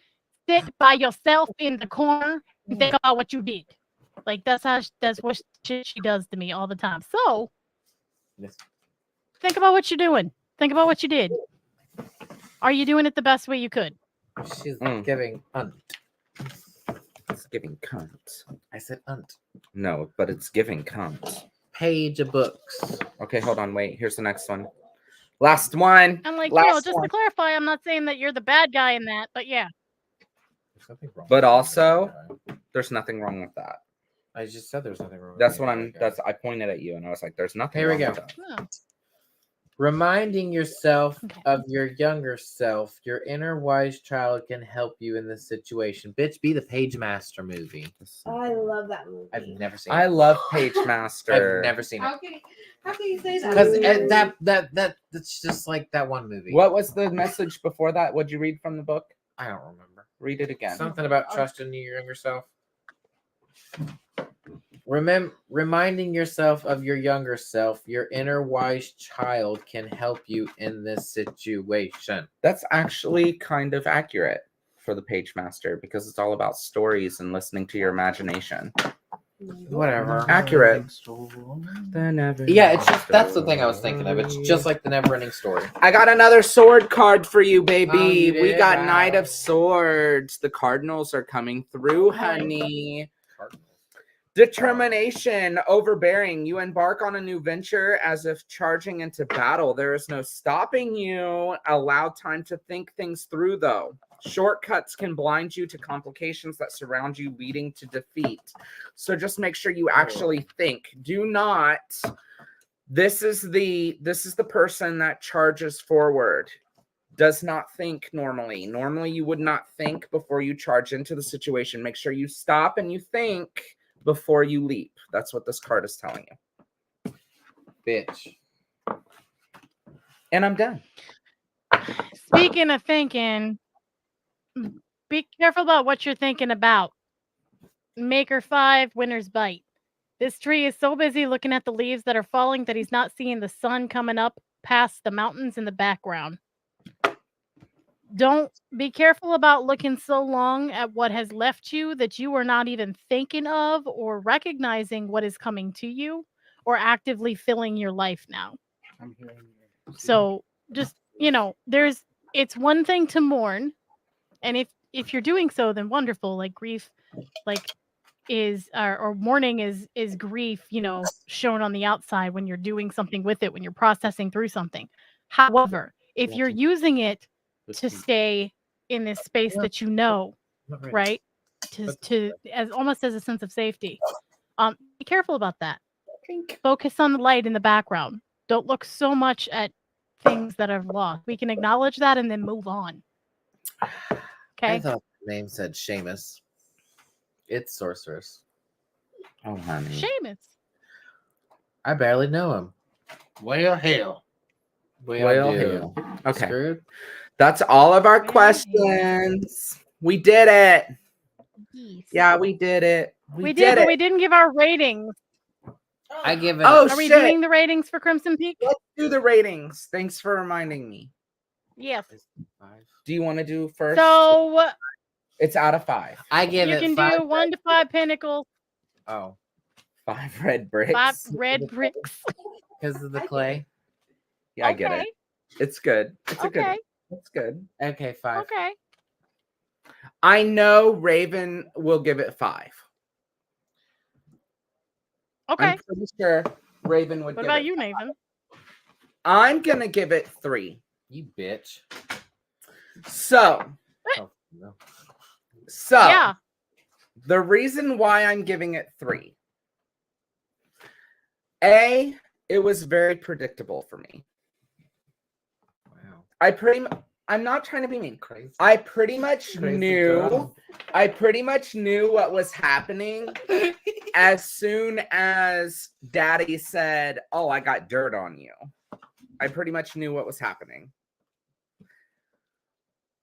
sit by yourself in the corner and think about what you did. Like that's what she does to me all the time. So Yes. think about what you're doing. Think about what you did. Are you doing it the best way you could? She's Mm. giving unt. It's giving cunt. I said unt. No, but it's giving cunt. Page of books. Okay, hold on. Wait. Here's the next one. Last one. I'm like, Last just one. to clarify, I'm not saying that you're the bad guy in that, but yeah. There's nothing wrong But with that. also- There's nothing wrong with that. I just said there's nothing wrong with That's being what a I'm. bad guy. That's I pointed at you and I was like, "There's nothing." Here we wrong go. with that. Oh. Reminding yourself Okay. of your younger self, your inner wise child can help you in this situation. Bitch, be the Page Master movie. I love that movie. I've never seen I it. love Page Master. I've never seen it. How can you say that? Because that's just like that one movie. What was the message before that? What'd you read from the book? I don't remember. Read it again. Something about trusting your younger self. Reminding yourself of your younger self, your inner wise child can help you in this situation. That's actually kind of accurate for the Page Master because it's all about stories and listening to your imagination. Whatever. Accurate. Yeah, it's just that's the thing I was thinking of. It's just like the never-ending story. I got another sword card for you, baby. Oh, you We did? got Wow. Knight of Swords. The Cardinals are coming through, honey. Determination, overbearing. You embark on a new venture as if charging into battle. There is no stopping you. Allow time to think things through, though. Shortcuts can blind you to complications that surround you, leading to defeat. So just make sure you actually think. Do not. This is the person that charges forward. Does not think normally. Normally, you would not think before you charge into the situation. Make sure you stop and you think before you leap. That's what this card is telling you. Bitch. And I'm done. Speaking of thinking, be careful about what you're thinking about. Maker 5, Winter's Bite. This tree is so busy looking at the leaves that are falling that he's not seeing the sun coming up past the mountains in the background. Don't be careful about looking so long at what has left you that you are not even thinking of or recognizing what is coming to you or actively filling your life now. I'm hearing you. So just, it's one thing to mourn. And if you're doing so, then wonderful. Like grief, is or mourning is grief, shown on the outside when you're doing something with it, when you're processing through something. However, if you're using it to stay in this space that right? To as almost as a sense of safety. Be careful about that. Pink. Focus on the light in the background. Don't look so much at things that are lost. We can acknowledge that and then move on. I Okay. thought the name said Seamus. It's sorceress. Oh, honey. Seamus. I barely know him. Well, hell. Well, do. hell. Okay. Screwed. That's all of our Well, questions. We did it. Yes. Yeah, we did it. We did, but it. we didn't give our ratings. I give it. Oh, Are we shit. doing the ratings for Crimson Peak? Let's do the ratings. Thanks for reminding me. Yes. Do you want to do first? So It's out of 5. I give you it can 5. do 1 to 5 pinnacles, Oh, 5 red bricks. 5 red bricks. because of the clay. Yeah, I get it. It's good. It's a good Okay. one. It's good. Okay, 5. Okay. I know Raven will give it 5. Okay. I'm pretty sure Raven would What give about it you, 5. Nathan? I'm going to give it 3. You bitch. So, Oh, no. Yeah. the reason why I'm giving it 3. A, it was very predictable for me. Wow. I'm not trying to be mean. Crazy. I pretty much Crazy knew girl. what was happening as soon as Daddy said, "Oh, I got dirt on you." I pretty much knew what was happening.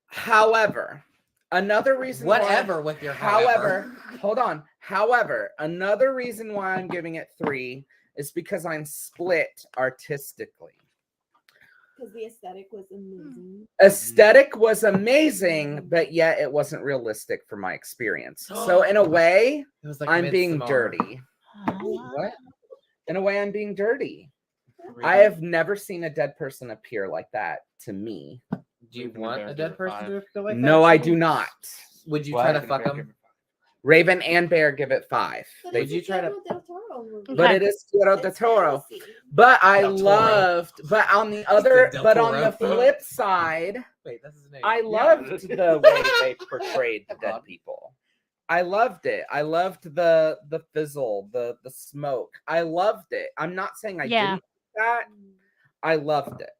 However, another reason Whatever with your However, hold on. However, another reason why I'm giving it 3 is because I'm split artistically. Because the aesthetic was amazing. Aesthetic was amazing, but yet it wasn't realistic for my experience. So in a way, It was like I'm being Midsommar. dirty. What? In a way, I'm being dirty. I have never seen a dead person appear like that to me. Do you want a dead person to feel like that? No, I too? do not. Would you What? try to fuck him? Raven and Bear give it 5. But Would it's you a try to- Guillermo del Toro movie. But Okay. it is Guillermo del It's Toro. fantasy. But I Del Toro. loved, but on the other, Del but on the Toro. flip side, Wait, that's his name. I loved the way they portrayed the dead people. I loved it. I loved the fizzle, the smoke. I loved it. I'm not saying I Yeah. didn't like that. I loved it.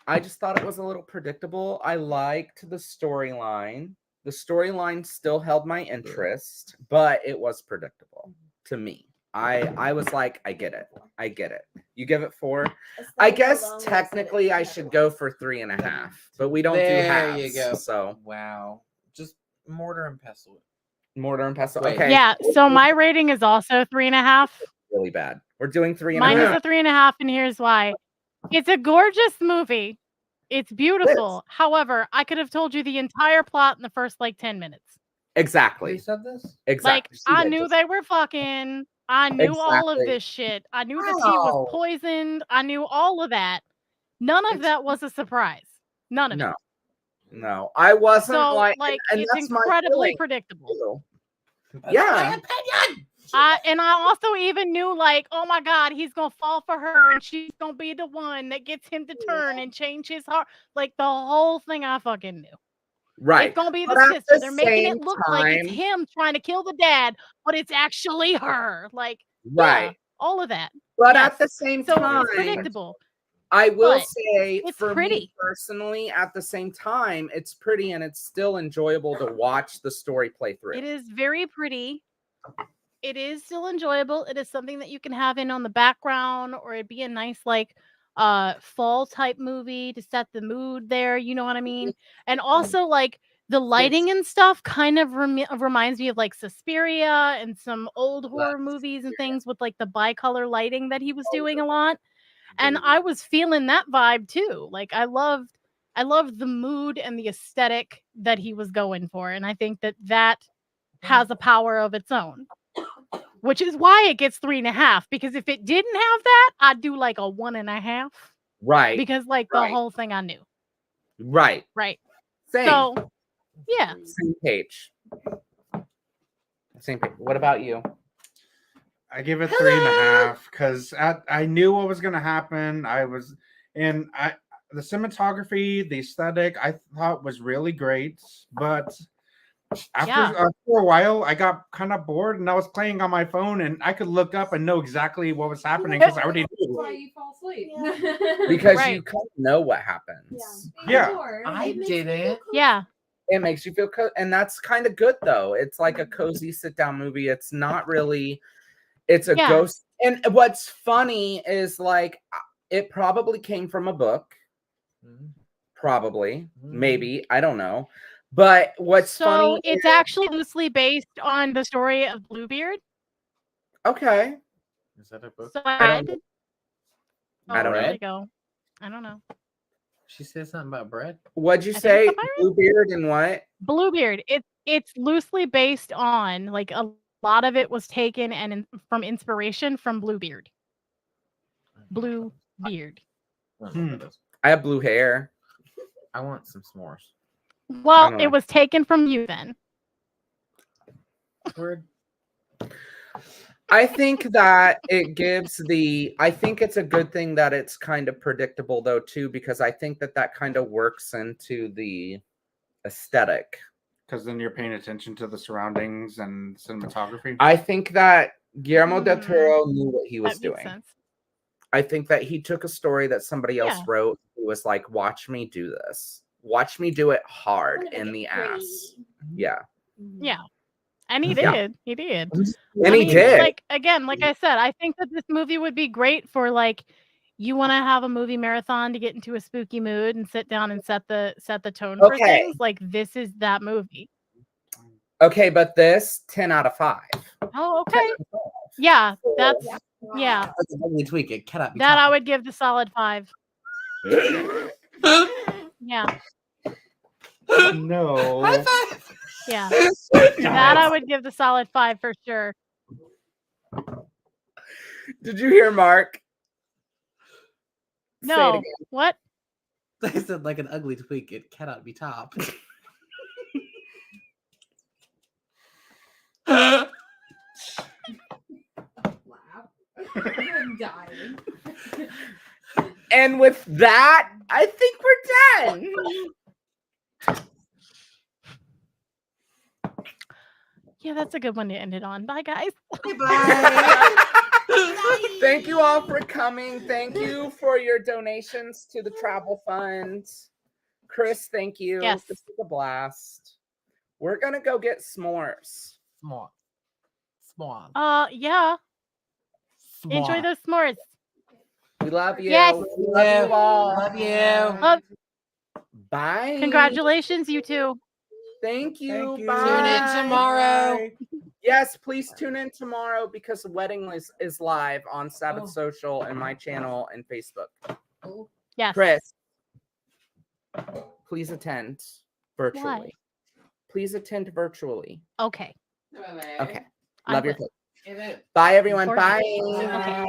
I just thought it was a little predictable. I liked the storyline. The storyline still held my interest, but it was predictable to me. I was like, I get it. I get it. You give it 4. I Aesthetic guess alone was technically I should go for 3.5, but we don't There do halves. you go. So Wow. Just mortar and pestle. mortar and pestle. Wait. Okay. Yeah. So my rating is also 3.5. Really bad. We're doing 3.5. Mine is a 3.5, and here's why. It's a gorgeous movie. It's beautiful. However, I could have told you the entire plot in the first 10 minutes. Exactly. Who said this? Exactly. She I did knew just- they were fucking. I knew all of Exactly. this shit. I knew that he was Wow. poisoned. I knew all of that. None of that was a surprise. None of No. it. No. I wasn't So, like, and it's that's my incredibly feeling, predictable. too. Yeah. And I also even knew, oh my God, he's gonna fall for her, and she's gonna be the one that gets him to turn and change his heart. The whole thing, I fucking knew. Right. It's gonna be But the at sister. the They're making same it look like it's time- him trying to kill the dad, but it's actually her. Right. Yeah, all of that. But Yes. at the same So time, it's predictable. I will but say it's for me pretty. personally, at the same time, it's pretty and it's still enjoyable to watch the story play through. It is very pretty. It is still enjoyable. It is something that you can have in on the background, or it'd be a nice fall type movie to set the mood there. You know what I mean? And also the lighting and stuff kind of reminds me of Suspiria and some old horror movies and things with the bicolor lighting that he was doing a lot. And I was feeling that vibe too. I loved the mood and the aesthetic that he was going for. And I think that has a power of its own, which is why it gets 3.5. Because if it didn't have that, I'd do a 1.5. Right. Because the right. whole thing I knew. Right. Right. Same. So yeah. Same page. Same page. What about you? I give it 3.5 because I knew what was going to happen. The cinematography, the aesthetic, I thought was really great, but After Yeah. for a while, I got kind of bored, and I was playing on my phone, and I could look up and know exactly what was happening because I already That's knew. why you fall asleep. Because Right. you kind of know what happens. Yeah. I didn't. Yeah. It makes you feel and that's kind of good though. It's like a cozy sit down movie. It's not really. It's a Yeah. ghost. And what's funny is like it probably came from a book. Probably, maybe, I don't know. But what's funny? It's actually loosely based on the story of Bluebeard. Okay. Is that a book? So I don't know. I don't there know. you go. I don't know. She said something about bread. What'd you I think say? it's a pirate. Bluebeard and what? Bluebeard. It's loosely based on like a lot of it was taken and from inspiration from Bluebeard. Bluebeard. I don't know what that is. I have blue hair. I want some s'mores. Well, don't know. it was taken from you then. Word. I think that it gives I think it's a good thing that it's kind of predictable though too, because I think that kind of works into the aesthetic. Because then you're paying attention to the surroundings and cinematography. I think that Guillermo del Toro knew what he was That makes doing. sense. I think that he took a story that somebody else Yeah. wrote. He was like, watch me do this. Watch me do it hard Wanna make in it the pretty. ass. Yeah. Yeah. And he Yeah. did. He did. And I he mean, did. Like again, like I said, I think that this movie would be great for like you want to have a movie marathon to get into a spooky mood and sit down and set the tone for Okay. things. Like this is that movie. Okay, but this 10 out of 5. Oh, okay. Yeah, that's yeah. That's a ugly tweak. It cannot be. That I topped. would give the solid 5. Yeah, No. High five. yeah. That I would give the solid 5 for sure. Did you hear Mark? Say it No, again. what? I said like an ugly tweak. It cannot be topped. I'm dying. And with that, I think we're done. Yeah, that's a good one to end it on. Bye, guys. Thank you all for coming. Thank you for your donations to the travel fund. Chris, thank you. Yes. This was a blast. We're gonna go get s'mores. Small. Small. Yeah. Enjoy those s'mores. We love you. Yes. We love you all. Love you. Love. Bye. Congratulations, you two. Thank you. Thank you. Bye. Tune in tomorrow. Yes, please tune in tomorrow because the wedding is live on Sabbath Social and my channel and Facebook. Yes. Chris, please attend virtually. Why? Please attend virtually. Okay. Okay. I Love your will. cook. Bye, everyone. Or- Bye. Okay.